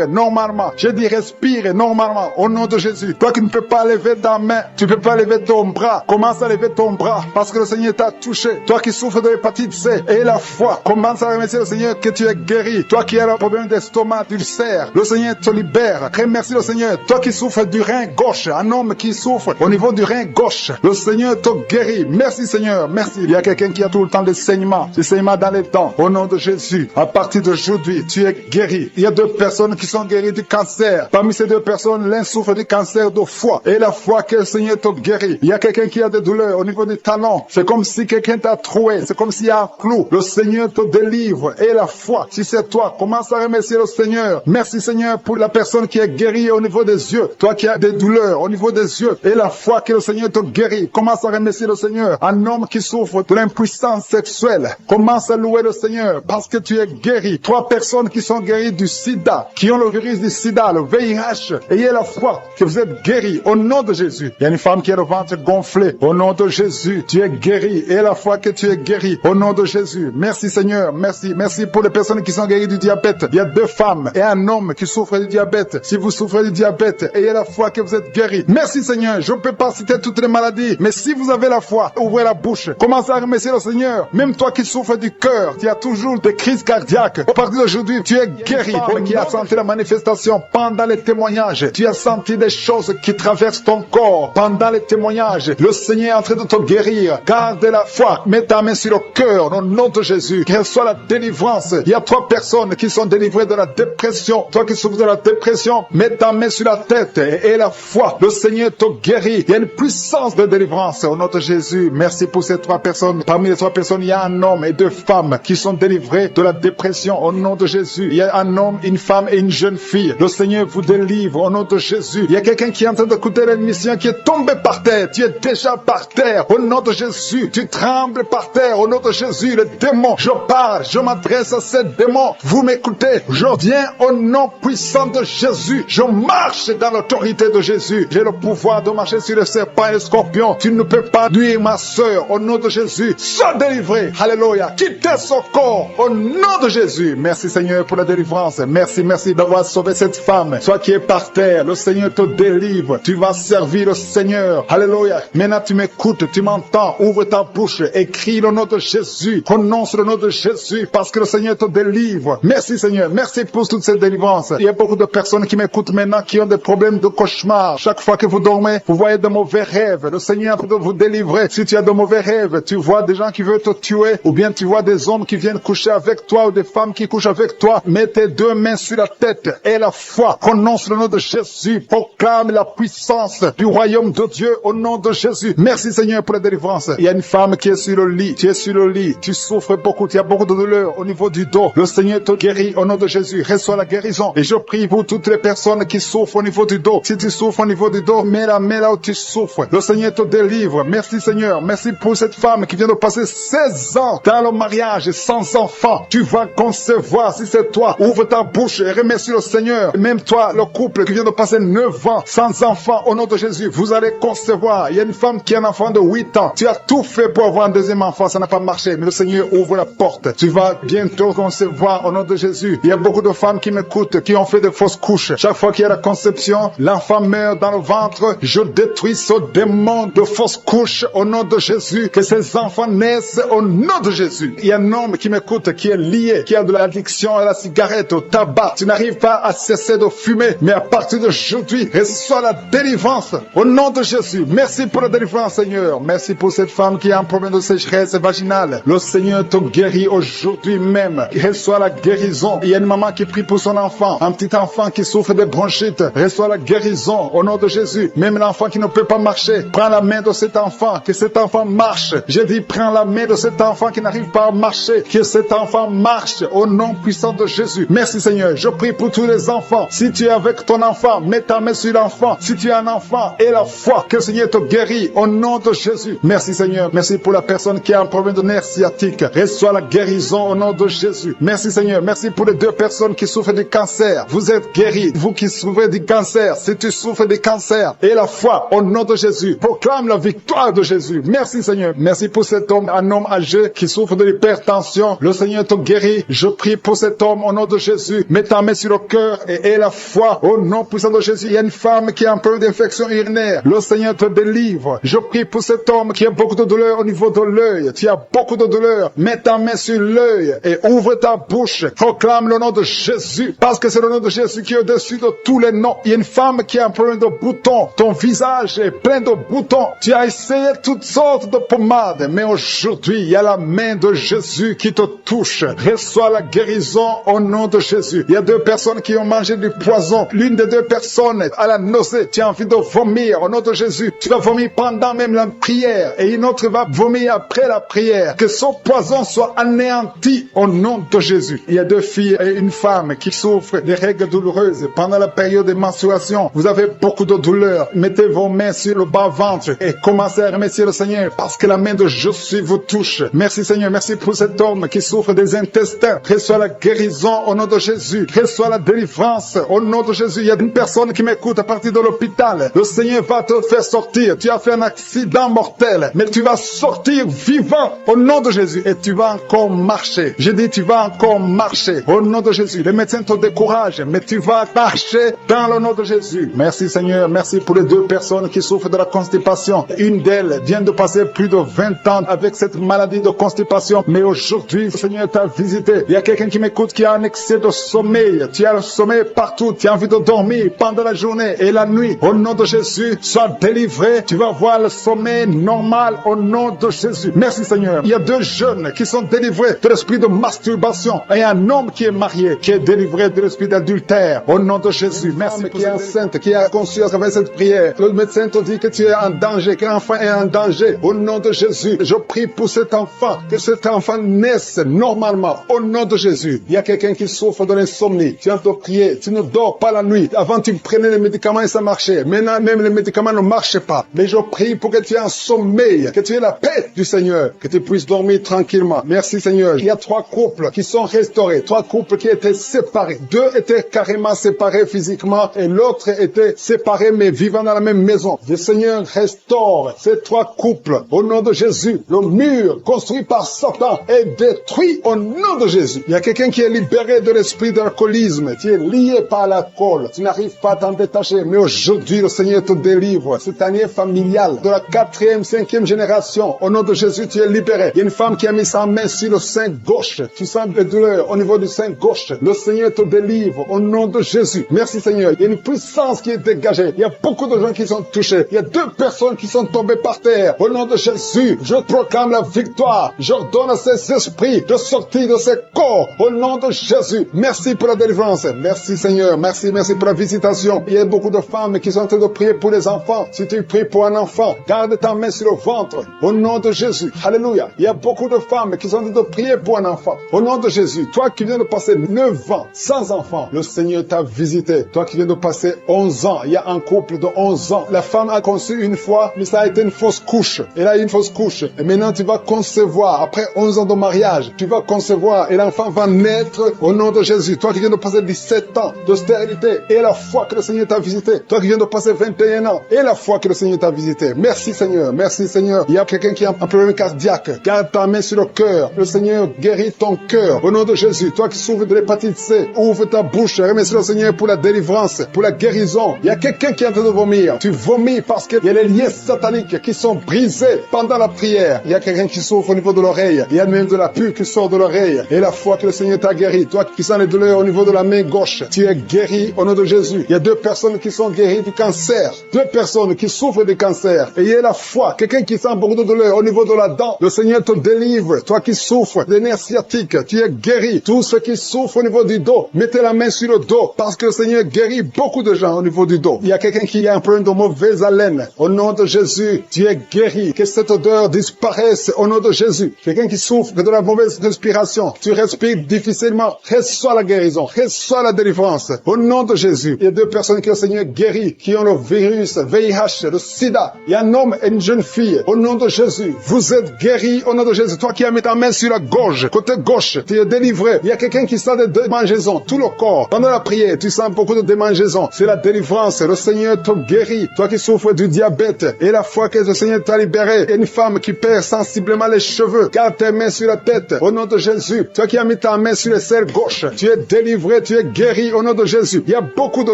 normalement. Je dis respire normalement au nom de Jésus. Toi qui ne peux pas lever ta main, tu ne peux pas lever ton bras. Commence à lever ton bras parce que le Seigneur t'a touché. Toi qui souffres de l'hépatite C et la foi, commence à remercier le Seigneur que tu es guéri. Toi qui as un problème d'estomac, d'ulcère, le Seigneur te libère. Remercie le Seigneur. Toi qui souffres du rein gauche, un homme qui souffre au niveau du rein gauche, le Seigneur te guérit. Merci Seigneur, merci. Il y a quelqu'un qui a tout le temps des saignements dans les dents. Au nom de Jésus, à partir d'aujourd'hui, tu es guéri. Il y a 2 personnes qui sont guéries du cancer. Parmi ces 2 personnes, l'un souffre du cancer de foie. Et la foi que le Seigneur te guérit. Il y a quelqu'un qui a des douleurs au niveau du talon. C'est comme si quelqu'un t'a troué. C'est comme s'il y a un clou. Le Seigneur te délivre. Et la foi, si c'est toi, commence à remercier le Seigneur. Merci Seigneur pour la personne qui est guérie au niveau des yeux. Toi qui as des douleurs au niveau des yeux. Et la foi que le Seigneur te guérit. Commence à remercier le Seigneur. Un homme qui souffre de l'impuissance sexuelle. Commence à louer le Seigneur parce que tu es guéri. 3 personnes qui sont guéries du sida, qui ont le virus du sida, le VIH. Ayez la foi que vous êtes guéris au nom de Jésus. Il y a une femme qui a le ventre gonflé. Au nom de Jésus, tu es guéri. Et la foi que tu es guéri au nom de Jésus. Merci Seigneur. Merci pour les personnes qui sont guéries du diabète. Il y a 2 femmes et un homme qui souffrent du diabète. Si vous souffrez du diabète, ayez la foi que vous êtes guéri. Merci Seigneur. Je ne peux pas citer toutes les maladies, mais si vous avez la foi, ouvrez la bouche. Commencez à remercier le Seigneur. Même toi qui souffres du cœur, tu as toujours des crises cardiaques. À partir d'aujourd'hui, tu es guéri. Qui a senti la manifestation pendant les témoignages. Tu as senti des choses qui traversent ton corps pendant les témoignages. Le Seigneur est en train de te guérir. Garde la foi. Mets ta main sur le cœur au nom de Jésus. Qu'elle soit la délivrance. Il y a 3 personnes qui sont délivrées de la dépression. Toi qui souffres de la dépression, mets ta main sur la tête et la foi. Le Seigneur te guérit. Il y a une puissance de délivrance au nom de Jésus. Merci pour ces 3 personnes. Parmi les 3 personnes, il y a un homme et 2 femmes qui sont délivrés de la dépression au nom de Jésus. Il y a un homme, une femme et une jeune fille. Le Seigneur vous délivre au nom de Jésus. Il y a quelqu'un qui est en train d'écouter l'émission qui est tombé par terre. Tu es déjà par terre au nom de Jésus. Tu trembles par terre au nom de Jésus. Le démon, je parle, je m'adresse à ces démons. Vous m'écoutez. Je viens au nom puissant sang de Jésus. Je marche dans l'autorité de Jésus. J'ai le pouvoir de marcher sur les serpents et les scorpions. Tu ne peux pas nuire ma sœur. Au nom de Jésus, sois délivré. Alléluia. Quittez son corps. Au nom de Jésus. Merci Seigneur pour la délivrance. Merci d'avoir sauvé cette femme. Toi qui es par terre, le Seigneur te délivre. Tu vas servir le Seigneur. Alléluia. Maintenant tu m'écoutes, tu m'entends. Ouvre ta bouche et crie le nom de Jésus. Prononce le nom de Jésus parce que le Seigneur te délivre. Merci Seigneur. Merci pour toute cette délivrance. Il y a beaucoup de personnes qui m'écoutent maintenant qui ont des problèmes de cauchemar. Chaque fois que vous dormez, vous voyez de mauvais rêves. Le Seigneur peut vous délivrer. Si tu as de mauvais rêves, tu vois des gens qui veulent te tuer ou bien tu vois des hommes qui viennent coucher avec toi ou des femmes qui couchent avec toi, mets tes deux mains sur la tête et la foi. Prononce le nom de Jésus. Proclame la puissance du royaume de Dieu au nom de Jésus. Merci Seigneur pour la délivrance. Il y a une femme qui est sur le lit. Tu es sur le lit. Tu souffres beaucoup. Tu as beaucoup de douleur au niveau du dos. Le Seigneur te guérit au nom de Jésus. Reçois la guérison. Et je prie pour toutes les personnes qui souffrent au niveau du dos. Si tu souffres au niveau du dos, mets la main là où tu souffres. Le Seigneur te délivre. Merci Seigneur. Merci pour cette femme qui vient de passer 16 ans dans le mariage sans enfant. Tu vas concevoir si c'est toi. Ouvre ta bouche et remercie le Seigneur. Même toi, le couple qui vient de passer 9 ans sans enfant, au nom de Jésus, vous allez concevoir. Il y a une femme qui a un enfant de 8 ans. Tu as tout fait pour avoir un deuxième enfant, ça n'a pas marché. Mais le Seigneur ouvre la porte. Tu vas bientôt concevoir au nom de Jésus. Il y a beaucoup de femmes qui m'écoutent, qui ont fait de fausses couches. Chaque fois qu'il y a la conception, l'enfant meurt dans le ventre. Je détruis ce démon de fausses couches au nom de Jésus. Que ces enfants naissent au nom de Jésus. Il y a un homme qui m'écoute, qui est lié, qui a de l'addiction à la cigarette, au tabac. Tu n'arrives pas à cesser de fumer, mais à partir d'aujourd'hui, reçois la délivrance au nom de Jésus. Merci pour la délivrance, Seigneur. Merci pour cette femme qui a un problème de sécheresse vaginale. Le Seigneur te guérit aujourd'hui même. Reçois la guérison. Il y a une maman qui prie pour son enfant, un petit enfant qui souffre de bronchite. Reçois la guérison au nom de Jésus. Même l'enfant qui ne peut pas marcher, prends la main de cet enfant, que cet enfant marche. J'ai dit, prends la main de cet enfant qui n'arrive pas à marcher, que cet enfant marche au nom puissant de Jésus. Merci Seigneur. Je prie pour tous les enfants. Si tu es avec ton enfant, mets ta main sur l'enfant. Si tu es un enfant, et la foi, que le Seigneur te guérit au nom de Jésus. Merci Seigneur. Merci pour la personne qui a un problème de nerf sciatique. Reçois la guérison au nom de Jésus. Merci Seigneur. Merci pour les 2 personnes qui souffrent du cancer. Vous êtes guéris. Vous qui souffrez du cancer, si tu souffres du cancer, et la foi au nom de Jésus. Proclame la victoire de Jésus. Merci Seigneur. Merci pour cet homme, un homme âgé qui souffre de l'hypertension. Le Seigneur te guérit. Je prie pour cet homme au nom de Jésus. Mets ta main sur le cœur et aie la foi au nom puissant de Jésus. Il y a une femme qui a un peu d'infection urinaire. Le Seigneur te délivre. Je prie pour cet homme qui a beaucoup de douleur au niveau de l'œil. Tu as beaucoup de douleur. Mets ta main sur l'œil et ouvre ta bouche. Proclame le nom de Jésus parce que c'est le nom de Jésus qui est au-dessus de tous les noms. Il y a une femme qui a un problème de boutons. Ton visage est plein de boutons. Tu as essayé toutes sortes de pommades, mais aujourd'hui, il y a la main de Jésus qui te touche. Reçois la guérison au nom de Jésus. Il y a 2 personnes qui ont mangé du poison. L'une des 2 personnes a la nausée. Tu as envie de vomir au nom de Jésus. Tu vas vomir pendant même la prière et une autre va vomir après la prière. Que son poison soit anéanti au nom de Jésus. Il y a 2 filles et une femme qui souffrent des règles douloureuses pendant la période de menstruation. Vous avez beaucoup de douleur. Mettez vos mains sur le bas-ventre et commencez à remercier le Seigneur parce que la main de Jésus vous touche. Merci Seigneur. Merci pour cet homme qui souffre des intestins. Reçois la guérison au nom de Jésus. Reçois la délivrance au nom de Jésus. Il y a une personne qui m'écoute à partir de l'hôpital. Le Seigneur va te faire sortir. Tu as fait un accident mortel, mais tu vas sortir vivant au nom de Jésus et tu vas encore marcher. Je dis tu vas encore marcher au nom de Jésus. Les médecins te découragent, mais tu vas marcher dans le nom de Jésus. Merci Seigneur. Merci pour les 2 personnes qui souffrent de la constipation. Une d'elles vient de passer plus de 20 ans avec cette maladie de constipation, mais aujourd'hui, le Seigneur t'a visité. Il y a quelqu'un qui m'écoute qui a un excès de sommeil. Tu as le sommeil partout. Tu as envie de dormir pendant la journée et la nuit. Au nom de Jésus, sois délivré. Tu vas voir le sommeil normal au nom de Jésus. Merci Seigneur. Il y a 2 jeunes qui sont délivrés de l'esprit de masturbation et un homme qui est marié qui est délivré de l'esprit d'adultère au nom de Jésus. Merci qui est enceinte, qui a conçu à travers cette prière. Le médecin te dit que tu es en danger, que l'enfant est en danger. Au nom de Jésus, je prie pour cet enfant, que cet enfant naisse normalement au nom de Jésus. Il y a quelqu'un qui souffre de l'insomnie. Tu viens de prier, tu ne dors pas la nuit. Avant tu prenais les médicaments et ça marchait. Maintenant même les médicaments ne marchent pas. Mais je prie pour que tu aies un sommeil, que tu aies la paix du Seigneur, que tu puisses dormir tranquillement. Merci Seigneur. Il y a 3 couples qui sont restaurés, 3 couples qui étaient séparés. 2 étaient carrément séparés physiquement et l'autre était séparé mais vivant dans la même maison. Le Seigneur restaure ces trois couples au nom de Jésus. Le mur construit par Satan est détruit au nom de Jésus. Il y a quelqu'un qui est libéré de l'esprit d'alcoolisme. Tu es lié par l'alcool. Tu n'arrives pas à t'en détacher. Mais aujourd'hui, le Seigneur te délivre. Cette année familiale de la 4e, 5e génération. Au nom de Jésus, tu es libéré. Il y a une femme qui a mis sa main sur le sein gauche. Tu sens des douleurs au niveau du sein gauche. Le Seigneur te délivre au nom de Jésus. Merci Seigneur. Il y a une puissance qui est dégagée. Il y a beaucoup de gens qui sont touchés. Il y a 2 personnes qui sont tombées par terre. Au nom de Jésus, je proclame la victoire. J'ordonne à ces esprits de sortir de ces corps. Au nom de Jésus. Merci pour la délivrance. Merci Seigneur. Merci pour la visitation. Il y a beaucoup de femmes qui sont en train de prier pour les enfants. Si tu pries pour un enfant, garde ta main sur le ventre. Au nom de Jésus. Alléluia. Il y a beaucoup de femmes qui sont en train de prier pour un enfant. Au nom de Jésus. Toi qui viens de passer 9 ans sans enfant, le Seigneur t'a visité. Toi qui viens de passer 11 ans, il y a un couple de 11 ans. La femme a conçu une fois, mais ça a été une fausse couche. Elle a eu une fausse couche. Et maintenant tu vas concevoir. Après 11 ans de mariage, tu vas concevoir et l'enfant va naître au nom de Jésus. Toi qui viens de passer 17 ans de stérilité et la foi que le Seigneur t'a visité. Toi qui viens de passer 21 ans et la foi que le Seigneur t'a visité. Merci Seigneur. Merci Seigneur. Il y a quelqu'un qui a un problème cardiaque. Garde ta main sur le cœur. Le Seigneur guérit ton cœur. Au nom de Jésus. Toi qui souffres de l'hépatite C, ouvre ta bouche. Remercie le Seigneur pour la délivrance, pour la guérison. Il y a quelqu'un qui est en train de vomir. Tu vomis parce qu'il y a les liens sataniques qui sont brisés pendant la prière. Il y a quelqu'un qui souffre au niveau de l'oreille. Il y a même de la pus qui sort de l'oreille. Et la foi que le Seigneur t'a guéri. Toi qui sens les douleurs au niveau de la main gauche, tu es guéri au nom de Jésus. Il y a 2 personnes qui sont guéries du cancer. 2 personnes qui souffrent du cancer. Et il y a la foi. Quelqu'un qui sent beaucoup de douleur au niveau de la dent. Le Seigneur te délivre. Toi qui souffres des nerfs sciatiques, tu es guéri. Tous ceux qui souffrent au niveau du dos, mettez la main sur le dos parce que le Seigneur guérit beaucoup de gens au niveau du dos. Il y a quelqu'un qui a un problème de mauvaise haleine. Au nom de Jésus, tu es guéri. Que cette odeur disparaisse au nom de Jésus. Quelqu'un qui souffre de la mauvaise respiration, tu respires difficilement, reçois la guérison, reçois la délivrance. Au nom de Jésus, il y a 2 personnes que le Seigneur guérit, qui ont le virus, VIH, le sida. Il y a un homme et une jeune fille. Au nom de Jésus, vous êtes guéris au nom de Jésus. Toi qui as mis ta main sur la gorge, côté gauche, tu es délivré. Il y a quelqu'un qui sent des démangeaisons, tout le corps. Pendant la prière, tu sens beaucoup de démangeaisons. C'est la délivrance. Le Seigneur te guérit. Toi qui souffres du diabète et la foi que le Seigneur t'a libéré. Il y a une femme qui perd sensiblement les cheveux. Garde tes mains sur la tête. Au nom de Jésus. Toi qui as mis ta main sur le selle gauche, tu es délivré, tu es guéri au nom de Jésus. Il y a beaucoup de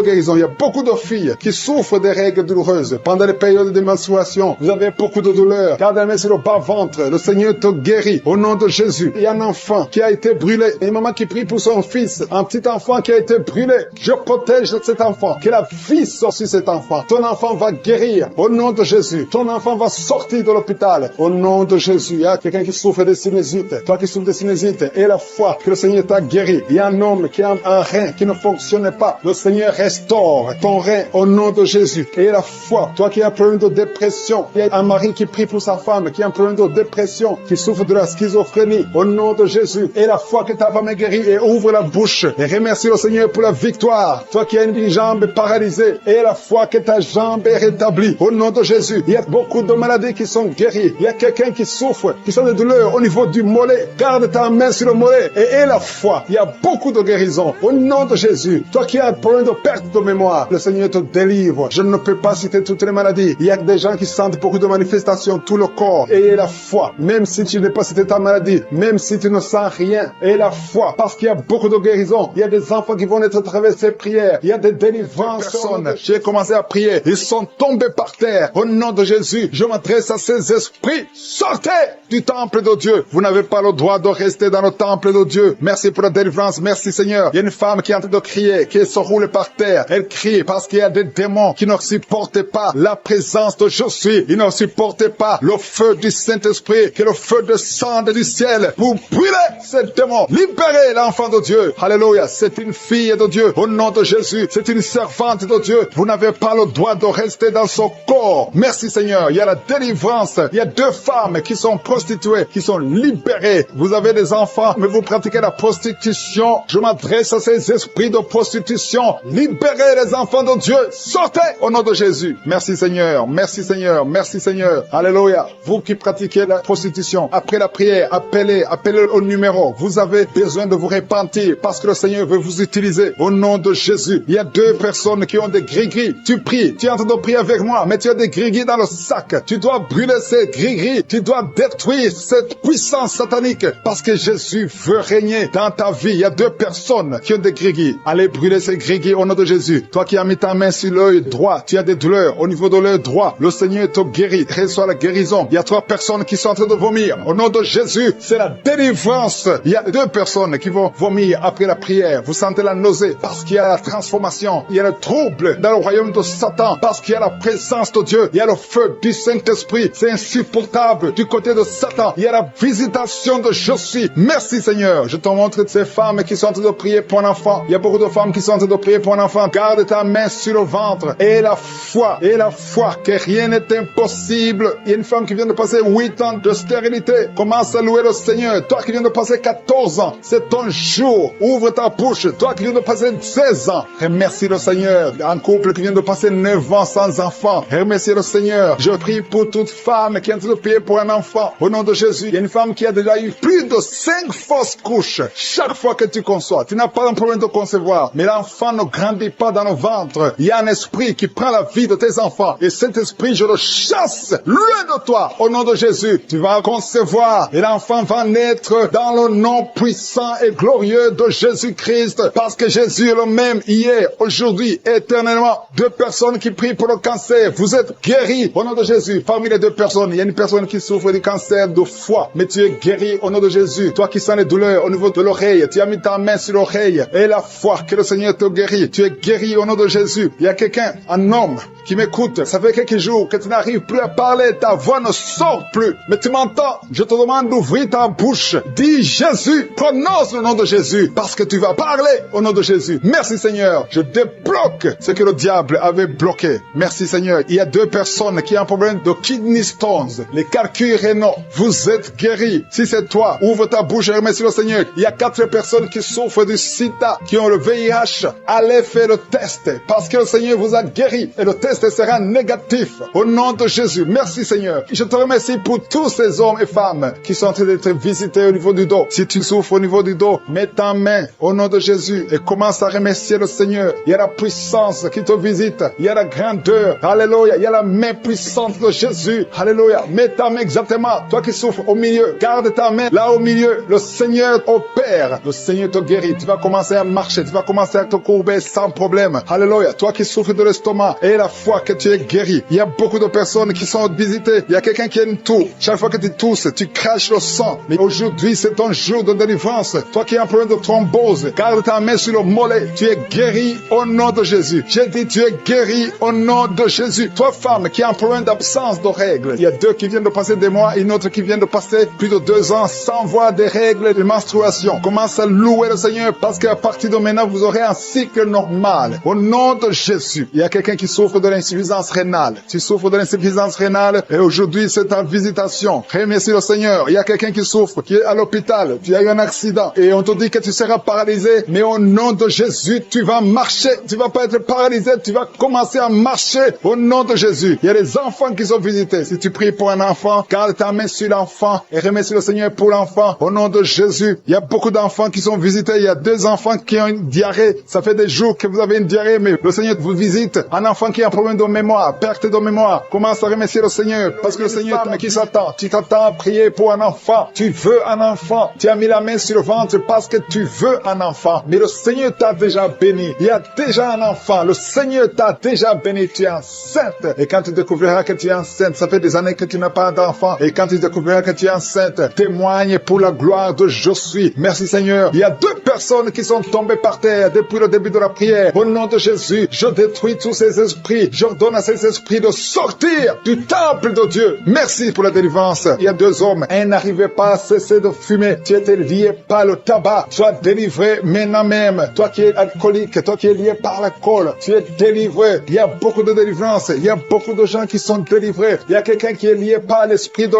guérisons. Il y a beaucoup de filles qui souffrent des règles douloureuses. Pendant les périodes de menstruation, vous avez beaucoup de douleurs. Garde la main sur le bas-ventre. Le Seigneur te guérit au nom de Jésus. Il y a un enfant qui a été brûlé. Et une maman qui prie pour son fils. Un petit enfant qui a été brûlé. Je protège cet enfant. Que la vie sorte sur cet enfant. Ton enfant va guérir au nom de Jésus. Ton enfant va sortir de l'hôpital au nom de Jésus. Il y a quelqu'un qui souffre de sinusite. Toi qui souffres de sinusite et la foi que le Seigneur t'a guéri. Il y a un homme qui a un rein qui ne fonctionne pas. Le Seigneur restaure ton rein au nom de Jésus. Et la foi. Toi qui as un problème de dépression. Il y a un mari qui prie pour sa femme qui a un problème de dépression, qui souffre de la schizophrénie. Au nom de Jésus. Et la foi que ta femme est guérie et ouvre la bouche. Et remercie le Seigneur pour la victoire. Toi qui as une jambe paralysée et la foi que ta jambe est rétablie. Au nom de Jésus. Il y a beaucoup de maladies qui sont guéries. Il y a quelqu'un qui souffre, qui sent des douleurs au niveau du mollet. Garde ta main sur le mollet et aie la foi. Il y a beaucoup de guérisons. Au nom de Jésus. Toi qui as un problème de perte de mémoire, le Seigneur te délivre. Je ne peux pas citer toutes les maladies. Il y a des gens qui sentent beaucoup de manifestations, tout le corps. Et aie la foi. Même si tu n'es pas cité ta maladie, même si tu ne sens rien, aie la foi. Parce qu'il y a beaucoup de guérisons. Il y a des enfants qui vont être à travers ces prières. Il y a des délivrances. J'ai commencé à prier. Ils sont tombés par terre. Au nom de Jésus, je m'adresse à ces esprits. Sortez du temple de Dieu. Vous n'avez pas le droit de rester dans le temple de Dieu. Merci pour la délivrance. Merci Seigneur. Il y a une femme qui est en train de crier, qui se roule par terre. Elle crie parce qu'il y a des démons qui ne supportent pas la présence de je suis. Ils ne supportent pas le feu du Saint-Esprit, qui est le feu de sang du ciel. Vous brûlez ces démons. Libérez l'enfant de Dieu. Alléluia. C'est une fille de Dieu. Au nom de Jésus. C'est une servante de Dieu. Vous n'avez pas le droit de rester dans son corps. Merci Seigneur. Il y a la délivrance. Il y a 2 femmes qui sont prostituées, qui sont libérées. Vous avez des enfants, mais vous pratiquez la prostitution. Je m'adresse à ces esprits de prostitution. Libérez les enfants de Dieu. Sortez au nom de Jésus. Merci Seigneur. Merci Seigneur. Merci Seigneur. Alléluia. Vous qui pratiquez la prostitution, après la prière, appelez au numéro. Vous avez besoin de vous repentir parce que le Seigneur veut vous utiliser. utiliser. Au nom de Jésus, il y a 2 personnes qui ont des gris-gris. Tu pries, tu es en train de prier avec moi, mais tu as des gris-gris dans le sac. Tu dois brûler ces gris-gris. Tu dois détruire cette puissance satanique parce que Jésus veut régner dans ta vie. Il y a 2 personnes qui ont des gris-gris. Allez brûler ces gris-gris au nom de Jésus. Toi qui as mis ta main sur l'œil droit, tu as des douleurs au niveau de l'œil droit. Le Seigneur te guérit. Reçois la guérison. Il y a 3 personnes qui sont en train de vomir. Au nom de Jésus, c'est la délivrance. Il y a 2 personnes qui vont vomir après la prière. Vous sentez la nausée parce qu'il y a la transformation. Il y a le trouble dans le royaume de Satan parce qu'il y a la présence de Dieu. Il y a le feu du Saint-Esprit. C'est insupportable du côté de Satan. Il y a la visitation de je suis. Merci Seigneur. Je te montre ces femmes qui sont en train de prier pour un enfant. Il y a beaucoup de femmes qui sont en train de prier pour un enfant. Garde ta main sur le ventre et la foi que rien n'est impossible. Il y a une femme qui vient de passer 8 ans de stérilité. Commence à louer le Seigneur. Toi qui viens de passer 14 ans, c'est ton jour. Ouvre ta bouche. Toi qui viens de passer 16 ans, remercie le Seigneur. Un couple qui vient de passer 9 ans sans enfant, remercie le Seigneur. Je prie pour toute femme qui est en train de prier pour un enfant. Au nom de Jésus, il y a une femme qui a déjà eu plus de 5 fausses couches. Chaque fois que tu conçois, tu n'as pas un problème de concevoir, mais l'enfant ne grandit pas dans le ventre. Il y a un esprit qui prend la vie de tes enfants. Et cet esprit, je le chasse loin de toi. Au nom de Jésus, tu vas concevoir et l'enfant va naître dans le nom puissant et glorieux de Jésus-Christ. Parce que Jésus est le même hier, aujourd'hui, éternellement. 2 personnes qui prient pour le cancer. Vous êtes guéris au nom de Jésus. Parmi les 2 personnes, il y a une personne qui souffre du cancer de foie. Mais tu es guéri au nom de Jésus. Toi qui sens les douleurs au niveau de l'oreille, tu as mis ta main sur l'oreille. Et la foi que le Seigneur te guérit. Tu es guéri au nom de Jésus. Il y a quelqu'un, un homme, qui m'écoute. Ça fait quelques jours que tu n'arrives plus à parler. Ta voix ne sort plus. Mais tu m'entends. Je te demande d'ouvrir ta bouche. Dis Jésus. Prononce le nom de Jésus. Parce que tu vas parler au nom de Jésus. Merci Seigneur. Je débloque ce que le diable avait bloqué. Merci Seigneur. Il y a 2 personnes qui ont un problème de kidney stones. Les calculs rénaux. Vous êtes guéris. Si c'est toi, ouvre ta bouche et remercie le Seigneur. Il y a 4 personnes qui souffrent du sida, qui ont le VIH. Allez faire le test. Parce que le Seigneur vous a guéri. Et le test sera négatif. Au nom de Jésus. Merci Seigneur. Je te remercie pour tous ces hommes et femmes qui sont en train d'être visités au niveau du dos. Si tu souffres au niveau du dos, mets ta main au nom de Jésus et commence à remercier le Seigneur. Il y a la puissance qui te visite. Il y a la grandeur. Alléluia. Il y a la main puissante de Jésus. Alléluia. Mets ta main exactement. Toi qui souffres au milieu, garde ta main là au milieu. Le Seigneur opère. Le Seigneur te guérit. Tu vas commencer à marcher. Tu vas commencer à te courber sans problème. Alléluia. Toi qui souffres de l'estomac et la foi que tu es guéri. Il y a beaucoup de personnes qui sont visitées. Il y a quelqu'un qui a une toux. Chaque fois que tu tousses, tu craches le sang. Mais aujourd'hui, c'est ton jour de délivrance. Toi qui as un problème de thrombose, garde ta main sur le mollet. Tu es guéri au nom de Jésus. J'ai dit, tu es guéri au nom de Jésus. Toi, femme, qui a un problème d'absence de règles. Il y a 2 qui viennent de passer des mois et une autre qui vient de passer plus de 2 ans sans voir des règles de menstruation. Commence à louer le Seigneur parce qu'à partir de maintenant, vous aurez un cycle normal. Au nom de Jésus. Il y a quelqu'un qui souffre de l'insuffisance rénale. Tu souffres de l'insuffisance rénale et aujourd'hui, c'est ta visitation. Remercie le Seigneur. Il y a quelqu'un qui souffre, qui est à l'hôpital. Tu as eu un accident et on te dit que tu seras paralysé. Mais au nom de Jésus, tu vas marcher. Tu vas pas être paralysé. Tu vas commencer à marcher au nom de Jésus. Il y a des enfants qui sont visités. Si tu pries pour un enfant, garde ta main sur l'enfant et remercie le Seigneur pour l'enfant. Au nom de Jésus, il y a beaucoup d'enfants qui sont visités. Il y a 2 enfants qui ont une diarrhée. Ça fait des jours que vous avez une diarrhée, mais le Seigneur vous visite. Un enfant qui a un problème de mémoire, perte de mémoire. Commence à remercier le Seigneur parce que le Seigneur qui s'attend. Tu t'attends à prier pour un enfant. Tu veux un enfant. Tu as mis la main sur le ventre parce que tu veux un enfant. Mais le Seigneur t'a déjà béni. Il y a déjà un enfant. Le Seigneur t'a déjà béni. Tu es enceinte. Et quand tu découvriras que tu es enceinte, ça fait des années que tu n'as pas d'enfant. Et quand tu découvriras que tu es enceinte, témoigne pour la gloire de je suis. Merci Seigneur. Il y a 2 personnes qui sont tombées par terre depuis le début de la prière. Au nom de Jésus, je détruis tous ces esprits. J'ordonne à ces esprits de sortir du temple de Dieu. Merci pour la délivrance. Il y a 2 hommes. Un n'arrivait pas à cesser de fumer. Tu étais lié par le tabac. Sois délivré maintenant même. Toi qui es alcoolique, toi qui es lié par l'alcool, tu es délivré. Il y a beaucoup de délivrance. Il y a beaucoup de gens qui sont délivrés. Il y a quelqu'un qui est lié par l'esprit de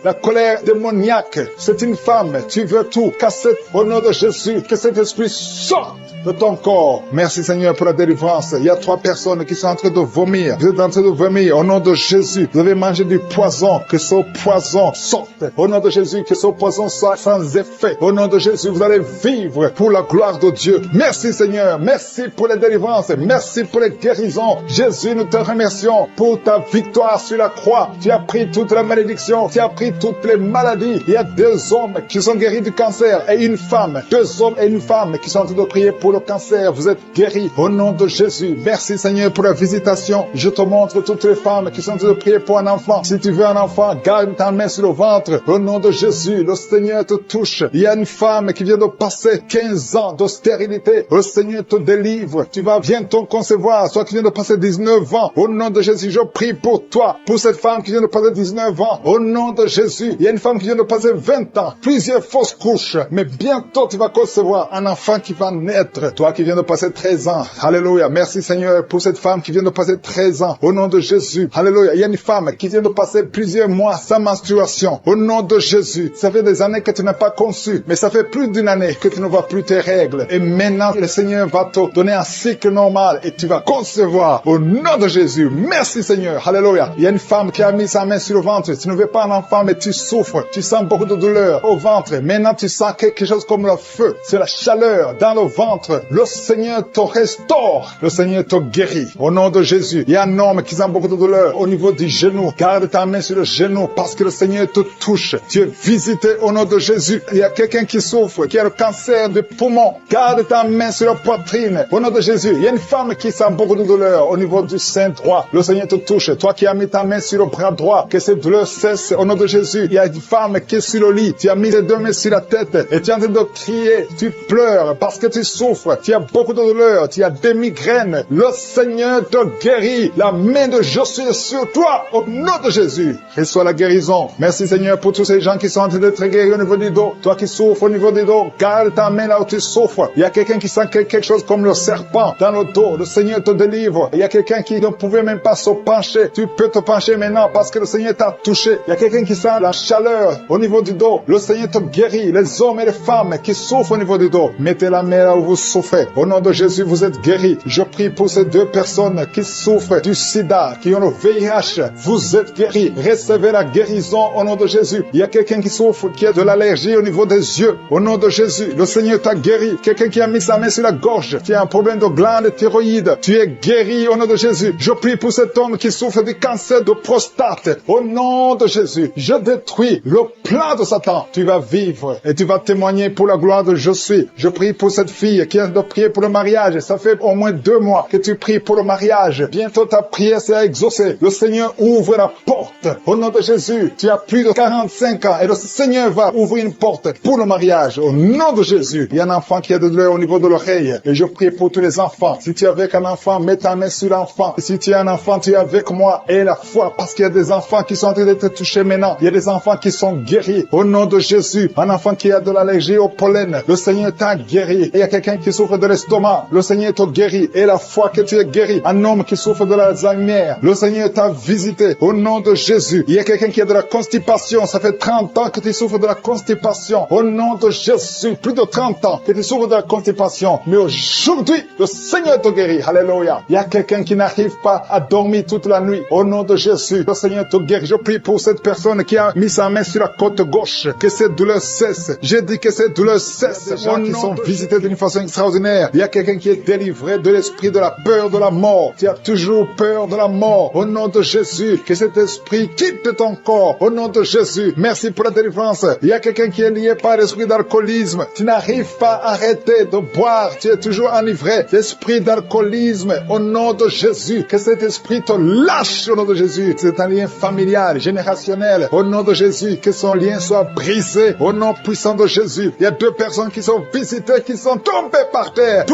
la colère démoniaque. C'est une femme. Tu veux tout casser au nom de Jésus. Que cet esprit sorte de ton corps. Merci Seigneur pour la délivrance. Il y a 3 personnes qui sont en train de vomir. Vous êtes en train de vomir au nom de Jésus. Vous avez mangé du poison. Que ce poison sorte. Au nom de Jésus, que ce poison soit sans effet. Au nom de Jésus, vous allez vivre pour la gloire gloire de Dieu. Merci Seigneur, merci pour les délivrances, merci pour les guérisons. Jésus, nous te remercions pour ta victoire sur la croix. Tu as pris toute la malédiction, tu as pris toutes les maladies. Il y a 2 hommes qui sont guéris du cancer et une femme. 2 hommes et une femme qui sont en train de prier pour le cancer. Vous êtes guéris au nom de Jésus. Merci Seigneur pour la visitation. Je te montre toutes les femmes qui sont en train de prier pour un enfant. Si tu veux un enfant, garde ta main sur le ventre. Au nom de Jésus, le Seigneur te touche. Il y a une femme qui vient de passer 15 ans de stérilité. Le Seigneur te délivre. Tu vas bientôt concevoir. Toi qui viens de passer 19 ans. Au nom de Jésus, je prie pour toi. Pour cette femme qui vient de passer 19 ans. Au nom de Jésus. Il y a une femme qui vient de passer 20 ans. Plusieurs fausses couches. Mais bientôt tu vas concevoir un enfant qui va naître. Toi qui viens de passer 13 ans. Alléluia. Merci Seigneur pour cette femme qui vient de passer 13 ans. Au nom de Jésus. Alléluia. Il y a une femme qui vient de passer plusieurs mois sans menstruation. Au nom de Jésus. Ça fait des années que tu n'as pas conçu. Mais ça fait plus d'une année que tu ne vois plus tes règles. Et maintenant, le Seigneur va te donner un cycle normal et tu vas concevoir. Au nom de Jésus. Merci Seigneur. Alléluia. Il y a une femme qui a mis sa main sur le ventre. Tu ne veux pas un enfant, mais tu souffres. Tu sens beaucoup de douleur au ventre. Maintenant, tu sens quelque chose comme le feu. C'est la chaleur dans le ventre. Le Seigneur te restaure. Le Seigneur te guérit. Au nom de Jésus. Il y a un homme qui sent beaucoup de douleur au niveau du genou. Garde ta main sur le genou parce que le Seigneur te touche. Tu es visité au nom de Jésus. Il y a quelqu'un qui souffre, qui a le cancer du poumon. Garde ta main sur la poitrine. Au nom de Jésus. Il y a une femme qui sent beaucoup de douleur au niveau du sein droit. Le Seigneur te touche. Toi qui as mis ta main sur le bras droit, que cette douleur cesse au nom de Jésus. Il y a une femme qui est sur le lit. Tu as mis les 2 mains sur la tête et tu es en train de crier. Tu pleures parce que tu souffres. Tu as beaucoup de douleur. Tu as des migraines. Le Seigneur te guérit. La main de Jésus est sur toi au nom de Jésus. Reçois la guérison. Merci Seigneur pour tous ces gens qui sont en train d'être guéris au niveau du dos. Toi qui souffres au niveau du dos, garde ta main là où tu souffres. Il y a quelqu'un qui sent quelque chose comme le serpent dans le dos. Le Seigneur te délivre. Il y a quelqu'un qui ne pouvait même pas se pencher. Tu peux te pencher maintenant parce que le Seigneur t'a touché. Il y a quelqu'un qui sent la chaleur au niveau du dos. Le Seigneur te guérit. Les hommes et les femmes qui souffrent au niveau du dos, mettez la main là où vous souffrez. Au nom de Jésus, vous êtes guéris. Je prie pour ces 2 personnes qui souffrent du sida, qui ont le VIH. Vous êtes guéris. Recevez la guérison au nom de Jésus. Il y a quelqu'un qui souffre, qui a de l'allergie au niveau des yeux. Au nom de Jésus, le Seigneur t'a guéri. Quelqu'un qui a mis sa main sur la gorge, qui a un problème de glande thyroïde. Tu es guéri au nom de Jésus. Je prie pour cet homme qui souffre du cancer de prostate. Au nom de Jésus, je détruis le plan de Satan. Tu vas vivre et tu vas témoigner pour la gloire de Je suis. Je prie pour cette fille qui a de prier pour le mariage. Ça fait au moins 2 mois que tu pries pour le mariage. Bientôt ta prière sera exaucée. Le Seigneur ouvre la porte. Au nom de Jésus, tu as plus de 45 ans et le Seigneur va ouvrir une porte pour le mariage. Au nom de Jésus, il y a un enfant qui a de douleur au niveau de l'oreille. Et je prie pour tous les enfants. Si tu es avec un enfant, mets ta main sur l'enfant. Si tu es un enfant, tu es avec moi. Et la foi, parce qu'il y a des enfants qui sont en train d'être touchés maintenant. Il y a des enfants qui sont guéris. Au nom de Jésus, un enfant qui a de l'allergie au pollen, le Seigneur t'a guéri. Et il y a quelqu'un qui souffre de l'estomac, le Seigneur t'a guéri. Et la foi que tu es guéri. Un homme qui souffre de l'Alzheimer, le Seigneur t'a visité. Au nom de Jésus, il y a quelqu'un qui a de la constipation. Ça fait 30 ans que tu souffres de la constipation. Au nom de Jésus, plus de 30 ans que tu souffres de la constipation. Mais aujourd'hui, le Seigneur te guérit. Alléluia. Il y a quelqu'un qui n'arrive pas à dormir toute la nuit. Au nom de Jésus, le Seigneur te guérit. Je prie pour cette personne qui a mis sa main sur la côte gauche. Que cette douleur cesse. J'ai dit que cette douleur cesse. Des gens qui sont visités d'une façon extraordinaire. Il y a quelqu'un qui est délivré de l'esprit de la peur de la mort. Tu as toujours peur de la mort. Au nom de Jésus, que cet esprit quitte ton corps. Au nom de Jésus, merci pour la délivrance. Il y a quelqu'un qui est lié par l'esprit d'alcoolisme. Tu n'arrives pas à arrêter de boire. Tu es toujours enivré. L'esprit d'alcoolisme, au nom de Jésus, que cet esprit te lâche au nom de Jésus. C'est un lien familial, générationnel. Au nom de Jésus, que son lien soit brisé. Au nom puissant de Jésus. Il y a 2 personnes qui sont visitées, qui sont tombées par terre. 2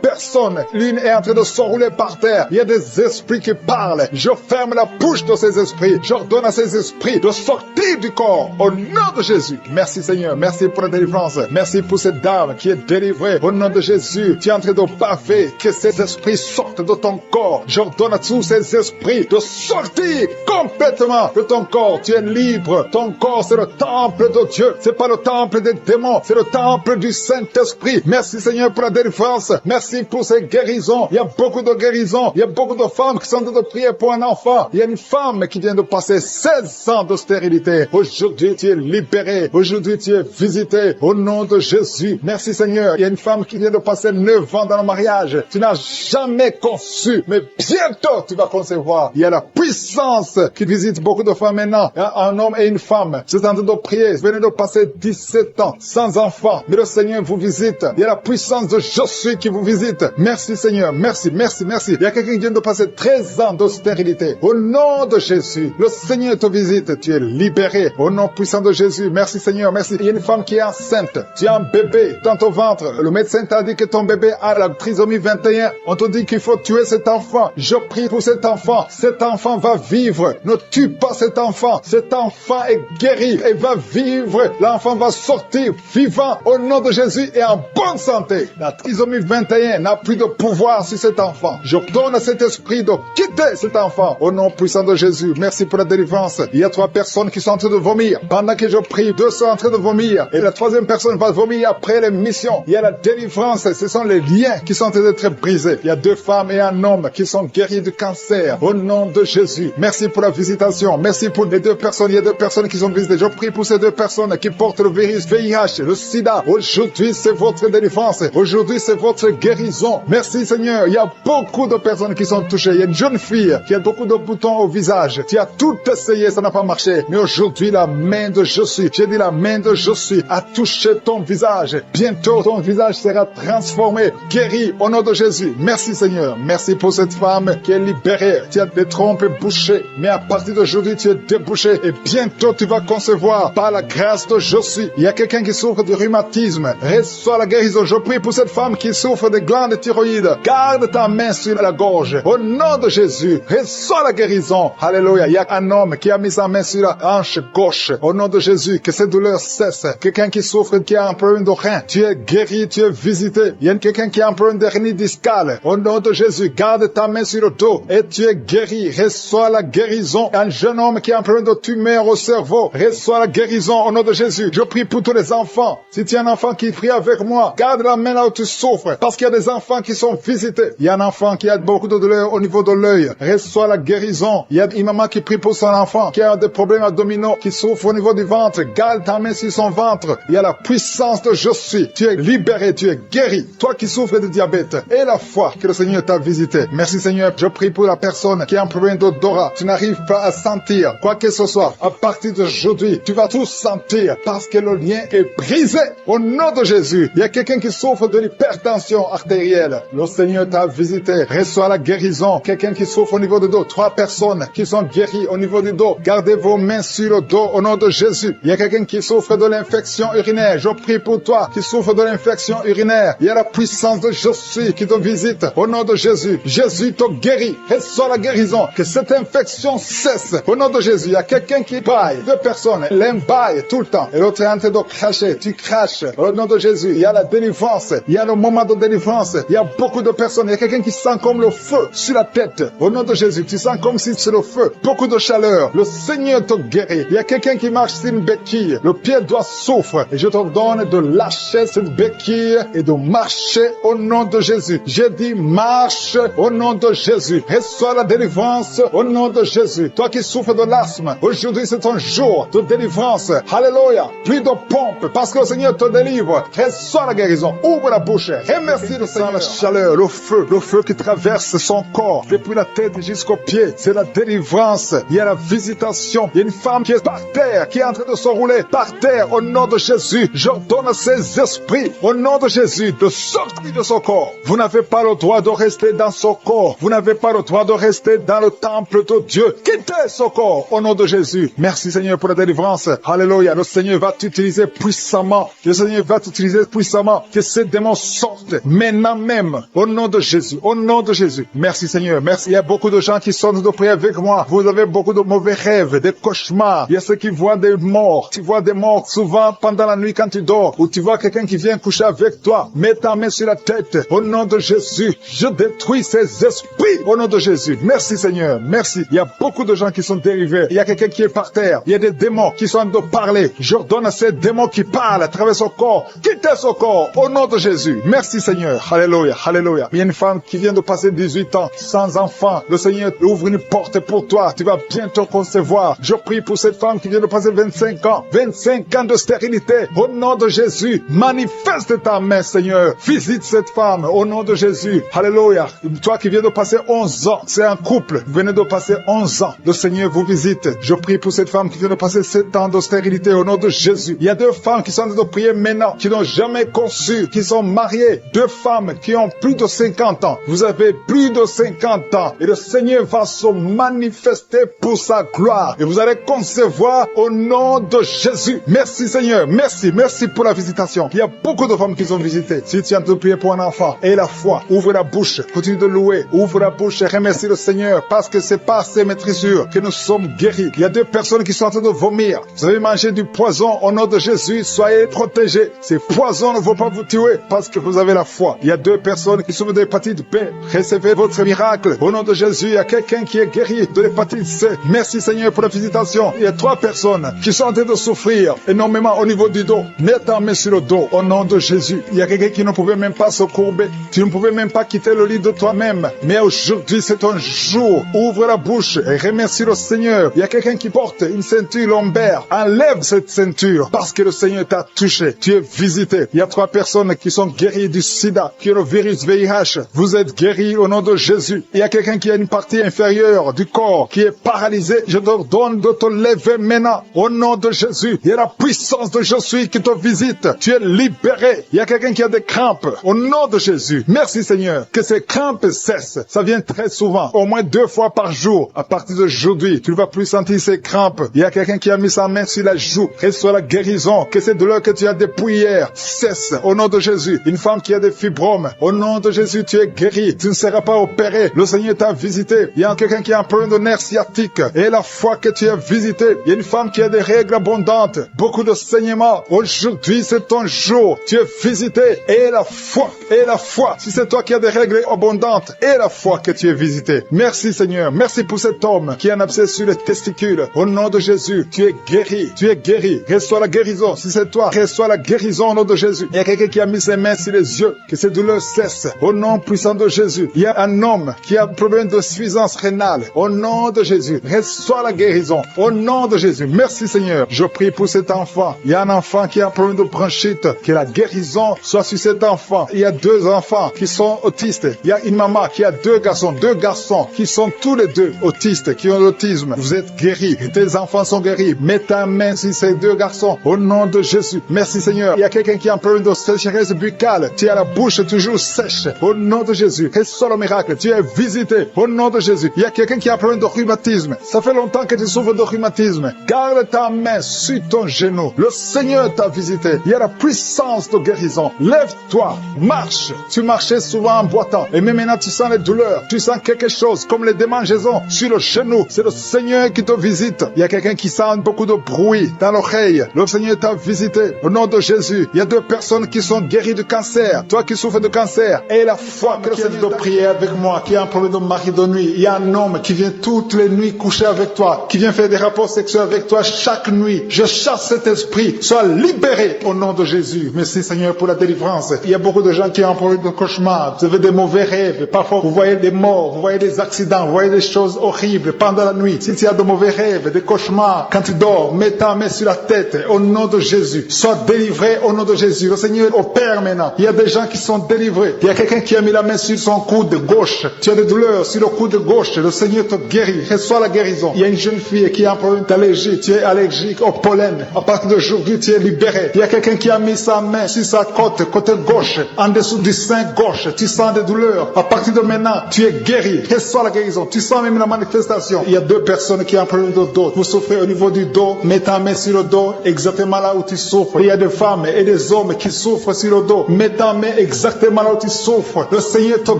personnes. L'une est en train de s'enrouler par terre. Il y a des esprits qui parlent. Je ferme la bouche de ces esprits. J'ordonne à ces esprits de sortir du corps. Au nom de Jésus. Merci Seigneur. Merci pour la délivrance. Merci pour cette dame qui est délivrée. Au nom de Jésus. Tu es en train de baver. Que ces esprits sortent de ton corps. J'ordonne à tous ces esprits de sortir complètement de ton corps. Tu es libre. Ton corps, c'est le temple de Dieu. C'est pas le temple des démons. C'est le temple du Saint-Esprit. Merci Seigneur pour la délivrance. Merci pour ces guérisons. Il y a beaucoup de guérisons. Il y a beaucoup de femmes qui sont en train de prier pour un enfant. Il y a une femme qui vient de passer 16 ans de stérilité. Aujourd'hui, tu es libéré. Aujourd'hui, tu es visité. Au nom de Jésus. Merci Seigneur. Seigneur, il y a une femme qui vient de passer 9 ans dans le mariage. Tu n'as jamais conçu, mais bientôt tu vas concevoir. Il y a la puissance qui visite beaucoup de femmes maintenant. Un homme et une femme. C'est en train de prier. Venez de passer 17 ans sans enfant. Mais le Seigneur vous visite. Il y a la puissance de Je suis qui vous visite. Merci Seigneur. Merci, merci, merci. Il y a quelqu'un qui vient de passer 13 ans de stérilité. Au nom de Jésus, le Seigneur te visite. Tu es libéré. Au nom puissant de Jésus. Merci Seigneur. Merci. Il y a une femme qui est enceinte. Tu as un bébé dans ton ventre. Le médecin t'a dit que ton bébé a la trisomie 21. On te dit qu'il faut tuer cet enfant. Je prie pour cet enfant. Cet enfant va vivre. Ne tue pas cet enfant. Cet enfant est guéri et va vivre. L'enfant va sortir vivant au nom de Jésus et en bonne santé. La trisomie 21 n'a plus de pouvoir sur cet enfant. Je donne à cet esprit de quitter cet enfant au nom puissant de Jésus. Merci pour la délivrance. Il y a 3 personnes qui sont en train de vomir. Pendant que je prie, 2 sont en train de vomir. Et la 3e personne va vomir après l'émission. Il y a la délivrance. Ce sont les liens qui sont en train d'être brisés. Il y a 2 femmes et un homme qui sont guéris du cancer au nom de Jésus. Merci pour la visitation. Merci pour les 2 personnes. Il y a 2 personnes qui sont visitées. Je prie pour ces 2 personnes qui portent le virus VIH, le sida. Aujourd'hui, c'est votre délivrance. Aujourd'hui, c'est votre guérison. Merci Seigneur. Il y a beaucoup de personnes qui sont touchées. Il y a une jeune fille qui a beaucoup de boutons au visage. Tu as tout essayé, ça n'a pas marché. Mais aujourd'hui, la main de Je suis, j'ai dit la main de Je suis, a touché ton visage. Bientôt, ton visage sera transformé, guéri au nom de Jésus. Merci Seigneur. Merci pour cette femme qui est libérée. Tu as des trompes bouchées. Mais à partir d'aujourd'hui, tu es débouché. Et bientôt, tu vas concevoir par la grâce de Je suis. Il y a quelqu'un qui souffre de rhumatisme. Reçois la guérison. Je prie pour cette femme qui souffre de glandes thyroïdes. Garde ta main sur la gorge. Au nom de Jésus, reçois la guérison. Alléluia. Il y a un homme qui a mis sa main sur la hanche gauche. Au nom de Jésus, que cette douleur cesse. Quelqu'un qui souffre, qui a un problème de rein. Tu es guéri, tu es visité. Il y a quelqu'un qui a un problème de hernie discale. Au nom de Jésus, garde ta main sur le dos et tu es guéri. Reçois la guérison. Un jeune homme qui a un problème de tumeur au cerveau. Reçois la guérison au nom de Jésus. Je prie pour tous les enfants. Si tu as un enfant qui prie avec moi, garde la main là où tu souffres. Parce qu'il y a des enfants qui sont visités. Il y a un enfant qui a beaucoup de douleur au niveau de l'œil. Reçois la guérison. Il y a une maman qui prie pour son enfant qui a des problèmes abdominaux, qui souffre au niveau du ventre. Garde ta main sur son ventre. Il y a la puissance de Je suis. Tu es libéré, tu es guéri. Toi qui souffres de diabète et la foi que le Seigneur t'a visité. Merci Seigneur. Je prie pour la personne qui a un problème d'odorat. Tu n'arrives pas à sentir quoi que ce soit. À partir d'aujourd'hui, tu vas tout sentir parce que le lien est brisé. Au nom de Jésus, il y a quelqu'un qui souffre de l'hypertension artérielle. Le Seigneur t'a visité. Reçois la guérison. Quelqu'un qui souffre au niveau du dos. 3 personnes qui sont guéries au niveau du dos. Gardez vos mains sur le dos au nom de Jésus. Il y a quelqu'un qui souffre de l'infection urinaire. Je prie pour toi qui souffre de l'infection urinaire. Il y a la puissance de Je suis qui te visite au nom de Jésus. Jésus te guérit. Reçois la guérison. Que cette infection cesse au nom de Jésus. Il y a quelqu'un qui baille. 2 personnes. L'un baille tout le temps. Et l'autre est en train de cracher. Tu craches au nom de Jésus. Il y a la délivrance. Il y a le moment de délivrance. Il y a beaucoup de personnes. Il y a quelqu'un qui sent comme le feu sur la tête. Au nom de Jésus. Tu sens comme si c'est le feu. Beaucoup de chaleur. Le Seigneur te guérit. Il y a quelqu'un qui marche sur une béquille. Le pied doit souffre. Et je te donne de lâcher cette béquille et de marcher au nom de Jésus. J'ai dit marche au nom de Jésus. Reçois la délivrance au nom de Jésus. Toi qui souffres de l'asthme, aujourd'hui c'est ton jour de délivrance. Alléluia. Plus de pompe parce que le Seigneur te délivre. Reçois la guérison. Ouvre la bouche. Remercie le Seigneur. La chaleur, le feu qui traverse son corps depuis la tête jusqu'aux pieds. C'est la délivrance. Il y a la visitation. Il y a une femme qui est par terre, qui est en train de se rouler par terre au nom de Jésus. J'ordonne à ces esprits au nom de Jésus de sortir de son corps. Vous n'avez pas le droit de rester dans son corps. Vous n'avez pas le droit de rester dans le temple de Dieu. Quittez son corps au nom de Jésus. Merci Seigneur pour la délivrance. Alléluia. Le Seigneur va t'utiliser puissamment. Le Seigneur va t'utiliser puissamment. Que ces démons sortent maintenant même au nom de Jésus. Au nom de Jésus. Merci Seigneur. Merci. Il y a beaucoup de gens qui sont de prier avec moi. Vous avez beaucoup de mauvais rêves, des cauchemars. Il y a ceux qui voient des morts. Tu vois des morts souvent pendant la nuit quand tu dors. Ou tu vois quelqu'un qui vient coucher avec toi. Mets ta main sur la tête. Au nom de Jésus. Je détruis ces esprits. Au nom de Jésus. Merci Seigneur. Merci. Il y a beaucoup de gens qui sont dérivés. Il y a quelqu'un qui est par terre. Il y a des démons qui sont en train de parler. J'ordonne à ces démons qui parlent à travers son corps. Quittez son corps. Au nom de Jésus. Merci Seigneur. Alléluia. Alléluia. Il y a une femme qui vient de passer 18 ans sans enfant. Le Seigneur ouvre une porte pour toi. Tu vas bientôt concevoir. Je prie pour cette femme qui vient de passer 25 ans. 25 ans de stérilité. Au nom de Jésus. Manifeste manifeste ta main, Seigneur. Visite cette femme au nom de Jésus. Alléluia. Toi qui viens de passer 11 ans, c'est un couple, vous venez de passer 11 ans. Le Seigneur vous visite. Je prie pour cette femme qui vient de passer 7 ans d'austérité au nom de Jésus. Il y a 2 femmes qui sont en train de prier maintenant, qui n'ont jamais conçu, qui sont mariées. 2 femmes qui ont plus de 50 ans. Vous avez plus de 50 ans. Et le Seigneur va se manifester pour sa gloire. Et vous allez concevoir au nom de Jésus. Merci Seigneur. Merci pour la visitation. Il y a beaucoup de femmes qui sont visitées. Si tu es en train de prier pour un enfant, aie la foi. Ouvre la bouche. Continue de louer. Ouvre la bouche et remercie le Seigneur. Parce que c'est par ces maîtrisures que nous sommes guéris. Il y a 2 personnes qui sont en train de vomir. Vous avez mangé du poison au nom de Jésus. Soyez protégés. Ces poisons ne vont pas vous tuer parce que vous avez la foi. Il y a 2 personnes qui souffrent de l'hépatite B. Recevez votre miracle. Au nom de Jésus, il y a quelqu'un qui est guéri de l'hépatite C. Merci Seigneur pour la visitation. Il y a 3 personnes qui sont en train de souffrir énormément au niveau du dos. Mets ta main sur le dos au nom de Jésus. Il y a quelqu'un qui ne pouvait même pas se courber. Tu ne pouvais même pas quitter le lit de toi-même. Mais aujourd'hui, c'est ton jour. Ouvre la bouche et remercie le Seigneur. Il y a quelqu'un qui porte une ceinture lombaire. Enlève cette ceinture parce que le Seigneur t'a touché. Tu es visité. Il y a 3 personnes qui sont guéries du sida, qui ont le virus VIH. Vous êtes guéris au nom de Jésus. Il y a quelqu'un qui a une partie inférieure du corps qui est paralysée. Je te donne de te lever maintenant au nom de Jésus. Il y a la puissance de Je suis qui te visite. Tu es libéré. Il y a quelqu'un qui a des crampes au nom de Jésus. Merci Seigneur. Que ces crampes cessent. Ça vient très souvent, au moins 2 fois par jour. À partir d'aujourd'hui, tu ne vas plus sentir ces crampes. Il y a quelqu'un qui a mis sa main sur la joue. Reçois la guérison. Que ces douleurs que tu as depuis hier cessent au nom de Jésus. Une femme qui a des fibromes, au nom de Jésus, tu es guéri. Tu ne seras pas opéré. Le Seigneur t'a visité. Il y a quelqu'un qui a un problème de nerf sciatique. Et la foi que tu as visité. Il y a une femme qui a des règles abondantes. Beaucoup de saignements. Aujourd'hui, c'est ton jour. Tu es visité. Et la foi. Et la foi. Si c'est toi qui as des règles abondantes. Et la foi que tu es visité. Merci Seigneur. Merci pour cet homme qui a un abcès sur les testicules. Au nom de Jésus, tu es guéri. Tu es guéri. Reçois la guérison. Si c'est toi, reçois la guérison au nom de Jésus. Il y a quelqu'un qui a mis ses mains sur les yeux. Que ces douleurs cessent. Au nom puissant de Jésus. Il y a un homme qui a un problème de suffisance rénale. Au nom de Jésus. Reçois la guérison. Au nom de Jésus. Merci Seigneur. Je prie pour cet enfant. Il y a un enfant qui a un problème de bronchite. Que la guérison soit sur cet enfant. Il y a 2 enfants qui sont autistes. Il y a une maman qui a 2 garçons qui sont tous les 2 autistes, qui ont l'autisme. Vous êtes guéris. Tes enfants sont guéris. Mets ta main sur ces 2 garçons. Au nom de Jésus. Merci Seigneur. Il y a quelqu'un qui a un problème de sécheresse buccale. Tu as la bouche toujours sèche. Au nom de Jésus. Reçois le miracle. Tu es visité. Au nom de Jésus. Il y a quelqu'un qui a un problème de rhumatisme. Ça fait longtemps que tu souffres de rhumatisme. Garde ta main sur ton genou. Le Seigneur t'a visité. Il y a la puissance de guérison. Lève-toi. Marche. Tu marchais souvent en boitant. Et même maintenant tu sens les douleurs. Tu sens quelque chose comme les démangeaisons sur le genou. C'est le Seigneur qui te visite. Il y a quelqu'un qui sent beaucoup de bruit dans l'oreille. Le Seigneur t'a visité. Au nom de Jésus. Il y a 2 personnes qui sont guéries du cancer. Toi qui souffres de cancer. Et la foi que le Seigneur de prier avec moi, qui a un problème de mari de nuit. Il y a un homme qui vient toutes les nuits coucher avec toi, qui vient faire des rapports sexuels avec toi chaque nuit. Je chasse cet esprit. Sois libéré au nom de Jésus. Merci Seigneur pour la délivrance. Il y a beaucoup de gens qui ont un problème de cauchemar. Vous avez des mauvais rêves. Parfois vous voyez des morts, vous voyez des accidents, vous voyez des choses horribles pendant la nuit. Si tu as de mauvais rêves, des cauchemars, quand tu dors, mets ta main sur la tête au nom de Jésus. Sois délivré au nom de Jésus. Le Seigneur opère maintenant. Il y a des gens qui sont délivrés. Il y a quelqu'un qui a mis la main sur son coude gauche. Tu as des douleurs sur le coude gauche. Le Seigneur te guérit. Reçois la guérison. Il y a une jeune fille qui a un problème d'allergie. Tu es allergique au pollen. À partir d'aujourd'hui, tu es libéré. Il y a quelqu'un qui a mis sa main sur sa côté gauche, en dessous du sein gauche. Tu sens des douleurs. À partir de maintenant, tu es guéri. Reçois la guérison. Tu sens même la manifestation. Il y a 2 personnes qui ont un problème de dos. Vous souffrez au niveau du dos. Mets ta main sur le dos, exactement là où tu souffres. Il y a des femmes et des hommes qui souffrent sur le dos. Mets ta main exactement là où tu souffres. Le Seigneur te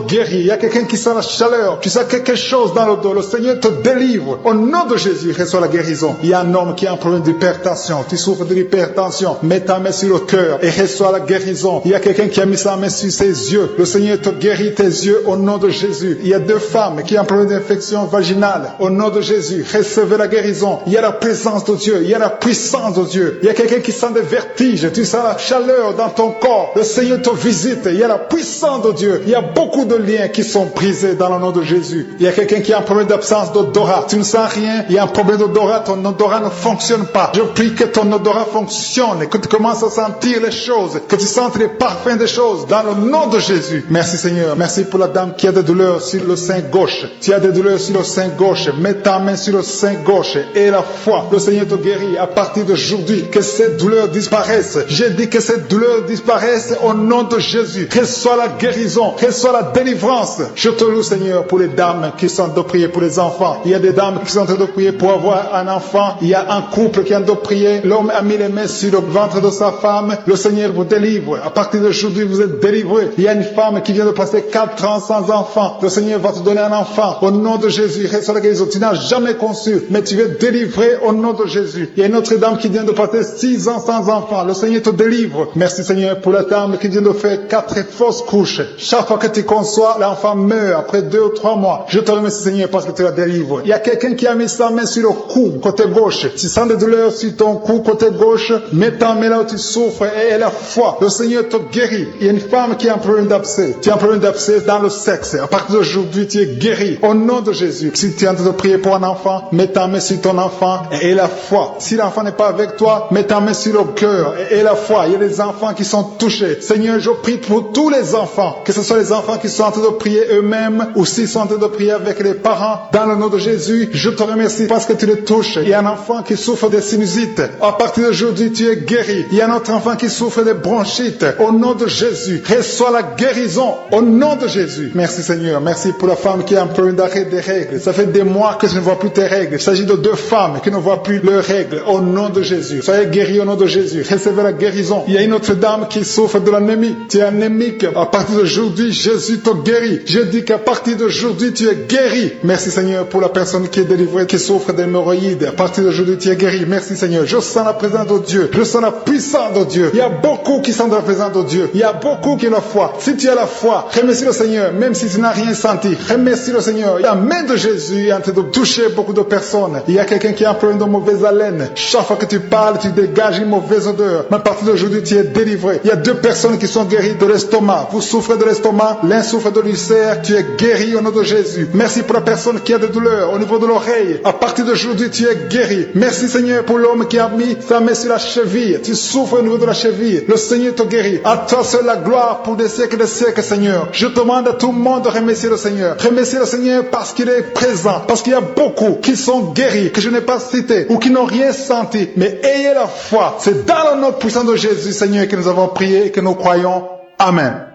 guérit. Il y a quelqu'un qui sent la chaleur. Tu sens quelque chose dans le dos. Le Seigneur te délivre. Au nom de Jésus, reçois la guérison. Il y a un homme qui a un problème d'hypertension. Tu souffres de l'hypertension. Mets ta main sur le cœur et reçois la guérison. Il y a quelqu'un qui a mis sa main sur ses yeux. Le Seigneur te guérit tes yeux au nom de Jésus. Il y a 2 femmes qui ont un problème d'infection vaginale. Au nom de Jésus, recevez la guérison. Il y a la présence de Dieu. Il y a la puissance de Dieu. Il y a quelqu'un qui sent des vertiges. Tu sens la chaleur dans ton corps. Le Seigneur te visite. Il y a la puissance de Dieu. Il y a beaucoup de liens qui sont brisés dans le nom de Jésus. Il y a quelqu'un qui a un problème d'absence d'odorat. Tu ne sens rien. Il y a un problème d'odorat. Ton odorat ne fonctionne pas. Je prie que ton odorat fonctionne et que tu commences à sentir les choses, que tu sentes les parfums des choses dans le nom de Jésus. Merci Seigneur. Merci pour la dame qui a des douleurs sur le sein gauche. Tu as des douleurs sur le sein gauche. Mets ta main sur le sein gauche et la foi. Le Seigneur te guérit à partir d'aujourd'hui. Que cette douleur disparaisse. J'ai dit que cette douleur disparaisse au nom de Jésus. Reçois la guérison. Reçois la délivrance. Je te loue Seigneur pour les dames qui sont en train de prier pour les enfants. Il y a des dames qui sont en train de prier pour avoir un enfant. Il y a un couple qui est en train de prier. L'homme a mis les mains sur le ventre de sa femme. Le Seigneur vous délivre. À partir d'aujourd'hui, vous êtes délivrés. Il y a une femme qui vient de passer 4 ans sans enfant. Le Seigneur va te donner un enfant. Au nom de Jésus, reçois la guérison. Tu n'as jamais conçu, mais tu es délivré au nom de Jésus. Il y a une autre dame qui vient de passer 6 ans sans enfant. Le Seigneur te délivre. Merci Seigneur pour la dame qui vient de faire 4 fausses couches. Chaque fois que tu conçois, l'enfant meurt après 2 ou 3 mois. Je te remercie Seigneur parce que tu la délivres. Il y a quelqu'un qui a mis sa main sur le cou, côté gauche. Tu sens des douleurs sur ton cou, côté gauche. Mets ta main là où tu souffres et la foi. Le Seigneur te guérit. Il y a une femme qui a un problème d'abcès. Tu as un problème d'abcès dans le sexe. À partir d'aujourd'hui, tu es guéri. Au nom de Jésus. Si tu es en train de prier pour un enfant, mets ta main sur ton enfant et la foi. Si l'enfant n'est pas avec toi, mets ta main sur le cœur et la foi. Il y a des enfants qui sont touchés. Seigneur, je prie pour tous les enfants. Que ce soit les enfants qui sont en train de prier eux-mêmes ou s'ils sont en train de prier avec les parents. Dans le nom de Jésus, je te remercie parce que tu les touches. Il y a un enfant qui souffre de sinusite. À partir d'aujourd'hui, tu es guéri. Il y a un autre enfant qui souffre de bronchite. Au nom de Jésus, reçois la guérison. Au nom de Jésus. Merci Seigneur. Merci pour la femme qui a un problème d'arrêt des règles. Ça fait des mois que je ne vois plus tes règles. Il s'agit de 2 femmes qui ne voient plus leurs règles. Au nom de Jésus. Soyez guéris au nom de Jésus. Recevez la guérison. Il y a une autre dame qui souffre de l'anémie. Tu es anémique. À partir d'aujourd'hui, Jésus te guérit. Je dis qu'à partir d'aujourd'hui, tu es guéri. Merci Seigneur pour la personne qui est délivrée, qui souffre d'hémorroïdes. À partir d'aujourd'hui, tu es guéri. Merci Seigneur. Je sens la présence de Dieu. Je sens la puissance de Dieu. Il y a beaucoup qui sont dans la présence de Dieu. Il y a beaucoup qui ont la foi. Si tu as la foi, remercie le Seigneur, même si tu n'as rien senti. Remercie le Seigneur. La main de Jésus est en train de toucher beaucoup de personnes. Il y a quelqu'un qui a un problème de mauvaise haleine. Chaque fois que tu parles, tu dégages une mauvaise odeur. Mais à partir d'aujourd'hui, tu es délivré. Il y a 2 personnes qui sont guéries de l'estomac. Vous souffrez de l'estomac, l'un souffre de l'ulcère. Tu es guéri au nom de Jésus. Merci pour la personne qui a des douleurs au niveau de l'oreille. À partir d'aujourd'hui, tu es guéri. Merci Seigneur pour l'homme qui a mis sa main sur la cheville. Tu souffres au niveau de la cheville. Le Seigneur te guérit. À toi seul la gloire pour des siècles Seigneur. Je demande à tout le monde de remercier le Seigneur. Remercier le Seigneur parce qu'il est présent. Parce qu'il y a beaucoup qui sont guéris, que je n'ai pas cités, ou qui n'ont rien senti. Mais ayez la foi. C'est dans le nom puissant de Jésus, Seigneur, que nous avons prié et que nous croyons. Amen.